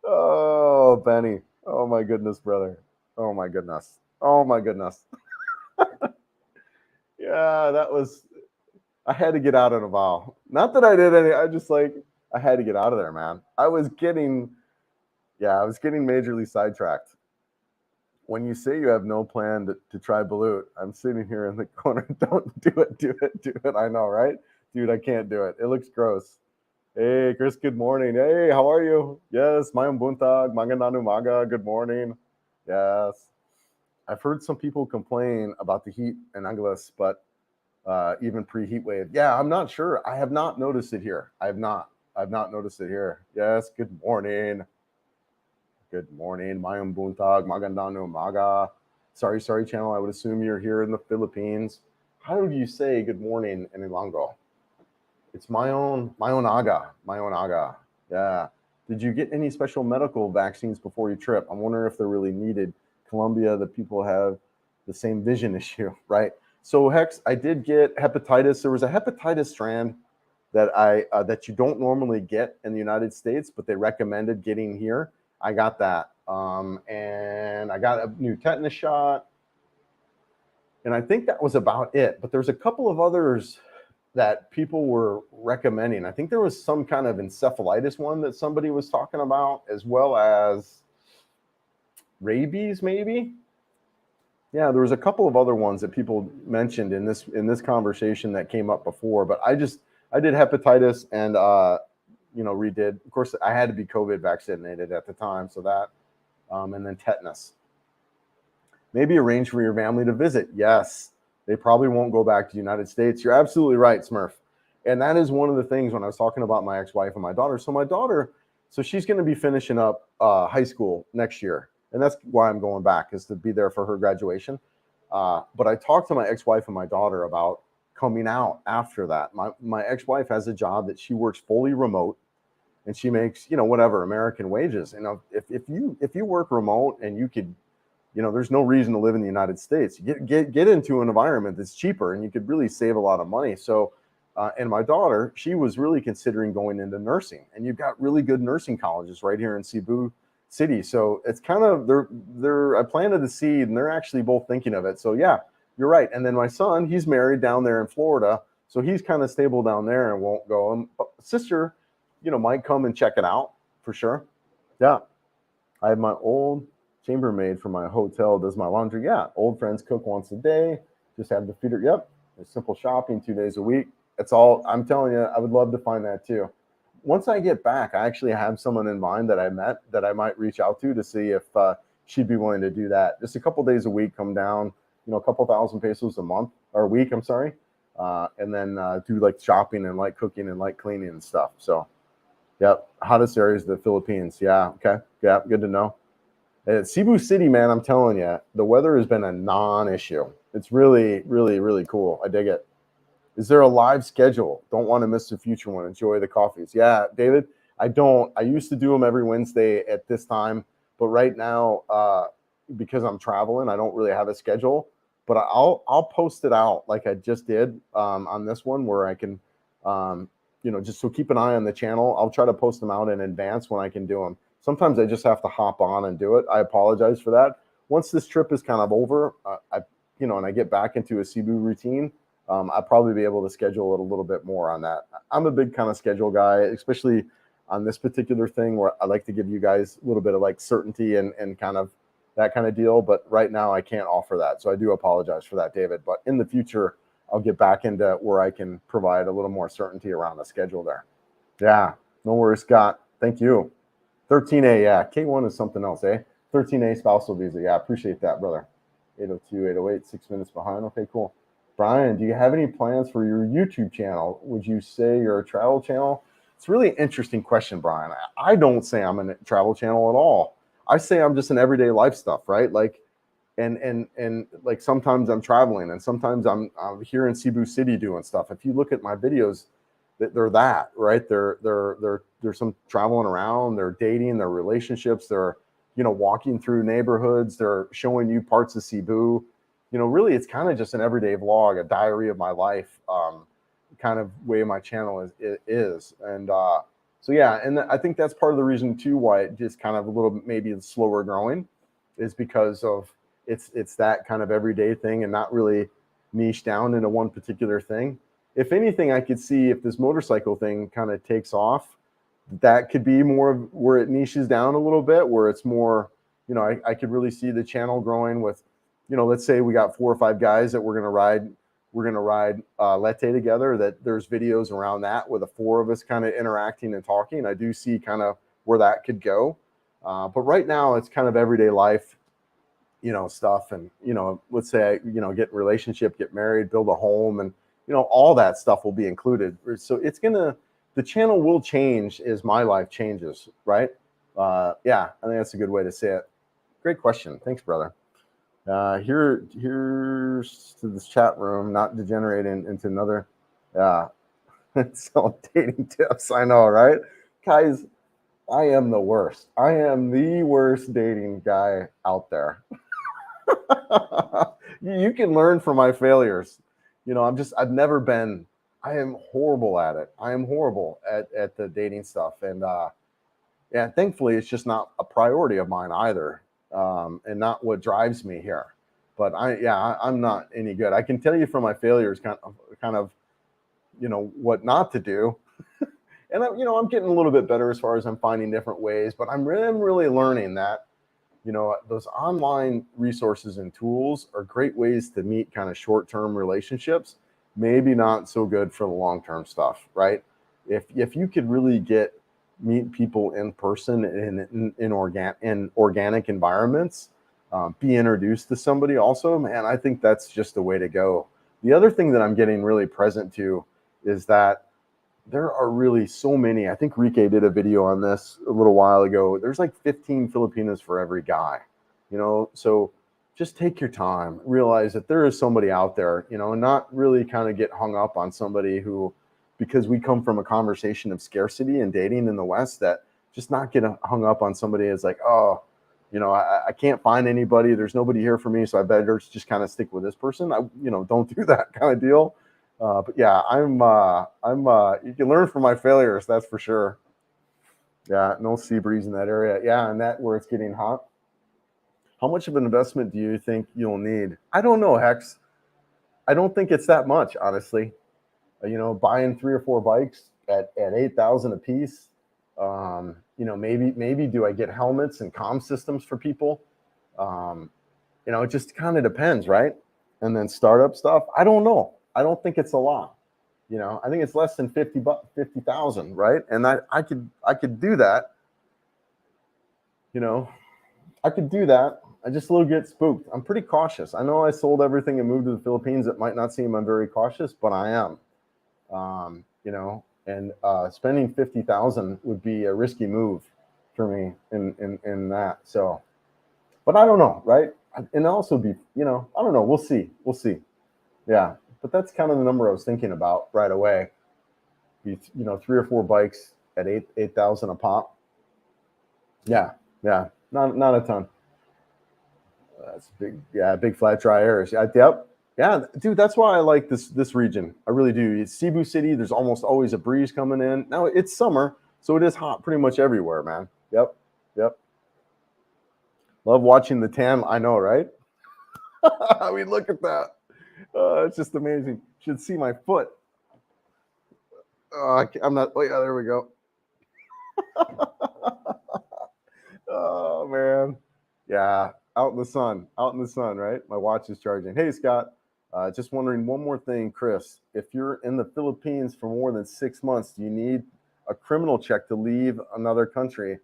Oh, Benny. Oh my goodness, brother. Oh my goodness. Oh my goodness. Yeah, I had to get out in a while. Not that I did any, I had to get out of there, man. I was getting majorly sidetracked. When you say you have no plan to try balut, I'm sitting here in the corner. Don't do it. I know, right? Dude, I can't do it. It looks gross. Hey, Chris, good morning. Hey, how are you? Yes, mayong buntag, magandang umaga, good morning. Yes. I've heard some people complain about the heat in Angeles, but even pre-heat wave. Yeah, I'm not sure. I have not noticed it here. I've not noticed it here. Yes, good morning. Good morning. Mayong buntag, magandang umaga. Sorry channel. I would assume you're here in the Philippines. How do you say good morning in Ilonggo? It's Mayonaga. Yeah. Did you get any special medical vaccines before your trip? I'm wondering if they're really needed. Colombia, the people have the same vision issue, right? So Hex, I did get hepatitis. There was a hepatitis strand that you don't normally get in the United States, but they recommended getting here. I got that. And I got a new tetanus shot. And I think that was about it. But there's a couple of others that people were recommending. I think there was some kind of encephalitis one that somebody was talking about, as well as rabies, maybe. Yeah, there was a couple of other ones that people mentioned in this conversation that came up before. But I did hepatitis and redid. Of course, I had to be COVID vaccinated at the time, so that, and then tetanus. Maybe arrange for your family to visit. Yes, they probably won't go back to the United States. You're absolutely right, Smurf. And that is one of the things when I was talking about my ex-wife and my daughter. So my daughter, she's going to be finishing up high school next year. And that's why I'm going back, is to be there for her graduation. But I talked to my ex-wife and my daughter about coming out after that. My ex-wife has a job that she works fully remote, and she makes, whatever, American wages. If you work remote and you could, there's no reason to live in the United States. Get into an environment that's cheaper, and you could really save a lot of money. So, and my daughter, she was really considering going into nursing, and you've got really good nursing colleges right here in Cebu City. So it's kind of, I planted the seed, and they're actually both thinking of it. So yeah, you're right. And then my son, he's married down there in Florida, so he's kind of stable down there and won't go. And sister, might come and check it out for sure. Yeah, I have my old chambermaid for my hotel does my laundry. Yeah, old friends cook once a day. Just have the feeder. Yep, there's simple shopping 2 days a week. That's all. I'm telling you, I would love to find that too. Once I get back, I actually have someone in mind that I met that I might reach out to see if she'd be willing to do that. Just a couple days a week, come down, a couple thousand pesos a month or a week. I'm sorry, and then do like shopping and like cooking and like cleaning and stuff. So, yep, hottest areas of the Philippines. Yeah, okay, yeah, good to know. Cebu City, man, I'm telling you, the weather has been a non-issue. It's really, really, really cool. I dig it. Is there a live schedule? Don't want to miss a future one. Enjoy the coffees. Yeah, David, I don't. I used to do them every Wednesday at this time, but right now, because I'm traveling, I don't really have a schedule. But I'll post it out like I just did on this one, where I can, just so keep an eye on the channel. I'll try to post them out in advance when I can do them. Sometimes I just have to hop on and do it. I apologize for that. Once this trip is kind of over, and I get back into a Cebu routine, I'll probably be able to schedule it a little bit more on that. I'm a big kind of schedule guy, especially on this particular thing, where I like to give you guys a little bit of like certainty and kind of that kind of deal. But right now I can't offer that. So I do apologize for that, David. But in the future, I'll get back into where I can provide a little more certainty around the schedule there. Yeah, no worries, Scott. Thank you. 13A, yeah. K1 is something else, eh? 13A spousal visa. Yeah, appreciate that, brother. 802, 808, 6 minutes behind. Okay, cool. Brian, do you have any plans for your YouTube channel? Would you say you're a travel channel? It's a really interesting question, Brian. I don't say I'm a travel channel at all. I say I'm just an everyday life stuff, right? Like, and like sometimes I'm traveling, and sometimes I'm here in Cebu City doing stuff. If you look at my videos, they're that, right? They're some traveling around, they're dating, they're relationships, they're, walking through neighborhoods, they're showing you parts of Cebu. Really, it's kind of just an everyday vlog, a diary of my life, kind of way my channel is. And so, yeah, and I think that's part of the reason too why it just kind of a little maybe slower growing, is because of it's that kind of everyday thing and not really niche down into one particular thing. If anything, I could see if this motorcycle thing kind of takes off, that could be more of where it niches down a little bit, where it's more, I could really see the channel growing with, let's say we got 4 or 5 guys that we're going to ride Lete together, that there's videos around that with the 4 of us kind of interacting and talking. I do see kind of where that could go. But right now it's kind of everyday life, stuff. And, let's say, get in a relationship, get married, build a home, and, all that stuff will be included. So the channel will change as my life changes, right? Yeah, I think that's a good way to say it. Great question. Thanks, brother. Here's to this chat room, not degenerating into another. So dating tips. I know, right? Guys, I am the worst. I am the worst dating guy out there. You can learn from my failures. I've never been I am horrible at it. I am horrible at the dating stuff. And yeah, thankfully, it's just not a priority of mine either, and not what drives me here. But I'm not any good. I can tell you from my failures, kind of, what not to do. And I'm getting a little bit better as far as I'm finding different ways. But I'm really learning that, those online resources and tools are great ways to meet kind of short-term relationships. Maybe not so good for the long-term stuff, right? If you could really meet people in person in organic environments, be introduced to somebody also, man, I think that's just the way to go. The other thing that I'm getting really present to is that there are really so many. I think Rike did a video on this a little while ago. There's like 15 Filipinos for every guy, so just take your time, realize that there is somebody out there, and not really kind of get hung up on somebody who, because we come from a conversation of scarcity and dating in the West, that just not get hung up on somebody as like, oh, I can't find anybody. There's nobody here for me, so I better just kind of stick with this person. Don't do that kind of deal. But yeah, you can learn from my failures, that's for sure. Yeah, no sea breeze in that area. Yeah, and that where it's getting hot. How much of an investment do you think you'll need? I don't know, Hex. I don't think it's that much, honestly. Buying 3 or 4 bikes at 8,000 a piece. Maybe do I get helmets and comm systems for people? It just kind of depends, right? And then startup stuff. I don't know. I don't think it's a lot. I think it's less than 50,000, right? And I could do that. I could do that. I just a little get spooked. I'm pretty cautious. I know I sold everything and moved to the Philippines. It might not seem I'm very cautious, but I am. And spending 50,000 would be a risky move for me in that. So, but I don't know, right? And also I don't know. We'll see. Yeah, but that's kind of the number I was thinking about right away. 3 or 4 bikes at 8,000 a pop. Yeah, not a ton. That's big. Yeah, big flat dry areas. Yep. Yeah, dude, that's why I like this region. I really do. It's Cebu City. There's almost always a breeze coming in. Now it's summer, so it is hot pretty much everywhere, man. Yep. Love watching the tan. I know, right? I mean, look at that. It's just amazing. You should see my foot. I'm not. Oh yeah, there we go. Oh man, yeah, out in the sun, right? My watch is charging. Hey Scott, just wondering one more thing, Chris. If you're in the Philippines for more than 6 months, do you need a criminal check to leave another country?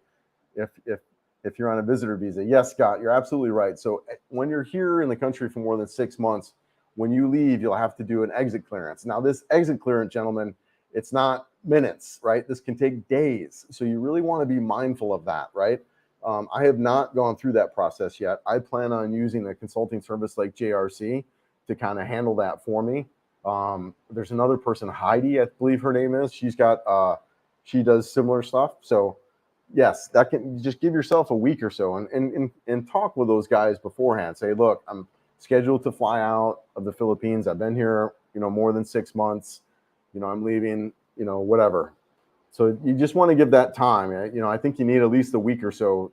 If you're on a visitor visa? Yes, Scott, you're absolutely right. So when you're here in the country for more than 6 months, when you leave, you'll have to do an exit clearance. Now, this exit clearance, gentlemen, it's not minutes, right? This can take days. So you really want to be mindful of that, right? I have not gone through that process yet. I plan on using a consulting service like JRC to kind of handle that for me. There's another person, Heidi, I believe her name is. She does similar stuff. So yes, that can just give yourself a week or so and talk with those guys beforehand. Say, look, I'm scheduled to fly out of the Philippines. I've been here, more than 6 months. I'm leaving, whatever. So you just want to give that time. I think you need at least a week or so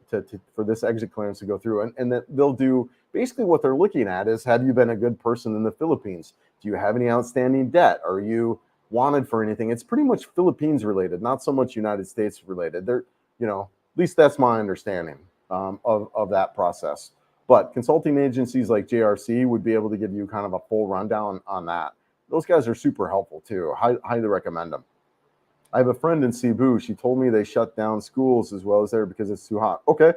for this exit clearance to go through. And that they'll do basically what they're looking at is, have you been a good person in the Philippines? Do you have any outstanding debt? Are you wanted for anything? It's pretty much Philippines related, not so much United States related. They're, at least that's my understanding of that process. But consulting agencies like JRC would be able to give you kind of a full rundown on that. Those guys are super helpful too. Highly recommend them. I have a friend in Cebu. She told me they shut down schools as well as there because it's too hot. Okay.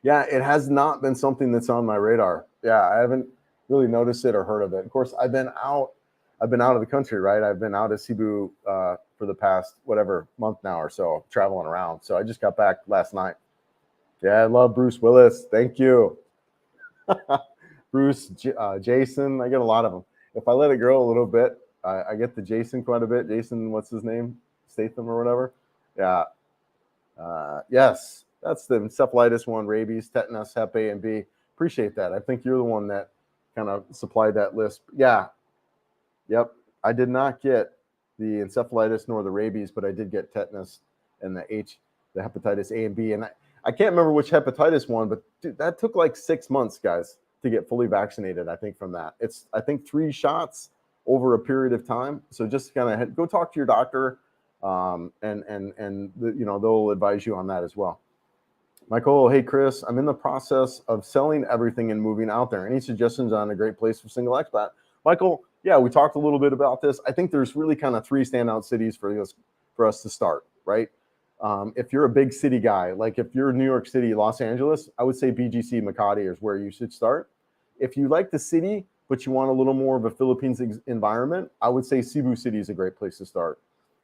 Yeah, it has not been something that's on my radar. Yeah, I haven't really noticed it or heard of it. Of course, I've been out of the country, right? I've been out of Cebu for the past month now or so, traveling around. So I just got back last night. Yeah, I love Bruce Willis. Thank you. Bruce, Jason, I get a lot of them. If I let it grow a little bit, I get the Jason quite a bit. Jason, what's his name? Statham or whatever. Yeah. Yes, that's the encephalitis one, rabies, tetanus, Hep A and B. Appreciate that. I think you're the one that kind of supplied that list. Yeah. Yep. I did not get the encephalitis nor the rabies, but I did get tetanus and the hepatitis A and B. And I can't remember which hepatitis one, but dude, that took like 6 months, guys, to get fully vaccinated. I think from that, it's I think 3 shots over a period of time. So just kind of go talk to your doctor, they'll advise you on that as well. Michael, hey Chris, I'm in the process of selling everything and moving out there. Any suggestions on a great place for single expat? Michael, yeah, we talked a little bit about this. I think there's really kind of 3 standout cities for us to start, right? If you're a big city guy, like if you're New York City, Los Angeles, I would say BGC Makati is where you should start. If you like the city, but you want a little more of a Philippines environment, I would say Cebu City is a great place to start.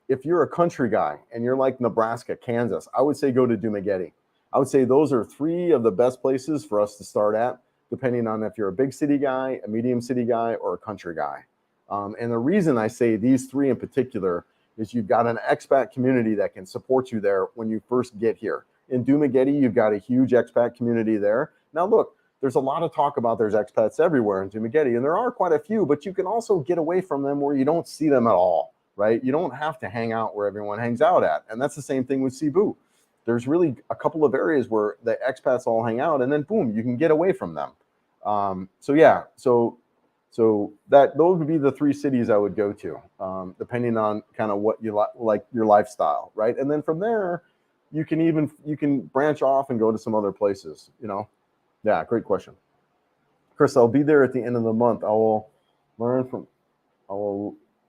If you're a country guy and you're like Nebraska, Kansas, I would say go to Dumaguete. I would say those are 3 of the best places for us to start at, depending on if you're a big city guy, a medium city guy, or a country guy. And the reason I say these 3 in particular is you've got an expat community that can support you there when you first get here. In Dumaguete, you've got a huge expat community there. Now, look, there's a lot of talk about there's expats everywhere in Dumaguete, and there are quite a few, but you can also get away from them where you don't see them at all, right? You don't have to hang out where everyone hangs out at. And that's the same thing with Cebu. There's really a couple of areas where the expats all hang out, and then boom, you can get away from them. So those would be the 3 cities I would go to, depending on kind of what you like your lifestyle, right? And then from there, you can branch off and go to some other places, Yeah, great question, Chris. I'll be there at the end of the month. I will learn from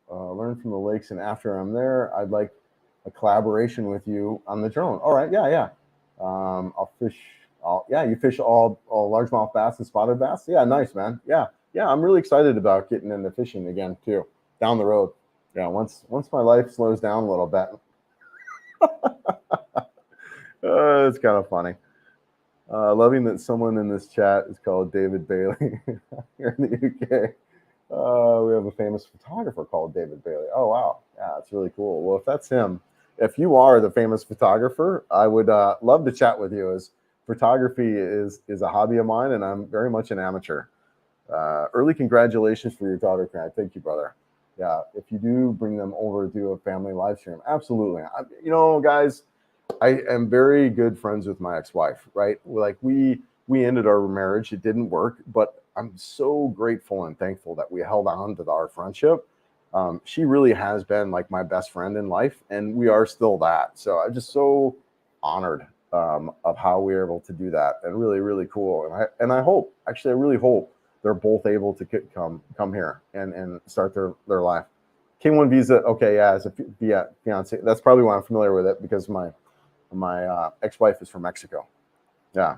the lakes, and after I'm there, I'd like a collaboration with you on the drone. All right, yeah. I'll fish. You fish all largemouth bass and spotted bass. Yeah, nice, man. Yeah. I'm really excited about getting into fishing again too, down the road. Yeah, once my life slows down a little bit. It's kind of funny. Loving that someone in this chat is called David Bailey here in the UK. We have a famous photographer called David Bailey. Oh, wow. Yeah, that's really cool. Well, if that's him, if you are the famous photographer, I would love to chat with you, as photography is a hobby of mine, and I'm very much an amateur. Early congratulations for your daughter, Grant. Thank you, brother. Yeah, if you do bring them over to do a family live stream, absolutely. Guys, I am very good friends with my ex-wife, right? Like we ended our marriage. It didn't work, but I'm so grateful and thankful that we held on to our friendship. She really has been like my best friend in life, and we are still that. So I'm just so honored of how we were able to do that, and really, really cool. And I really hope they're both able to come here and start their life. K1 visa, okay, yeah, as a fiance. That's probably why I'm familiar with it, because my ex-wife is from Mexico. Yeah.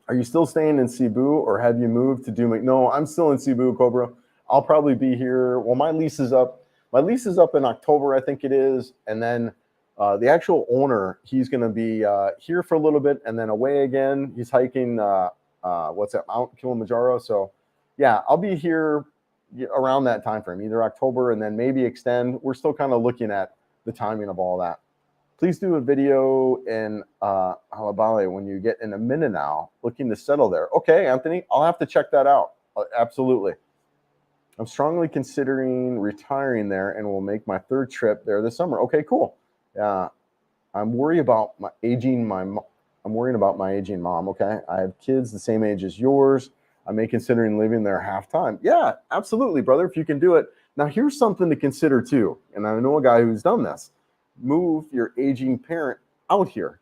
Are you still staying in Cebu, or have you moved to Dumaguete? No, I'm still in Cebu, Cobra. I'll probably be here. Well, my lease is up. My lease is up in October, I think it is. And then the actual owner, he's going to be here for a little bit and then away again. He's hiking, Mount Kilimanjaro. So, yeah, I'll be here around that time frame, either October and then maybe extend. We're still kind of looking at the timing of all that. Please do a video in Halabale when you get in a Mindanao looking to settle there. Okay, Anthony, I'll have to check that out. Absolutely. I'm strongly considering retiring there and will make my 3rd trip there this summer. Okay, cool. I'm worried about my aging mom. Okay, I have kids the same age as yours. I may consider living there half time. Yeah, absolutely, brother, if you can do it. Now, here's something to consider too, and I know a guy who's done this. Move your aging parent out here.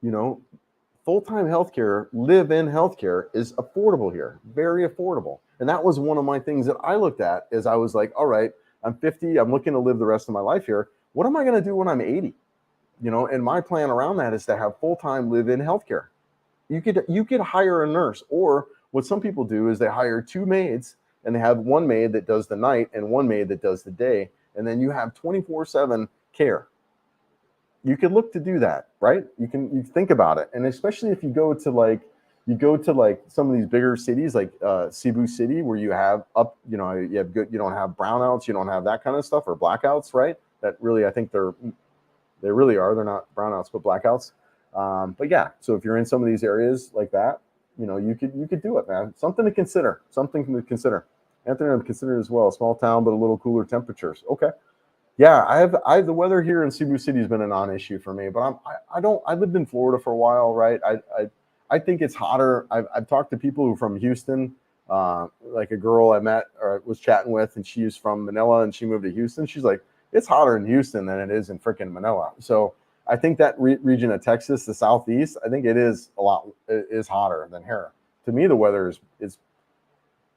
Full-time healthcare, live-in healthcare is affordable here, very affordable. And that was one of my things that I looked at, is I was like, all right, I'm 50, I'm looking to live the rest of my life here. What am I going to do when I'm 80? And my plan around that is to have full-time live-in healthcare. You could hire a nurse, or what some people do is they hire 2 maids, and they have one maid that does the night and one maid that does the day, and then you have 24/7 care. You could look to do that, right? You think about it, and especially if you go to some of these bigger cities like Cebu City, where you have you don't have brownouts, you don't have that kind of stuff, or blackouts, right? That really, I think they really are. They're not brownouts, but blackouts. But yeah, so if you're in some of these areas like that, you could do it, man. Something to consider. Anthony, I'm considering as well. Small town, but a little cooler temperatures. Okay. Yeah, I've the weather here in Cebu City has been a non-issue for me, but I lived in Florida for a while, right? I think it's hotter. I've talked to people who are from Houston, like a girl I met or was chatting with, and she's from Manila and she moved to Houston. She's like, it's hotter in Houston than it is in freaking Manila. So I think that region of Texas, the Southeast, I think it is hotter than here. To me, the weather is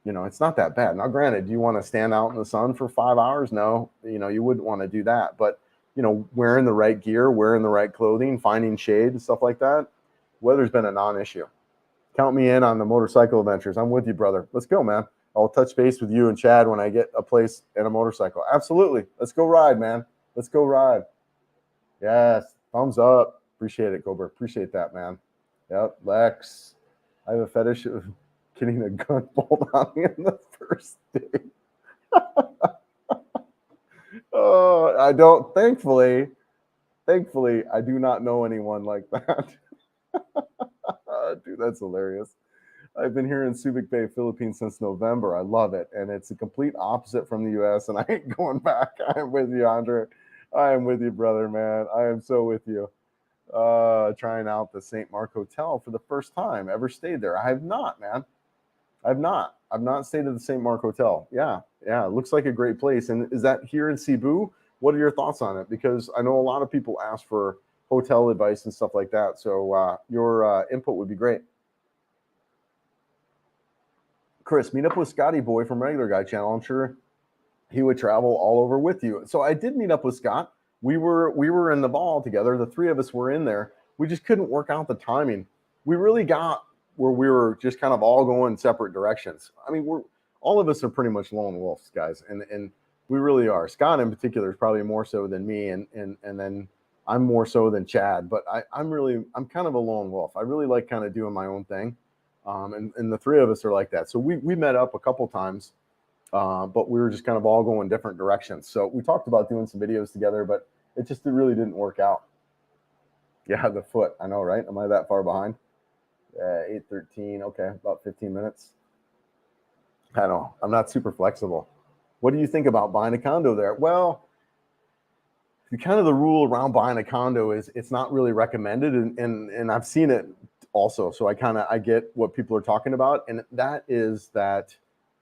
it's not that bad. Now, granted, do you want to stand out in the sun for 5 hours? No, you wouldn't want to do that. But, wearing the right gear, wearing the right clothing, finding shade and stuff like that, weather's been a non-issue. Count me in on the motorcycle adventures. I'm with you, brother. Let's go, man. I'll touch base with you and Chad when I get a place and a motorcycle. Absolutely. Let's go ride, man. Let's go ride. Yes. Thumbs up. Appreciate it, Gober. Appreciate that, man. Yep. Lex. I have a fetish of getting a gun pulled on me in the first day. Oh, I don't. Thankfully, I do not know anyone like that. Dude, that's hilarious. I've been here in Subic Bay, Philippines since November. I love it. And it's a complete opposite from the US, and I ain't going back. I am with you, Andre. I am with you, brother, man. I am so with you. Trying out the St. Mark Hotel for the first time. Ever stayed there? I have not, man. I've not stayed at the St. Mark Hotel. Yeah. It looks like a great place. And is that here in Cebu? What are your thoughts on it? Because I know a lot of people ask for hotel advice and stuff like that. So your input would be great. Chris, meet up with Scotty Boy from Regular Guy Channel. I'm sure he would travel all over with you. So I did meet up with Scott. We were in the ball together. The three of us were in there. We just couldn't work out the timing. We really got where we were just kind of all going separate directions. I mean, all of us are pretty much lone wolves, guys, and we really are. Scott in particular is probably more so than me, and then I'm more so than Chad. But I'm kind of a lone wolf. I really like kind of doing my own thing, and the three of us are like that. So we met up a couple times, but we were just kind of all going different directions. So we talked about doing some videos together, but it really didn't work out. Yeah, the foot. I know, right? Am I that far behind? 8:13. Okay, about 15 minutes. I know. I'm not super flexible. What do you think about buying a condo there? Well, kind of the rule around buying a condo is it's not really recommended, and I've seen it also. So I get what people are talking about, and that is that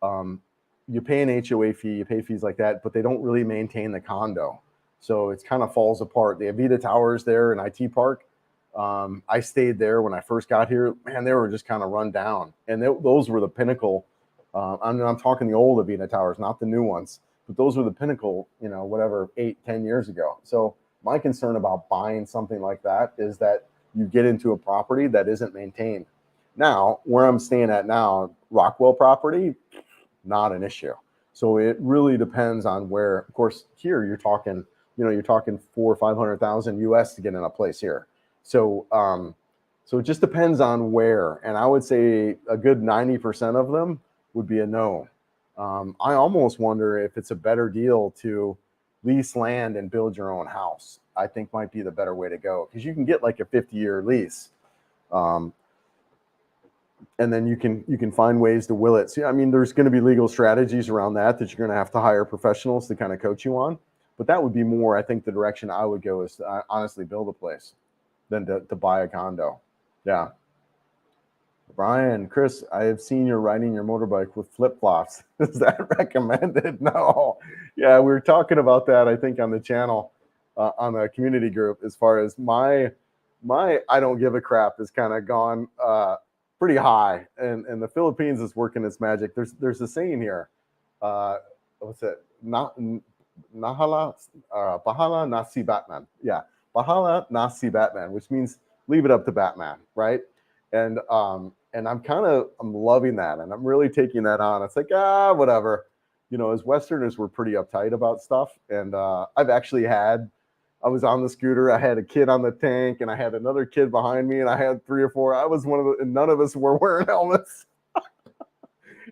you pay an HOA fee, you pay fees like that, but they don't really maintain the condo. So it kind of falls apart. The Avita Towers there in IT Park, I stayed there when I first got here. Man, they were just kind of run down, and those were the pinnacle. I'm talking the old Avita Towers, not the new ones, but those were the pinnacle. 8-10 years ago. So my concern about buying something like that is that you get into a property that isn't maintained. Now, where I'm staying at now, Rockwell property, not an issue. So it really depends on where. Of course, here you're talking 400,000 or 500,000 US to get in a place here. So it just depends on where. And I would say a good 90% of them would be a no. I almost wonder if it's a better deal to lease land and build your own house. I think might be the better way to go, because you can get like a 50-year lease. And then you can find ways to will it. So, I mean, there's going to be legal strategies around that you're going to have to hire professionals to kind of coach you on. But that would be more, I think, the direction I would go is to honestly build a place than to buy a condo. Yeah. Brian, Chris, I have seen you riding your motorbike with flip-flops. Is that recommended? No. Yeah, we were talking about that, I think, on the channel, on the community group, as far as my I don't give a crap has kind of gone pretty high. And the Philippines is working its magic. There's a saying here. What's it? Bahala nasi Batman. Yeah. Bahala nasi Batman, which means leave it up to Batman, right? And I'm loving that, and I'm really taking that on. It's like, whatever. As Westerners, we're pretty uptight about stuff. And I was on the scooter, I had a kid on the tank, and I had another kid behind me, and I had 3 or 4. I was one of the, and none of us were wearing helmets.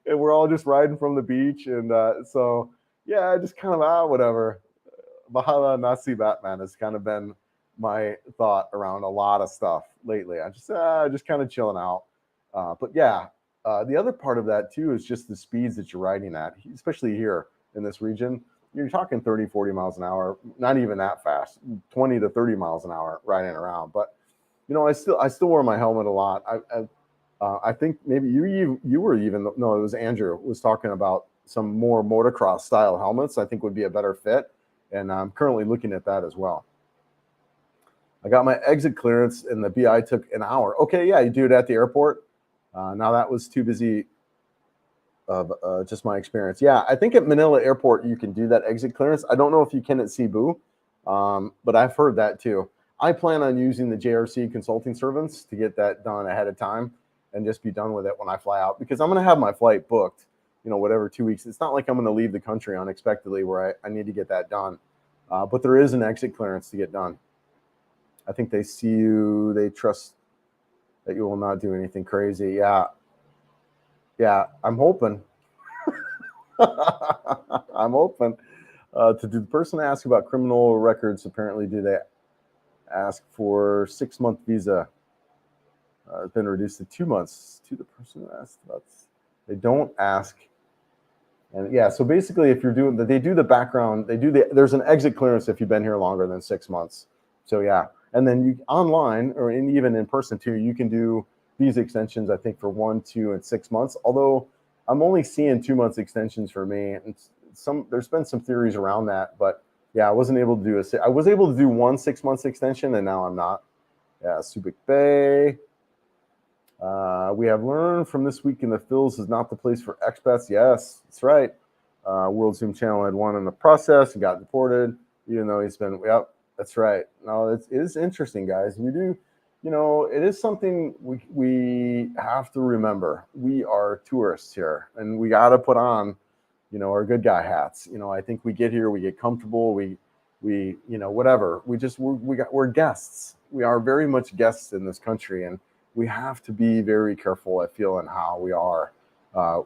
And we're all just riding from the beach. And so, yeah, just kind of, whatever. Bahala nasi Batman has kind of been my thought around a lot of stuff lately. I just kind of chilling out. But yeah, the other part of that too is just the speeds that you're riding at, especially here in this region. You're talking 30, 40 miles an hour, not even that fast, 20 to 30 miles an hour riding around. But, I still wear my helmet a lot. I think maybe you were even, no, it was Andrew was talking about some more motocross style helmets I think would be a better fit. And I'm currently looking at that as well. I got my exit clearance and the BI took an hour. Okay, yeah, you do it at the airport. Now that was too busy of just my experience. Yeah, I think at Manila Airport you can do that exit clearance. I don't know if you can at Cebu, but I've heard that too. I plan on using the JRC consulting service to get that done ahead of time and just be done with it when I fly out, because I'm going to have my flight booked, whatever, 2 weeks. It's not like I'm going to leave the country unexpectedly where I need to get that done. But there is an exit clearance to get done. I think they see you, they trust that you will not do anything crazy. Yeah, I'm hoping. I'm hoping. Did the person ask about criminal records? Apparently, do they ask for 6-month visa? It's been reduced to 2 months. To the person who asked about this. They don't ask. And yeah, so basically, if you're doing, they do the background, there's an exit clearance if you've been here longer than 6 months. So yeah, and then you online or even in person too, you can do visa extensions, I think, for 1, 2, and 6 months. Although I'm only seeing 2 months extensions for me, and there's been some theories around that, but yeah, I wasn't able to do I was able to do 1 6 months extension, and now I'm not. Yeah, Subic Bay. We have learned from this week in the Phils is not the place for expats. Yes, that's right. World Zoom Channel had one in the process and got deported, even though he's been. Yep, that's right. No, it is interesting, guys. We do, it is something we have to remember. We are tourists here, and we got to put on, our good guy hats. I think we get here, we get comfortable, we whatever. We're guests. We are very much guests in this country, and we have to be very careful, I feel, in how we are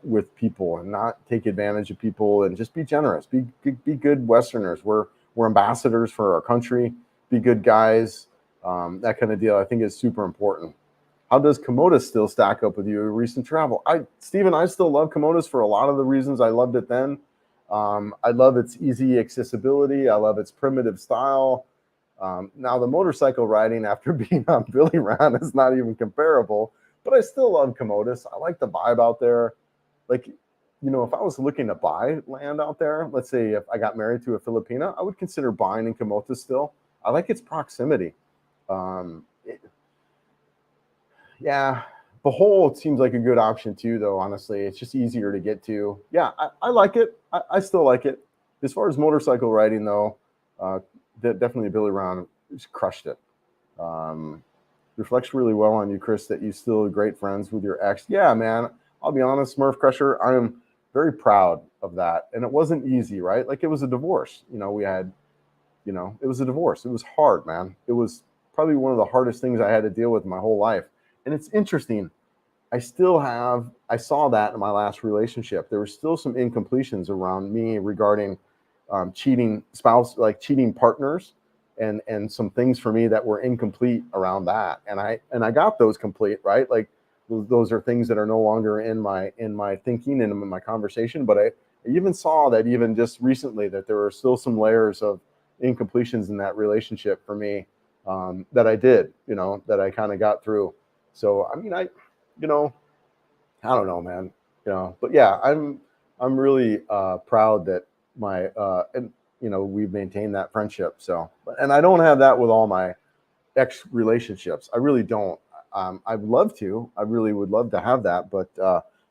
with people, and not take advantage of people, and just be generous. Be good Westerners. We're ambassadors for our country. Be good guys. That kind of deal, I think, is super important. How does Komodos still stack up with you in recent travel? Stephen, I still love Komodos for a lot of the reasons I loved it then. I love its easy accessibility. I love its primitive style. Now the motorcycle riding after being on Billy Run is not even comparable, but I still love Komodos. I like the vibe out there. Like, if I was looking to buy land out there, let's say if I got married to a Filipina, I would consider buying in Komodos still. I like its proximity. Bohol seems like a good option too, though, honestly. It's just easier to get to. Yeah, I like it. I still like it. As far as motorcycle riding, though, definitely Billy Brown just crushed it. Reflects really well on you, Chris, that you still are great friends with your ex. Yeah, man, I'll be honest, Smurf Crusher, I am very proud of that. And it wasn't easy, right? Like, it was a divorce. We had, it was a divorce. It was hard, man. It was probably one of the hardest things I had to deal with my whole life. And it's interesting. I saw that in my last relationship. There were still some incompletions around me regarding cheating partners, and some things for me that were incomplete around that. And I got those complete, right? Like, those are things that are no longer in my thinking and in my conversation. But I even saw that even just recently that there were still some layers of incompletions in that relationship for me, that I did, that I kind of got through. So, I mean, I don't know, man, but yeah, I'm really proud that we've maintained that friendship. So, and I don't have that with all my ex relationships. I really don't. I'd love to. I really would love to have that, but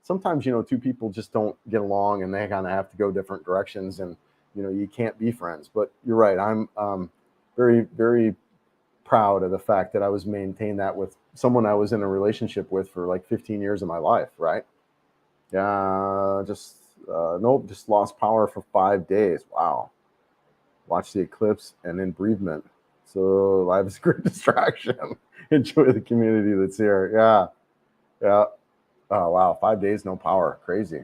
sometimes two people just don't get along, and they kind of have to go different directions, and you can't be friends. But you're right. I'm very, very proud of the fact that I was maintained that with someone I was in a relationship with for like 15 years of my life, right? Yeah, just just lost power for 5 days. Wow. Watch the eclipse and then bereavement. So life is a great distraction. Enjoy the community that's here. Yeah. Oh wow, 5 days, no power. Crazy.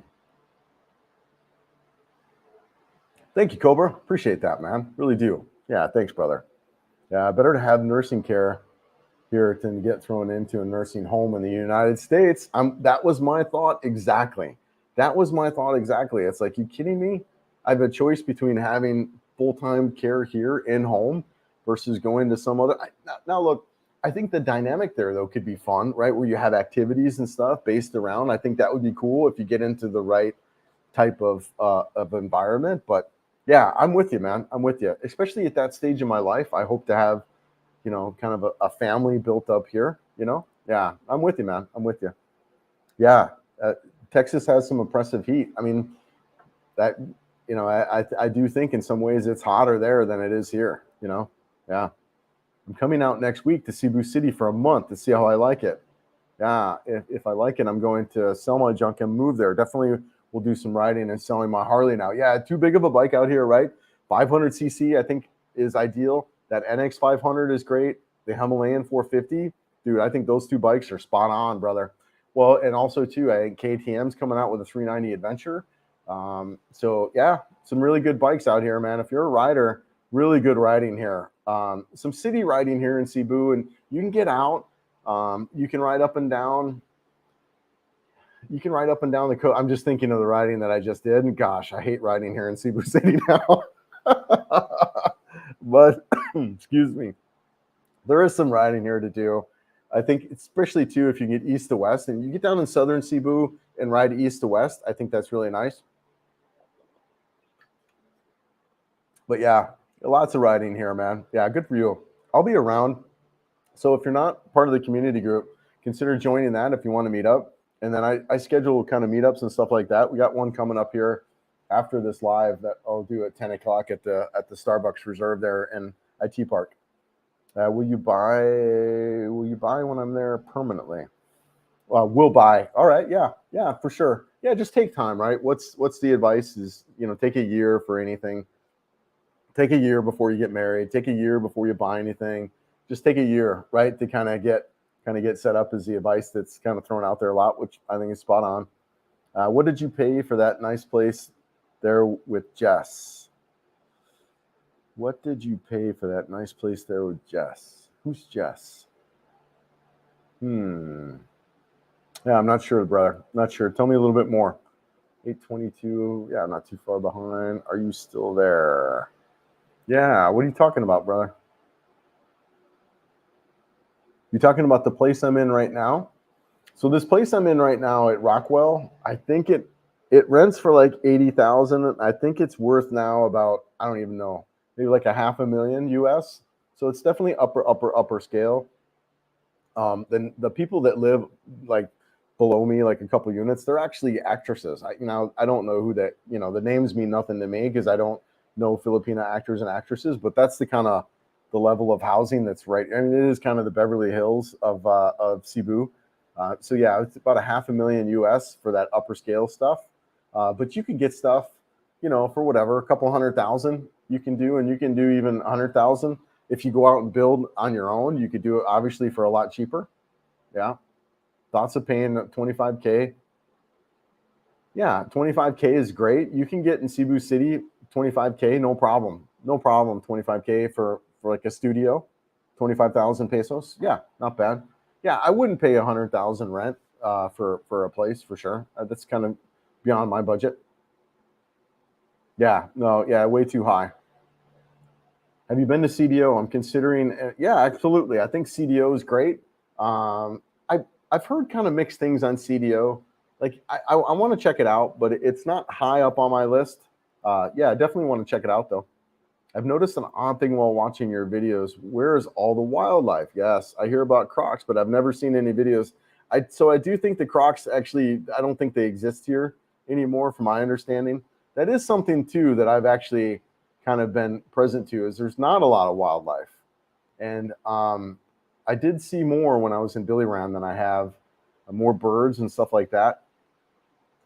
Thank you, Cobra. Appreciate that, man. Really do. Yeah, thanks, brother. Yeah, better to have nursing care here to get thrown into a nursing home in the United States. That was my thought exactly. That was my thought exactly. It's like, you kidding me? I have a choice between having full-time care here in home versus going to some other. Now look, I think the dynamic there though could be fun, right? Where you have activities and stuff based around. I think that would be cool if you get into the right type of environment. But yeah, I'm with you, man. I'm with you. Especially at that stage of my life, I hope to have, kind of a family built up here. Yeah, I'm with you, man. I'm with you. Yeah, Texas has some oppressive heat. I mean, that I do think in some ways it's hotter there than it is here. Yeah. I'm coming out next week to Cebu City for a month to see how I like it. Yeah, if I like it, I'm going to sell my junk and move there. Definitely will do some riding and selling my Harley now. Yeah, too big of a bike out here, right? 500cc, I think, is ideal. That NX 500 is great. The Himalayan 450, dude, I think those two bikes are spot on, brother. Well, and also, too, I think KTM's coming out with a 390 Adventure. So, yeah, some really good bikes out here, man. If you're a rider, really good riding here. Some city riding here in Cebu, and you can get out. You can ride up and down. You can ride up and down the coast. I'm just thinking of the riding that I just did, and gosh, I hate riding here in Cebu City now. But excuse me, there is some riding here to do. I think, especially too, if you get east to west, and you get down in southern Cebu and ride east to west, I think that's really nice. But yeah, lots of riding here, man. Yeah, good for you. I'll be around. So if you're not part of the community group, consider joining that if you want to meet up. And then I schedule kind of meetups and stuff like that. We got one coming up here after this live that I'll do at 10 o'clock at the Starbucks Reserve there in IT Park. Will you buy when I'm there permanently? We'll buy. All right. Yeah, for sure. Yeah, just take time, right? What's the advice is, take a year for anything. Take a year before you get married. Take a year before you buy anything. Just take a year, right, to kind of get set up, is the advice that's kind of thrown out there a lot, which I think is spot on. What did you pay for that nice place there with Jess? What did you pay for that nice place there with Jess? Who's Jess? Yeah, I'm not sure, brother. Not sure. Tell me a little bit more. 822. Yeah, not too far behind. Are you still there? Yeah. What are you talking about, brother? You talking about the place I'm in right now? So this place I'm in right now at Rockwell, I think it rents for like 80,000. I think it's worth now about, I don't even know, maybe like $500,000 US. So it's definitely upper scale. Then the people that live like below me, like a couple units, they're actually actresses. I don't know who that, the names mean nothing to me because I don't know Filipina actors and actresses, but that's the kind of the level of housing that's right. I mean, it is kind of the Beverly Hills of Cebu. So yeah, it's about $500,000 US for that upper scale stuff. But you can get stuff, for whatever, a couple 100,000 you can do, and you can do even 100,000 if you go out and build on your own. You could do it obviously for a lot cheaper. Yeah, thoughts of paying 25K. Yeah, 25K is great. You can get in Cebu City 25K, no problem. 25K for like a studio, 25,000 pesos. Yeah, not bad. Yeah, I wouldn't pay 100,000 rent for a place for sure. That's kind of beyond my budget. Yeah, no, yeah, way too high. Have you been to CDO? I'm considering. Yeah, absolutely. I think CDO is great. I've heard kind of mixed things on CDO. Like I want to check it out, but it's not high up on my list. Yeah, I definitely want to check it out though. I've noticed an odd thing while watching your videos. Where is all the wildlife? Yes, I hear about crocs, but I've never seen any videos. So I do think the crocs actually, I don't think they exist here anymore, from my understanding. That is something too that I've actually kind of been present to, is there's not a lot of wildlife. And I did see more when I was in Billy Ram than I have more birds and stuff like that.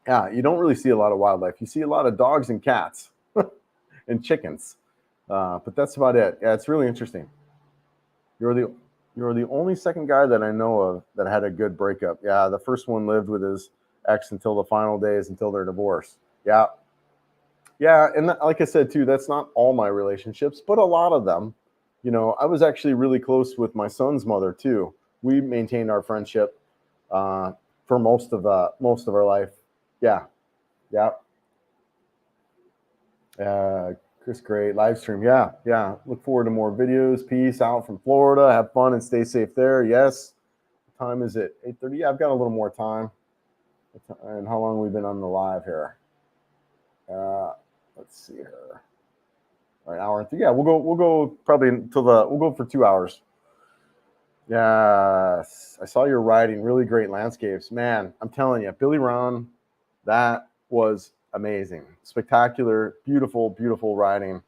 Yeah, you don't really see a lot of wildlife. You see a lot of dogs and cats and chickens. But that's about it. Yeah, it's really interesting. You're the only second guy that I know of that had a good breakup. Yeah, the first one lived with his ex until the final days, until their divorce. Yeah. Yeah, and like I said too, that's not all my relationships, but a lot of them. I was actually really close with my son's mother too. We maintained our friendship for most of our life. Yeah, yeah. Chris, great live stream. Yeah, yeah. Look forward to more videos. Peace out from Florida. Have fun and stay safe there. Yes. What time is it? 8:30. Yeah, I've got a little more time. And how long have we been on the live here? Let's see here. All right, hour and 3. Yeah, we'll go probably until we'll go for 2 hours. Yes, I saw your riding. Really great landscapes, man. I'm telling you, Billy Ron, that was amazing, spectacular, beautiful, beautiful riding.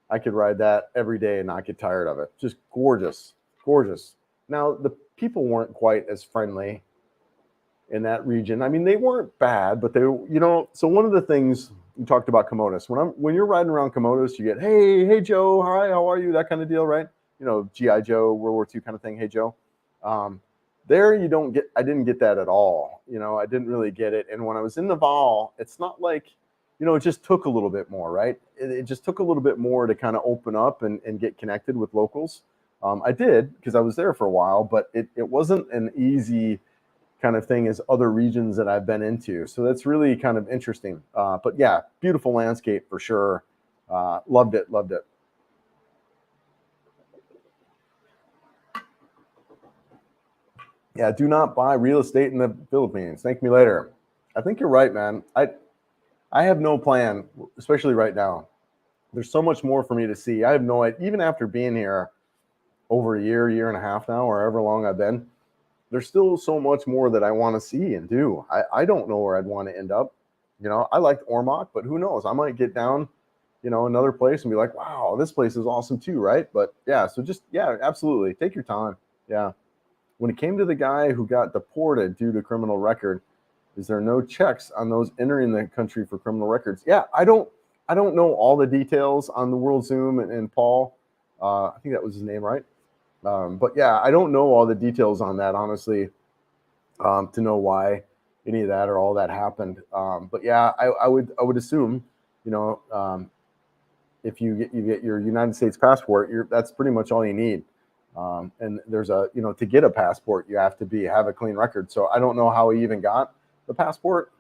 I could ride that every day and not get tired of it. Just gorgeous, gorgeous. Now the people weren't quite as friendly in that region. I mean, they weren't bad, but they, So one of the things you talked about Komodos. When you're riding around Komodos, you get, hey Joe, hi, how are you? That kind of deal, right? GI Joe, World War II kind of thing. Hey Joe. There I didn't get that at all. I didn't really get it. And when I was in Naval, it's not like, it just took a little bit more, right? It just took a little bit more to kind of open up and get connected with locals. I did because I was there for a while, but it wasn't an easy kind of thing as other regions that I've been into. So that's really kind of interesting. But yeah, beautiful landscape for sure. Loved it. Yeah, do not buy real estate in the Philippines. Thank me later. I think you're right, man. I have no plan, especially right now. There's so much more for me to see. I have no idea. Even after being here over a year and a half now, or however long I've been, there's still so much more that I want to see and do. I don't know where I'd want to end up. I liked Ormoc, but who knows? I might get down, another place and be like, wow, this place is awesome too, right? But yeah, so just, yeah, absolutely. Take your time. Yeah. When it came to the guy who got deported due to criminal record, is there no checks on those entering the country for criminal records? Yeah, I don't know all the details on the World Zoom and Paul. I think that was his name, right? But yeah, I don't know all the details on that, honestly, to know why any of that or all that happened. But yeah, I would assume, if you get your United States passport, that's pretty much all you need. And there's to get a passport, you have to have a clean record. So I don't know how he even got the passport.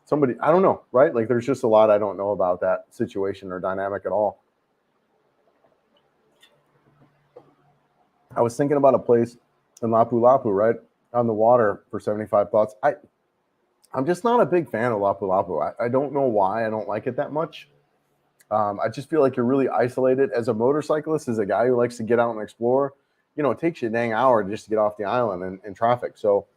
I don't know, right? Like there's just a lot I don't know about that situation or dynamic at all. I was thinking about a place in Lapu-Lapu, right, on the water for $75. I'm just not a big fan of Lapu-Lapu. I don't know why I don't like it that much. I just feel like you're really isolated as a motorcyclist, as a guy who likes to get out and explore. It takes you a dang hour just to get off the island in traffic. So,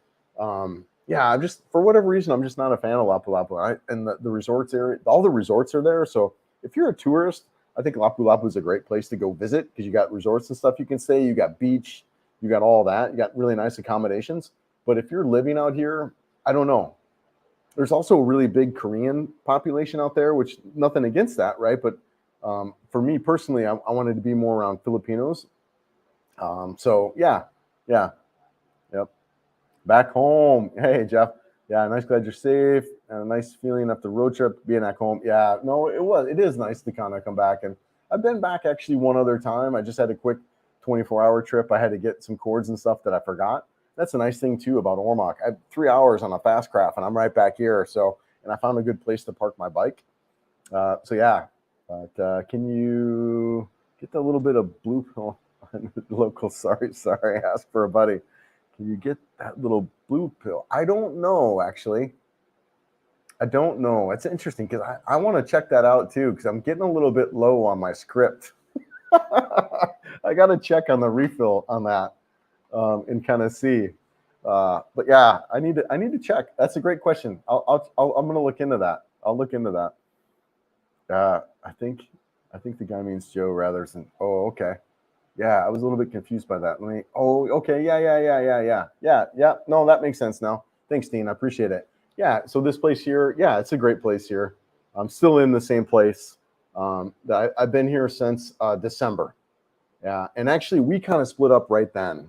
yeah, I'm just, for whatever reason, I'm just not a fan of Lapu-Lapu. And the resorts area, all the resorts are there. So if you're a tourist, I think Lapu-Lapu is a great place to go visit because you got resorts and stuff you can stay. You got beach, you got all that. You got really nice accommodations. But if you're living out here, I don't know. There's also a really big Korean population out there, which nothing against that, right? But for me personally, I wanted to be more around Filipinos. So yeah, yep. Back home. Hey, Jeff. Yeah, nice. Glad you're safe. And a nice feeling after the road trip, being at home. Yeah, no, it is nice to kind of come back. And I've been back actually one other time. I just had a quick 24-hour trip. I had to get some cords and stuff that I forgot. That's a nice thing too about Ormoc. I have 3 hours on a fast craft and I'm right back here. So, and I found a good place to park my bike. So yeah, but can you get the little bit of blue pill on the local? Sorry, ask for a buddy. Can you get that little blue pill? I don't know, actually. I don't know. It's interesting because I want to check that out too because I'm getting a little bit low on my script. I got to check on the refill on that and kind of see. But yeah, I need to check. That's a great question. I'm going to look into that. I'll look into that. I think the guy means Joe rather than. Oh, okay. Yeah, I was a little bit confused by that. Okay. Yeah. No, that makes sense now. Thanks, Dean. I appreciate it. Yeah, so this place here, yeah, it's a great place here. I'm still in the same place. I've been here since December. Yeah, and actually we kind of split up right then.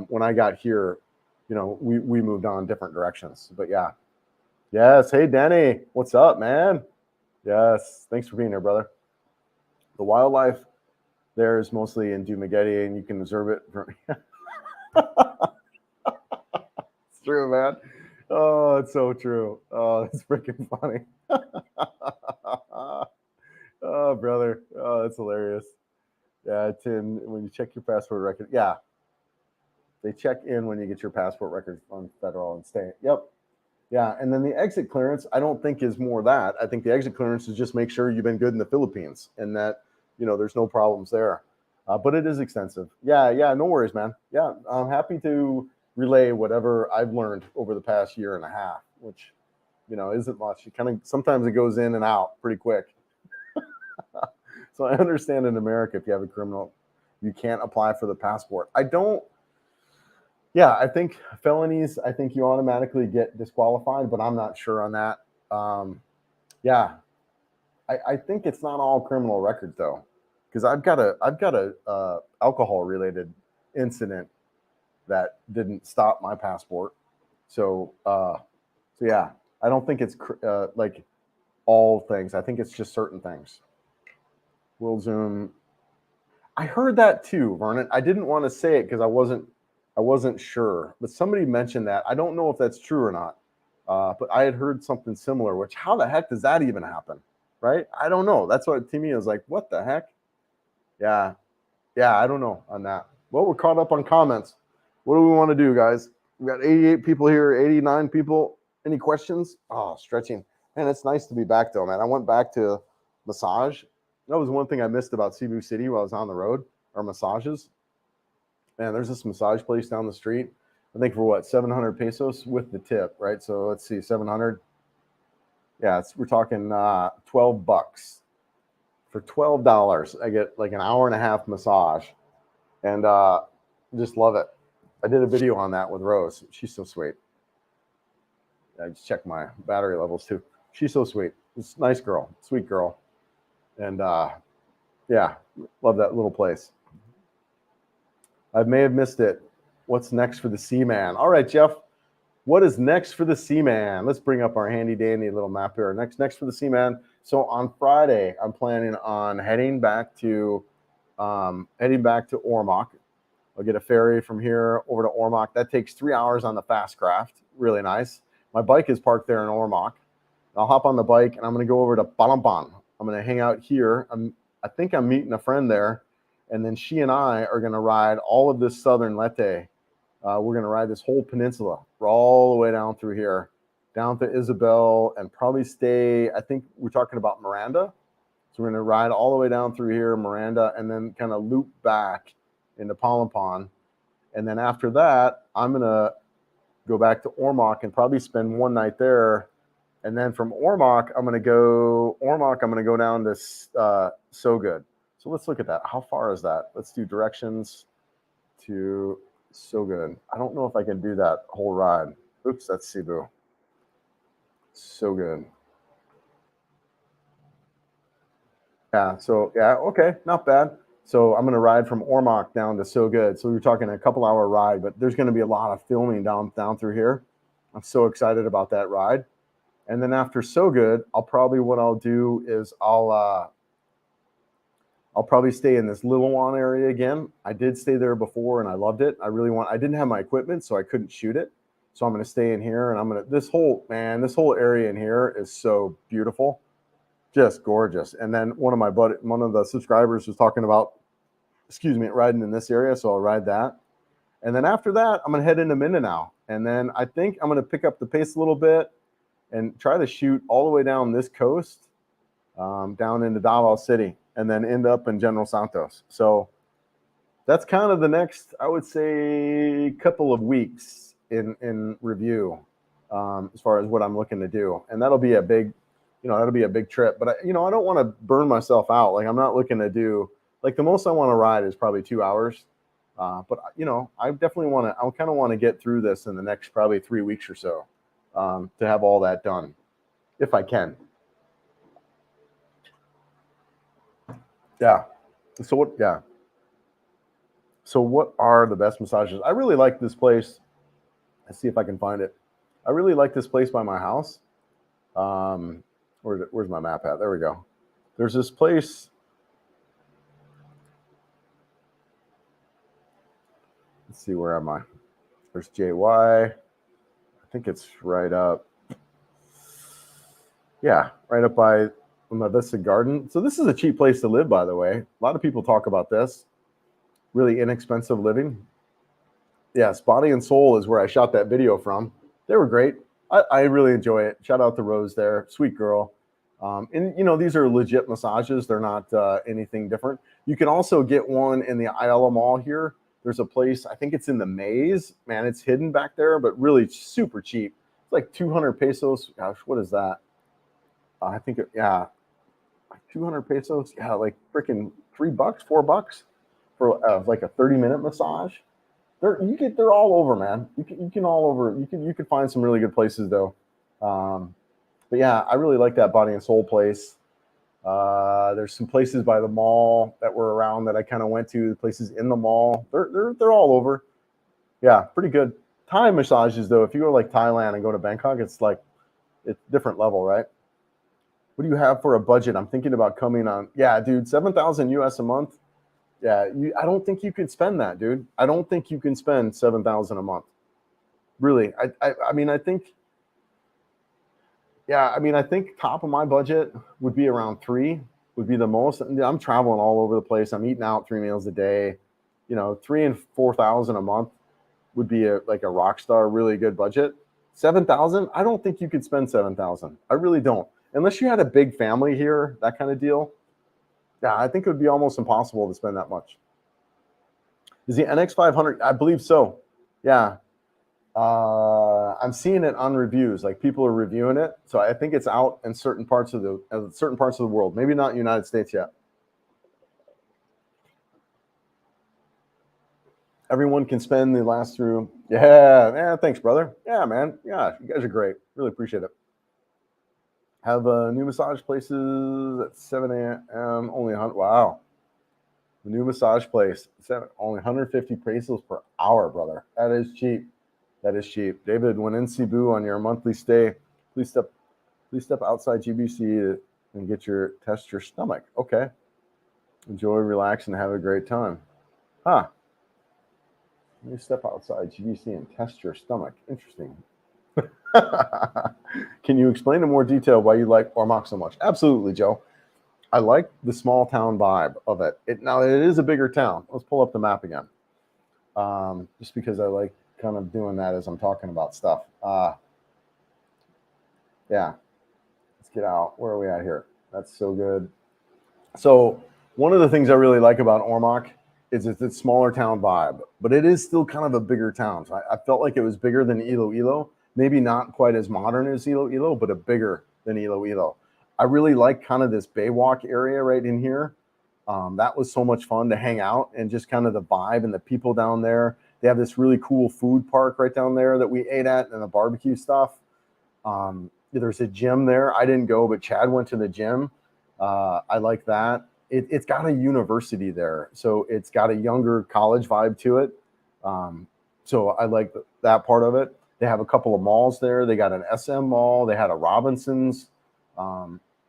When I got here, we moved on different directions. But yeah. Yes, hey, Danny. What's up, man? Yes, thanks for being here, brother. The wildlife there is mostly in Dumageddon, and you can observe it from. It's true, man. Oh, it's so true. Oh, it's freaking funny. Oh, brother. Oh, that's hilarious. Yeah, it's in when you check your passport record. Yeah, they check in when you get your passport records on federal and state. Yep. Yeah, and then the exit clearance, I don't think is more that. I think the exit clearance is just make sure you've been good in the Philippines and that there's no problems there. But it is extensive. Yeah, no worries, man. Yeah, I'm happy to relay whatever I've learned over the past year and a half, which isn't much. It kind of sometimes it goes in and out pretty quick. So I understand in America, if you have a criminal, you can't apply for the passport. I don't. Yeah, I think felonies, I think you automatically get disqualified, but I'm not sure on that. Yeah, I think it's not all criminal record though, because I've got a alcohol related incident that didn't stop my passport. So yeah, I don't think it's like all things. I think it's just certain things. Will Zoom. I heard that too, Vernon. I didn't want to say it because I wasn't sure, but somebody mentioned that. I don't know if that's true or not, but I had heard something similar. Which how the heck does that even happen, right? I don't know. That's what to me is like. What the heck? Yeah, I don't know on that. Well, we're caught up on comments. What do we want to do, guys? We got 88 people here, 89 people. Any questions? Oh, stretching. Man, it's nice to be back though, man. I went back to massage. That was one thing I missed about Cebu City while I was on the road, our massages. Man, there's this massage place down the street. I think for what, 700 pesos with the tip, right? So let's see, 700. Yeah, we're talking $12. For $12, I get like an hour and a half massage, and just love it. I did a video on that with Rose. She's so sweet. I just checked my battery levels too. She's so sweet. It's a nice girl, sweet girl, and yeah, love that little place. I may have missed it. What's next for the Seaman? All right, Jeff. What is next for the Seaman? Let's bring up our handy dandy little map here. Next for the Seaman. So on Friday, I'm planning on heading back to Ormoc. I'll get a ferry from here over to Ormoc. That takes 3 hours on the fast craft. Really nice. My bike is parked there in Ormoc. I'll hop on the bike and I'm going to go over to Palampan. I'm going to hang out here. I think I'm meeting a friend there. And then she and I are going to ride all of this southern Leyte. We're going to ride this whole peninsula. We're all the way down through here, down to Isabel, and probably stay. I think we're talking about Miranda. So we're going to ride all the way down through here, Miranda, and then kind of loop back into Palampan. And then after that, I'm going to go back to Ormoc and probably spend one night there. And then from Ormoc, I'm going to go down to So Good. So let's look at that. How far is that? Let's do directions to So Good. I don't know if I can do that whole ride. Oops, that's Cebu. So Good. Yeah, so yeah, okay, not bad. So I'm going to ride from Ormoc down to So Good. So we're talking a couple-hour ride, but there's going to be a lot of filming down through here. I'm so excited about that ride. And then after So Good, what I'll do is I'll probably stay in this Little Juan area again. I did stay there before and I loved it. I didn't have my equipment, so I couldn't shoot it. So I'm going to stay in here and this whole area in here is so beautiful. Just gorgeous. And then one of the subscribers was talking about, riding in this area. So I'll ride that. And then after that, I'm going to head into Mindanao. And then I think I'm going to pick up the pace a little bit and try to shoot all the way down this coast, down into Davao City, and then end up in General Santos. So that's kind of the next, I would say, couple of weeks in review, as far as what I'm looking to do. And that'll be a big trip. But I don't want to burn myself out. Like I'm not looking to do, like the most I want to ride is probably 2 hours. But I definitely kind of want to get through this in the next probably 3 weeks or so, to have all that done, if I can. Yeah. So what are the best massages? I really like this place. Let's see if I can find it. I really like this place by my house. Where's my map at? There we go. There's this place. Let's see, where am I? There's JY. I think it's right up. Yeah, right up by La Vista Garden. So this is a cheap place to live, by the way. A lot of people talk about this. Really inexpensive living. Yes, Body and Soul is where I shot that video from. They were great. I really enjoy it. Shout out to Rose there. Sweet girl. And, you know, these are legit massages. They're not anything different. You can also get one in the Ayala Mall here. There's a place, I think it's in the maze. Man, it's hidden back there, but really super cheap. It's like 200 pesos. Gosh, what is that? I think, yeah, 200 pesos. Yeah, like freaking $3, $4 for like a 30-minute massage. They're all over, man. You can all over. You can find some really good places though. But yeah, I really like that Body and Soul place. There's some places by the mall that were around that I kind of went to. The places in the mall, they're all over. Yeah, pretty good. Thai massages though, if you go to like Thailand and go to Bangkok, it's different level, right? What do you have for a budget? I'm thinking about coming on. Yeah, dude, 7,000 US a month. Yeah, I don't think you can spend that, dude. I don't think you can spend 7,000 a month. Really, I mean, I think. Yeah, I mean, I think top of my budget would be around 3 would be the most. I'm traveling all over the place. I'm eating out 3 meals a day. You know, 3 and 4,000 a month would be like a rock star, really good budget. 7,000, I don't think you could spend 7,000. I really don't, unless you had a big family here, that kind of deal. Yeah, I think it would be almost impossible to spend that much. Is the NX 500? I believe so. Yeah. I'm seeing it on reviews, like people are reviewing it. So I think it's out in certain parts of the world. Maybe not United States yet. Everyone can spend the last through. Yeah, thanks, brother. Yeah, man. Yeah, you guys are great. Really appreciate it. Have new massage places at 7 a.m. Only 100. Wow. The new massage place, only 150 pesos per hour, brother. That is cheap. That is cheap. David, when in Cebu on your monthly stay, please step outside GBC and test your stomach. Okay. Enjoy, relax, and have a great time. Huh. Let me step outside GBC and test your stomach. Interesting. Can you explain in more detail why you like Ormoc so much? Absolutely, Joe. I like the small town vibe of it. Now, it is a bigger town. Let's pull up the map again. Just because I like kind of doing that as I'm talking about stuff. Yeah. Let's get out. Where are we at here? That's so good. So one of the things I really like about Ormoc is it's smaller town vibe, but it is still kind of a bigger town. So I felt like it was bigger than Iloilo. Maybe not quite as modern as Iloilo, but a bigger than Iloilo. I really like kind of this Baywalk area right in here. That was so much fun to hang out and just kind of the vibe and the people down there. They have this really cool food park right down there that we ate at and the barbecue stuff. There's a gym there. I didn't go, but Chad went to the gym. I like that. It's got a university there, so it's got a younger college vibe to it. So I like that part of it. They have a couple of malls there. They got an SM mall. They had a Robinsons.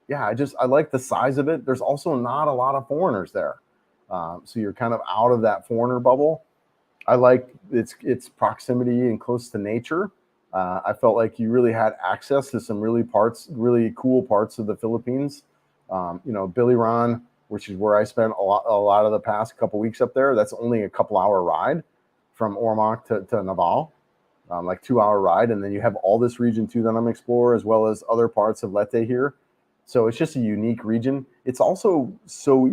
Yeah, I like the size of it. There's also not a lot of foreigners there. So you're kind of out of that foreigner bubble. I like its proximity and close to nature. I felt like you really had access to some really cool parts of the Philippines. You know, Biliran, which is where I spent a lot of the past couple weeks up there. That's only a couple-hour ride from Ormoc to Naval, like 2-hour ride. And then you have all this region too that I'm exploring, as well as other parts of Leyte here. So it's just a unique region. It's also so,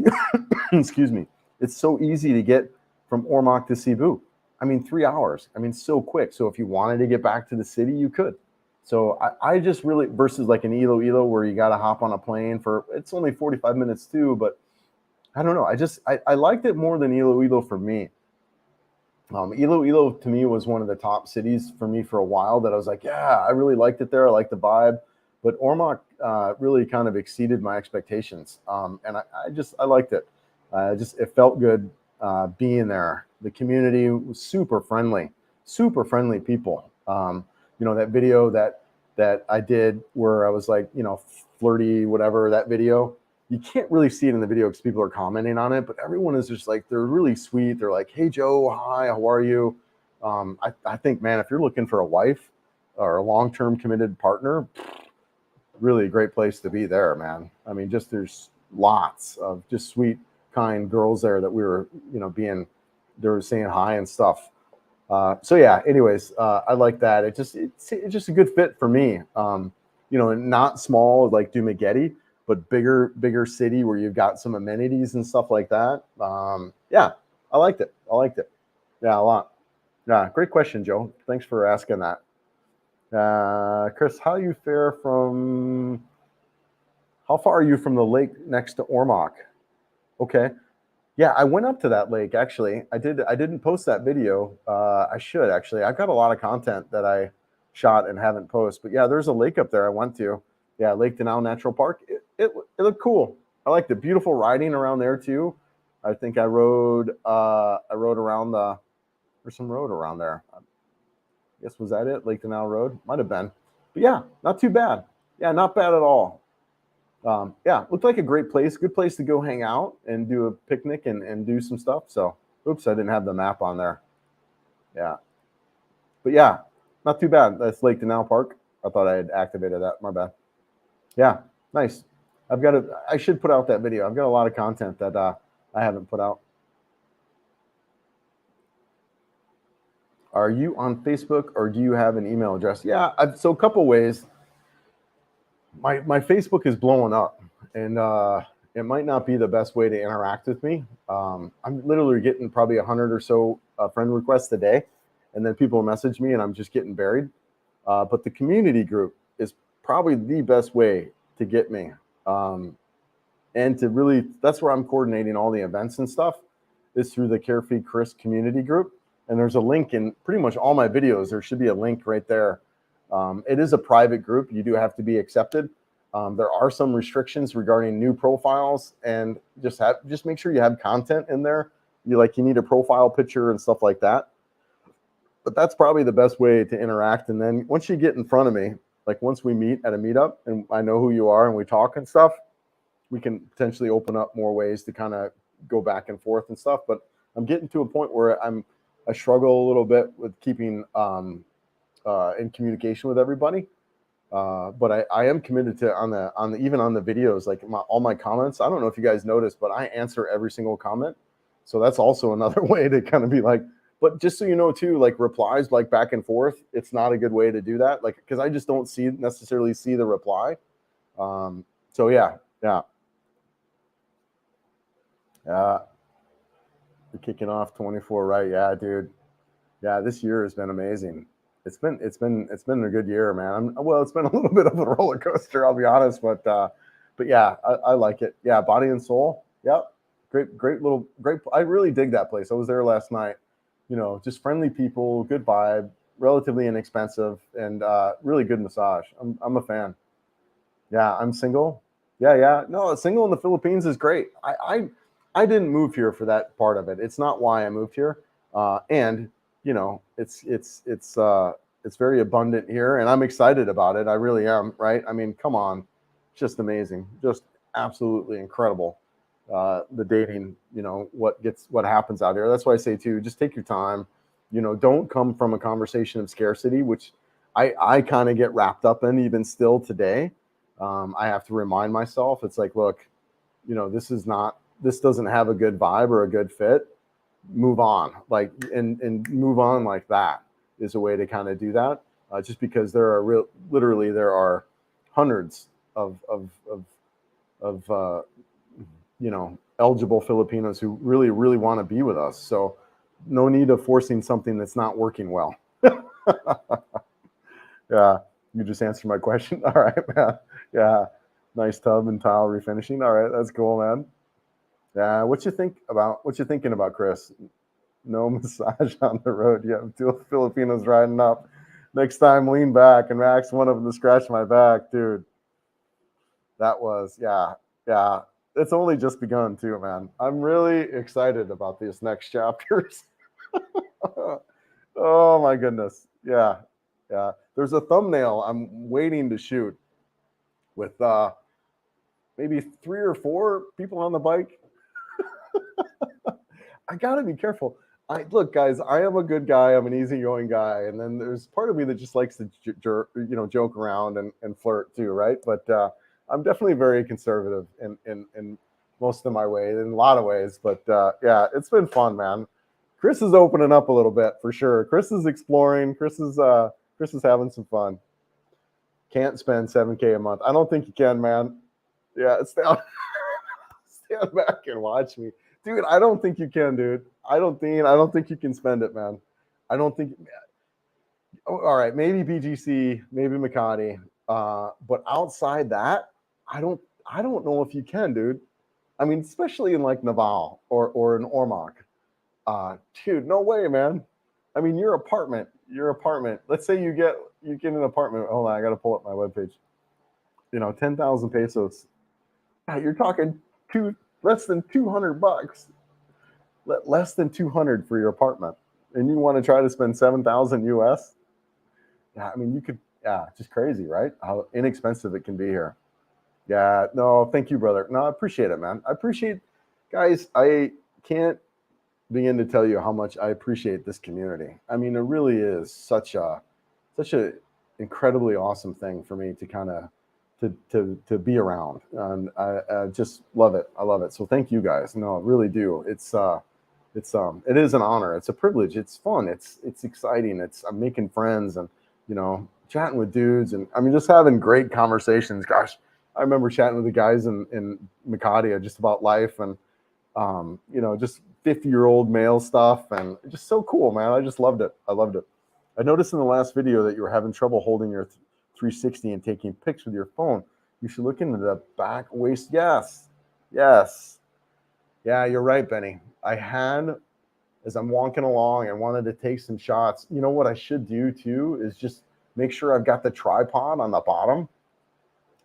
excuse me, it's so easy to get from Ormoc to Cebu. I mean, 3 hours. I mean, so quick. So if you wanted to get back to the city, you could. So I just really, versus like an Iloilo where you got to hop on a plane it's only 45 minutes too, but I don't know. I liked it more than Iloilo for me. Iloilo to me was one of the top cities for me for a while that I was like, yeah, I really liked it there. I liked the vibe. But Ormoc really kind of exceeded my expectations. And I liked it. It felt good being there. The community was super friendly people. You know, that video that I did where I was like, you know, flirty, whatever, that video. you can't really see it in the video because people are commenting on it, but everyone is just like, they're really sweet. They're like, hey, Joe, hi, how are you? I think, man, if you're looking for a wife or a long-term committed partner, really a great place to be there, man. I mean, just there's lots of just sweet, kind girls there that we were, they were saying hi and stuff. So yeah, anyways, I like that. It's just a good fit for me. Not small like Dumageddon, but bigger city where you've got some amenities and stuff like that. Yeah, I liked it. Yeah, a lot. Yeah, great question, Joe. Thanks for asking that. Chris, how far are you from the lake next to Ormoc? Okay. Yeah, I went up to that lake actually. I didn't post that video. I should actually. I've got a lot of content that I shot and haven't posted. But yeah, there's a lake up there I went to. Yeah, Lake Denal Natural Park. It looked cool. I liked it. Beautiful riding around there too. I think I rode around there's some road around there. I guess was that it? Lake Denal Road? Might have been. But yeah, not too bad. Yeah, not bad at all. Yeah, looked like a great place. Good place to go hang out and do a picnic and do some stuff. So, oops, I didn't have the map on there. Yeah. But yeah, not too bad. That's Lake Denal Park. I thought I had activated that. My bad. Yeah, nice. I should put out that video. I've got a lot of content that I haven't put out. Are you on Facebook or do you have an email address? Yeah, so a couple ways. My Facebook is blowing up, and it might not be the best way to interact with me. I'm literally getting probably 100 or so friend requests a day, and then people message me, and I'm just getting buried. But the community group is probably the best way to get me, and to really, that's where I'm coordinating all the events and stuff, is through the Carefree Chris community group. And there's a link in pretty much all my videos. There should be a link right there. It is a private group. You do have to be accepted. There are some restrictions regarding new profiles, and just make sure you have content in there. You need a profile picture and stuff like that. But that's probably the best way to interact. And then once you get in front of me, like once we meet at a meetup and I know who you are and we talk and stuff, we can potentially open up more ways to kind of go back and forth and stuff. But I'm getting to a point where I struggle a little bit with keeping in communication with everybody. But I am committed to even on the videos, like all my comments. I don't know if you guys noticed, but I answer every single comment. So that's also another way to kind of be like, but just so you know too, like replies like back and forth, it's not a good way to do that. Like, because I just don't necessarily see the reply. So yeah. You're kicking off 24, right? Yeah, dude. Yeah, this year has been amazing. It's been a good year, man. It's been a little bit of a roller coaster, I'll be honest, but yeah, I like it. Yeah, Body and Soul. Yep. Great. I really dig that place. I was there last night. Just friendly people, good vibe, relatively inexpensive, and really good massage. I'm a fan. Yeah, I'm single. Yeah. No, single in the Philippines is great. I didn't move here for that part of it. It's not why I moved here. And it's very abundant here, and I'm excited about it. I really am. Right? I mean, come on, just amazing, just absolutely incredible. The dating, what happens out here. That's why I say too, just take your time. Don't come from a conversation of scarcity, which I kind of get wrapped up in even still today. I have to remind myself, it's like, look, this doesn't have a good vibe or a good fit. Move on, and move on like that is a way to kind of do that. Just because there are hundreds of eligible Filipinos who really, really want to be with us. So no need of forcing something that's not working well. Yeah, you just answered my question. All right, man. Yeah, nice tub and tile refinishing. All right, that's cool, man. Yeah, what you thinking about, Chris? No massage on the road. Yeah, two Filipinos riding up. Next time, lean back and ask one of them to scratch my back, dude. That was, yeah. It's only just begun too, man. I'm really excited about these next chapters. Oh my goodness. Yeah. There's a thumbnail I'm waiting to shoot with maybe 3 or 4 people on the bike. I gotta be careful. Look, guys, I am a good guy. I'm an easygoing guy, and then there's part of me that just likes to joke around and flirt too, right? But I'm definitely very conservative in most of my ways, in a lot of ways. But yeah, it's been fun, man. Chris is opening up a little bit for sure. Chris is exploring. Chris is having some fun. Can't spend $7K a month. I don't think you can, man. Yeah, stand back and watch me. Dude, I don't think you can, dude. I don't think you can spend it, man. I don't think. All right, maybe BGC, maybe Makati, but outside that, I don't know if you can, dude. I mean, especially in like Naval or in Ormoc, dude, no way, man. I mean, your apartment. Let's say you get an apartment. Hold on, I got to pull up my webpage. 10,000 pesos. You're talking less than $200, less than 200 for your apartment, and you want to try to spend 7,000 US. Yeah, I mean, you could. Yeah, just crazy, right? How inexpensive it can be here. Yeah, no, thank you, brother. No, I appreciate it, man. I appreciate, guys. I can't begin to tell you how much I appreciate this community. I mean, it really is such a incredibly awesome thing for me to kind of to be around, and I just love it. I love it. So thank you guys. No, I really do. It is an honor. It's a privilege. It's fun. It's exciting. I'm making friends and chatting with dudes, and I mean just having great conversations. Gosh, I remember chatting with the guys in Makati just about life and just 50-year-old male stuff, and just so cool, man. I just loved it. I loved it. I noticed in the last video that you were having trouble holding your 360 and taking pics with your phone. You should look into the back waist. Yes. Yeah, you're right, Benny. I had, as I'm walking along, I wanted to take some shots. You know what I should do too is just make sure I've got the tripod on the bottom,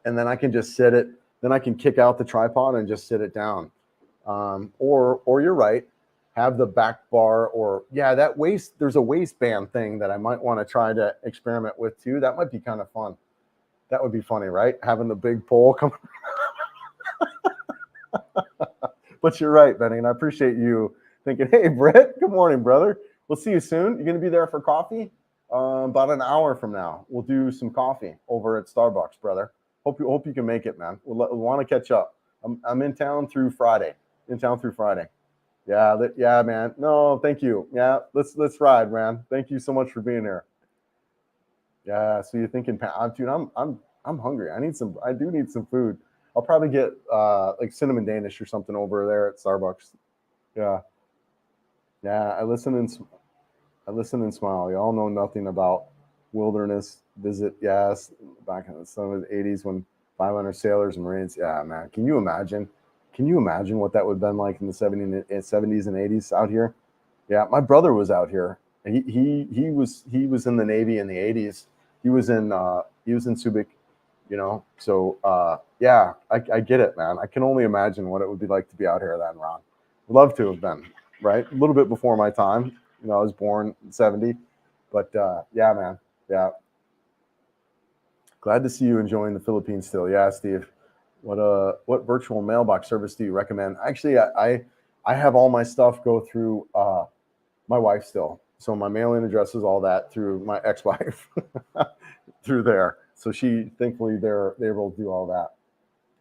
and then I can just sit it. Then I can kick out the tripod and just sit it down. Or you're right, have the back bar, or that waist. There's a waistband thing that I might want to try to experiment with too. That might be kind of fun. That would be funny, right? Having the big pole come. But you're right, Benny, and I appreciate you thinking, hey, Brett, good morning, brother. We'll see you soon. You're going to be there for coffee? About an hour from now. We'll do some coffee over at Starbucks, brother. Hope you can make it, man. We'll want to catch up. I'm in town through Friday. Yeah, man. No, thank you. Yeah, let's ride, man. Thank you so much for being here. Yeah, so you're thinking, dude, I'm hungry. I do need some food. I'll probably get like cinnamon Danish or something over there at Starbucks. Yeah. I listen and smile. Y'all know nothing about wilderness visit. Yes, back in some of the 80s when 500 sailors and Marines. Yeah, man. Can you imagine what that would have been like in the 70s and 80s out here? Yeah, my brother was out here. He was in the Navy in the 80s. He was in Subic. So yeah, I get it, man. I can only imagine what it would be like to be out here then, Ron. Would love to have been, right? A little bit before my time. I was born in 70, but yeah, man. Yeah. Glad to see you enjoying the Philippines still. Yeah, Steve. What virtual mailbox service do you recommend? Actually, I have all my stuff go through my wife still. So my mailing address is all that through my ex-wife through there. So thankfully they're able to do all that.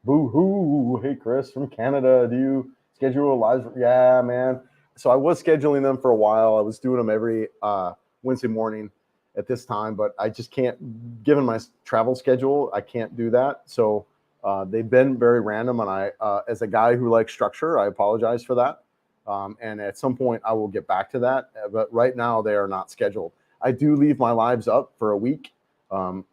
Boo hoo. Hey, Chris from Canada. Do you schedule lives? Yeah, man. So I was scheduling them for a while. I was doing them every Wednesday morning at this time, but I just can't, given my travel schedule, I can't do that. So they've been very random, and I, as a guy who likes structure, I apologize for that. And at some point I will get back to that, but right now they are not scheduled. I do leave my lives up for a week or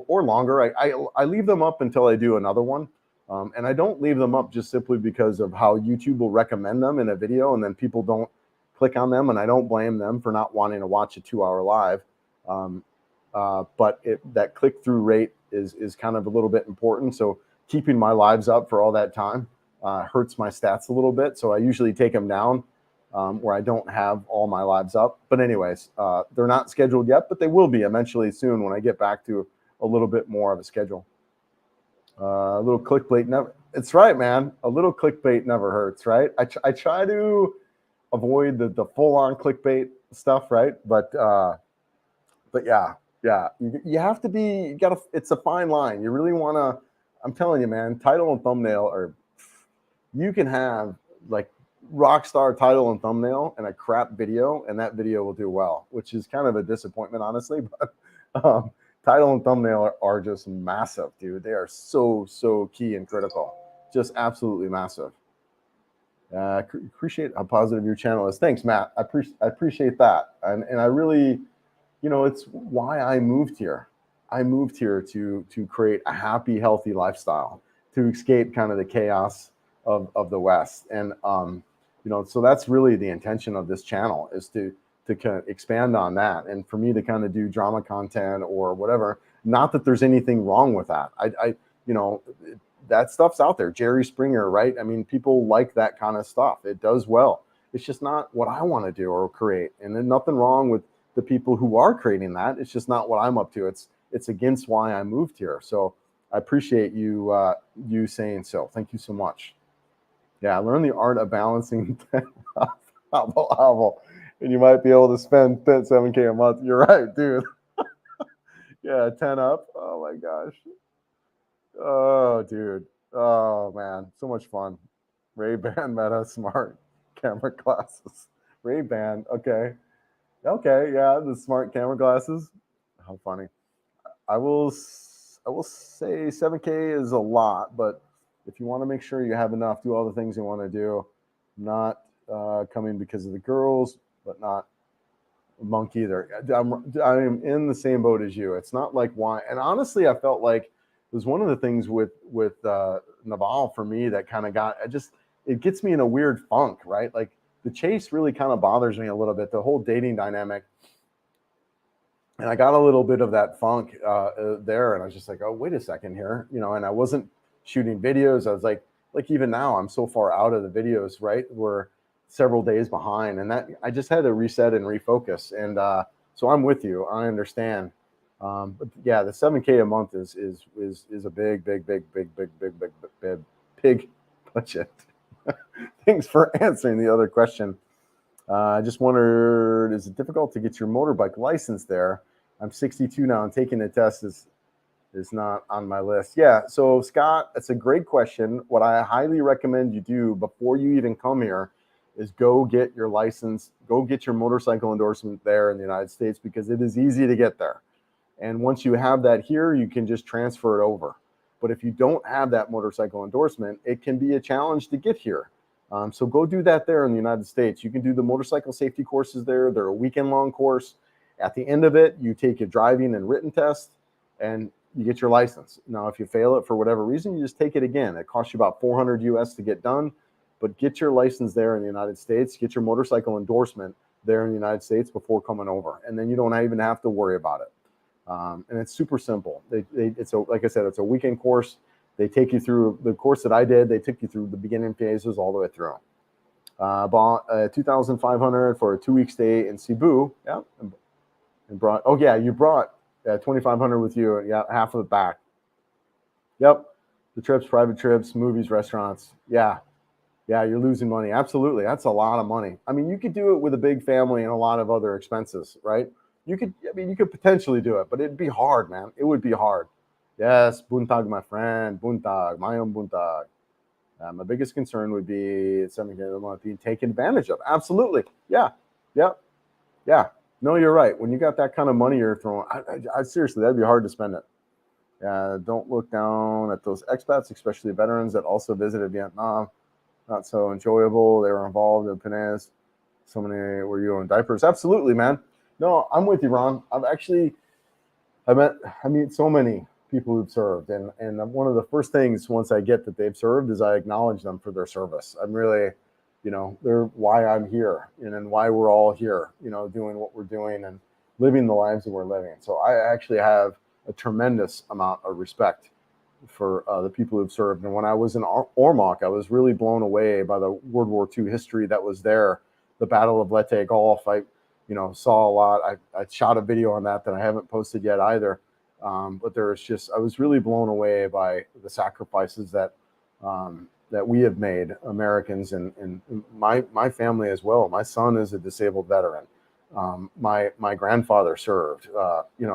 longer. I leave them up until I do another one. And I don't leave them up just simply because of how YouTube will recommend them in a video, and then people don't click on them, and I don't blame them for not wanting to watch a 2-hour live. But that click-through rate is kind of a little bit important. So keeping my lives up for all that time hurts my stats a little bit. So I usually take them down where I don't have all my lives up. But anyways, they're not scheduled yet, but they will be eventually soon when I get back to a little bit more of a schedule. A little clickbait never. It's right, man. A little clickbait never hurts, right? I try to avoid the full on clickbait stuff, right? But yeah, you have to be. You gotta. It's a fine line. You really want to. I'm telling you, man. Title and thumbnail are. You can have like rock star title and thumbnail and a crap video, and that video will do well, which is kind of a disappointment, honestly. But title and thumbnail are just massive, dude. They are so key and critical. Just absolutely massive. Appreciate how positive your channel is. Thanks, Matt. I appreciate that, and I really, it's why I moved here. I moved here to create a happy, healthy lifestyle, to escape kind of the chaos of the West, and so that's really the intention of this channel, is to kind of expand on that, and for me to kind of do drama content or whatever. Not that there's anything wrong with that. That stuff's out there. Jerry Springer, right? I mean, people like that kind of stuff. It does well. It's just not what I want to do or create. And there's nothing wrong with the people who are creating that. It's just not what I'm up to. It's against why I moved here. So I appreciate you saying so. Thank you so much. Yeah, learn the art of balancing and you might be able to spend 7K a month. You're right, dude. Yeah, 10 up. Oh my gosh. Oh, dude. Oh, man. So much fun. Ray-Ban Meta Smart camera glasses. Ray-Ban. Okay. Okay. Yeah, the smart camera glasses. How funny. I will say 7K is a lot, but if you want to make sure you have enough, do all the things you want to do. Not coming because of the girls, but not a monk either. I'm in the same boat as you. It's not like why. And honestly, I felt like it was one of the things with Naval for me that kind of it gets me in a weird funk, right? Like the chase really kind of bothers me a little bit, the whole dating dynamic. And I got a little bit of that funk there, and I was just like, oh, wait a second here, and I wasn't shooting videos. I was like even now, I'm so far out of the videos, right? We're several days behind, and that I just had to reset and refocus. And so I'm with you. I understand. But yeah, the 7K a month is a big budget. Thanks for answering the other question. I just wondered, is it difficult to get your motorbike license there? I'm 62 now, and taking the test is not on my list. Yeah, so Scott, that's a great question. What I highly recommend you do before you even come here is go get your license, go get your motorcycle endorsement there in the United States, because it is easy to get there. And once you have that here, you can just transfer it over. But if you don't have that motorcycle endorsement, it can be a challenge to get here. So go do that there in the United States. You can do the motorcycle safety courses there. They're a weekend-long course. At the end of it, you take a driving and written test, and you get your license. Now, if you fail it for whatever reason, you just take it again. It costs you about $400 US to get done, but get your license there in the United States. Get your motorcycle endorsement there in the United States before coming over, and then you don't even have to worry about it. And it's super simple. Like I said, it's a weekend course. They take you through the course that I did. They took you through the beginning phases all the way through. Bought $2,500 for a 2-week stay in Cebu. Yeah, and brought. Oh yeah, you brought $2,500 with you. Yeah, half of it back. Yep, the trips, private trips, movies, restaurants. Yeah, you're losing money. Absolutely, that's a lot of money. I mean, you could do it with a big family and a lot of other expenses, right? You could potentially do it, but it'd be hard, man. It would be hard. Yes, buntag, my friend, buntag, mayong buntag. My biggest concern would be something that being taken advantage of. Absolutely. Yeah. No, you're right. When you got that kind of money you're throwing, I seriously, that'd be hard to spend it. Don't look down at those expats, especially veterans that also visited Vietnam. Not so enjoyable. They were involved in Penaz. So many were you in diapers. Absolutely, man. No, I'm with you, Ron. I meet so many people who've served, and one of the first things once I get that they've served is I acknowledge them for their service. I'm really, they're why I'm here, and why we're all here, doing what we're doing and living the lives that we're living. So I actually have a tremendous amount of respect for the people who've served. And when I was in Ormoc, I was really blown away by the World War II history that was there. The Battle of Leyte Gulf, I saw a lot. I shot a video on that I haven't posted yet either. But I was really blown away by the sacrifices that we have made, Americans, and my family as well. My son is a disabled veteran. My grandfather served,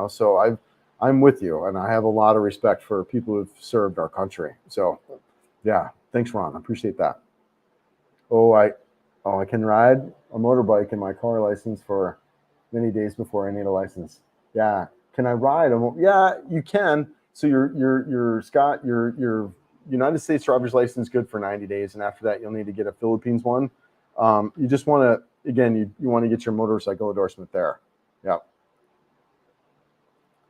so I'm with you, and I have a lot of respect for people who've served our country. So, yeah, thanks, Ron. I appreciate that. I can ride a motorbike in my car license for many days before I need a license. Yeah, can I ride? Yeah, you can. So you're Scott, your United States driver's license good for 90 days, and after that you'll need to get a Philippines one. You just want to, again, you want to get your motorcycle endorsement there. Yeah,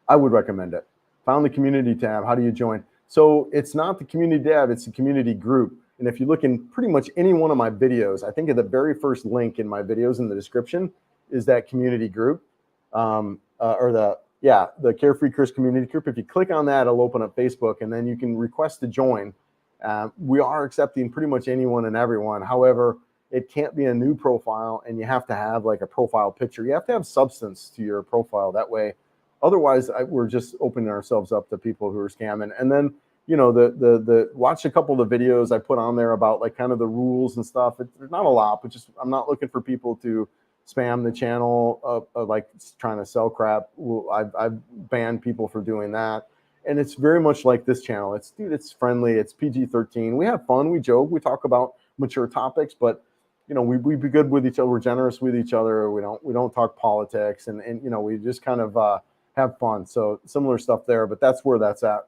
I would recommend it. Found the community tab. How do you join? So it's not the community tab, it's the community group. And if you look in pretty much any one of my videos, I think at the very first link in my videos in the description is that community group, or the Carefree Chris community group. If you click on that, it'll open up Facebook, and then you can request to join. We are accepting pretty much anyone and everyone. However, it can't be a new profile, and you have to have like a profile picture. You have to have substance to your profile. That way, otherwise, we're just opening ourselves up to people who are scamming. And then, the watch a couple of the videos I put on there about like kind of the rules and stuff. There's not a lot, but just I'm not looking for people to spam the channel, like trying to sell crap. I've banned people for doing that. And it's very much like this channel. It's friendly. It's PG-13. We have fun. We joke. We talk about mature topics, but we be good with each other. We're generous with each other. We don't talk politics, and we just kind of have fun. So similar stuff there, but that's where that's at.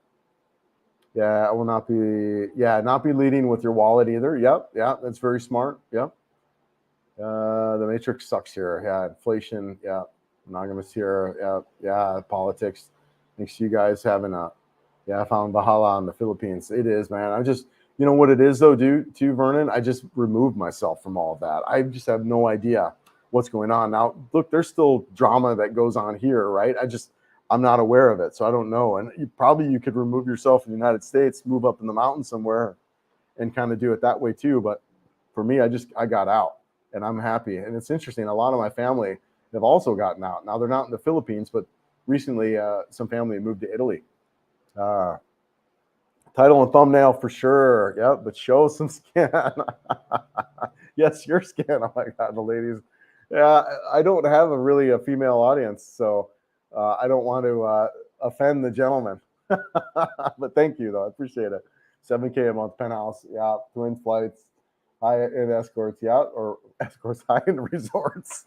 Yeah, I will not be leading with your wallet either. Yep. Yeah, that's very smart. Yep. The matrix sucks here. Yeah, inflation. Yeah, monogamous here. Yeah, politics. Thanks to you guys having I found Bahala in the Philippines. It is, man. I just, what it is though, too, Vernon. I just removed myself from all of that. I just have no idea what's going on now. Look, there's still drama that goes on here, right? I'm not aware of it, so I don't know. And you could remove yourself in the United States, move up in the mountains somewhere, and kind of do it that way too. But for me, I got out, and I'm happy. And it's interesting. A lot of my family have also gotten out. Now they're not in the Philippines, but recently some family moved to Italy. Title and thumbnail for sure. Yep, but show some skin. Yes, your skin. Oh my God, the ladies. Yeah, I don't have a female audience, so I don't want to offend the gentleman. But thank you, though. I appreciate it. 7K a month, penthouse. Yeah, twin flights, high-end escorts. Yeah, or escorts, high-end resorts.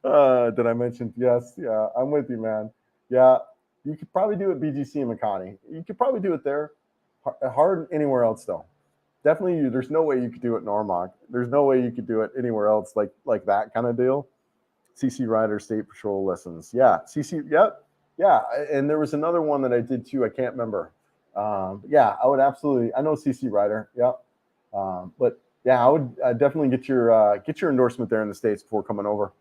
Did I mention? Yes. Yeah, I'm with you, man. Yeah, you could probably do it BGC and Makati. You could probably do it there. Hard anywhere else, though. Definitely, there's no way you could do it in Ormoc. There's no way you could do it anywhere else like that kind of deal. CC Rider State Patrol lessons. Yeah, CC. Yep. Yeah, and there was another one that I did too. I can't remember. Yeah, I would absolutely. I know CC Rider. Yep. But yeah, I would definitely get your endorsement there in the States before coming over.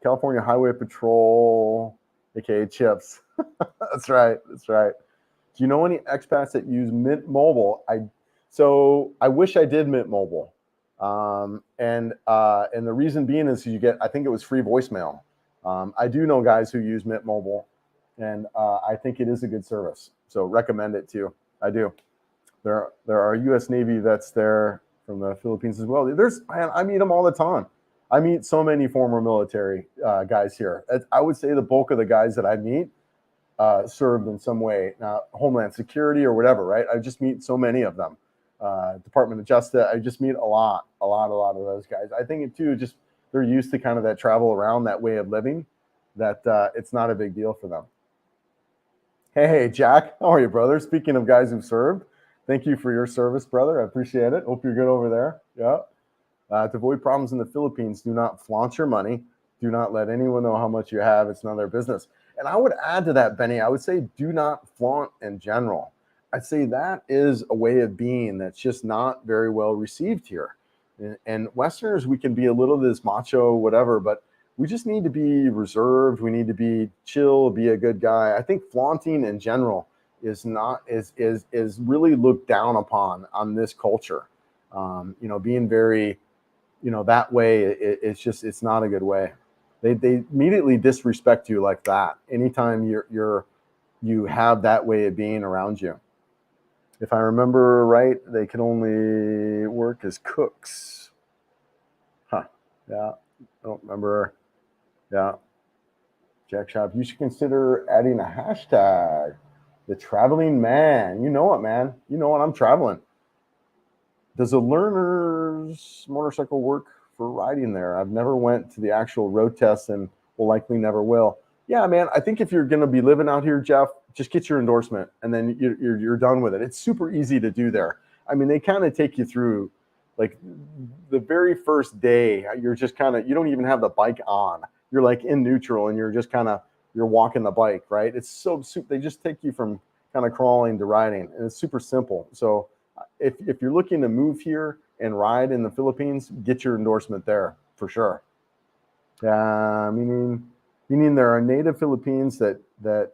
California Highway Patrol, aka Chips. That's right. That's right. Do you know any expats that use Mint Mobile? I wish I did Mint Mobile. And the reason being is you get, I think it was free voicemail. I do know guys who use Mint Mobile, and I think it is a good service. So recommend it too. I do. There are U.S. Navy vets there from the Philippines as well. I meet them all the time. I meet so many former military guys here. I would say the bulk of the guys that I meet served in some way, Homeland Security or whatever, right? I just meet so many of them. Department of Justice. I just meet a lot of those guys. I think it too, just they're used to kind of that travel around, that way of living, that it's not a big deal for them. Hey, Jack, how are you, brother? Speaking of guys who've served, thank you for your service, brother. I appreciate it. Hope you're good over there. Yeah. To avoid problems in the Philippines, do not flaunt your money. Do not let anyone know how much you have. It's none of their business. And I would add to that, Benny, I would say do not flaunt in general. I'd say that is a way of being that's just not very well received here. And Westerners, we can be a little this macho, whatever, but we just need to be reserved. We need to be chill, be a good guy. I think flaunting in general is really looked down upon on this culture. Being very, that way, it's not a good way. They immediately disrespect you like that. Anytime you have that way of being around you. If I remember right, they can only work as cooks. Huh. Yeah. I don't remember. Yeah. Jack Shop. You should consider adding a hashtag. The traveling man. You know it, man. You know what? I'm traveling. Does a learner's motorcycle work for riding there? I've never went to the actual road test and will likely never will. Yeah, man. I think if you're going to be living out here, Jeff, just get your endorsement and then you're done with it. It's super easy to do there. I mean, they kind of take you through like the very first day. You're just kind of, you don't even have the bike on. You're like in neutral and you're just kind of, you're walking the bike, right? It's so super. They just take you from kind of crawling to riding, and it's super simple. So if you're looking to move here and ride in the Philippines, get your endorsement there for sure. Meaning there are native Philippines that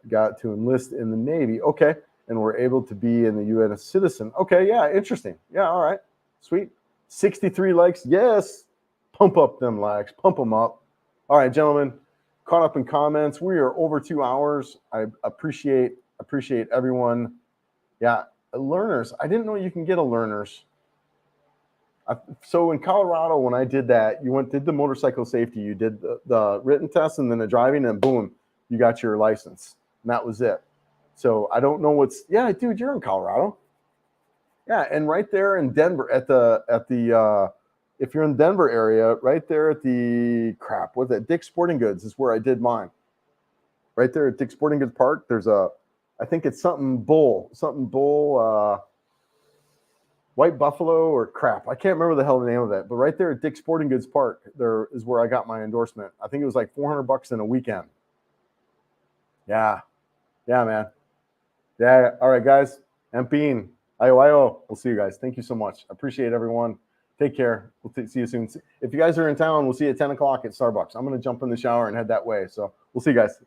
got to enlist in the Navy. Okay. And were able to be in the UN as citizen. Okay. Yeah. Interesting. Yeah. All right. Sweet. 63 likes. Yes. Pump up them likes. Pump them up. All right, gentlemen. Caught up in comments. We are over 2 hours. I appreciate everyone. Yeah. Learners. I didn't know you can get a learners. So in Colorado, when I did that, you did the motorcycle safety, you did the written test and then the driving, and boom, you got your license. And that was it. So I don't know yeah, dude, you're in Colorado. Yeah, and right there in Denver if you're in Denver area, right there at what's that? Dick's Sporting Goods is where I did mine. Right there at Dick's Sporting Goods Park, there's I think it's something bull, White Buffalo or I can't remember the hell the name of it, but right there at Dick's Sporting Goods Park, there is where I got my endorsement. I think it was like $400 in a weekend. Yeah, man. Yeah. All right, guys. Empine. Ayo. We'll see you guys. Thank you so much. I appreciate everyone. Take care. We'll see you soon. If you guys are in town, we'll see you at 10 o'clock at Starbucks. I'm going to jump in the shower and head that way. So we'll see you guys.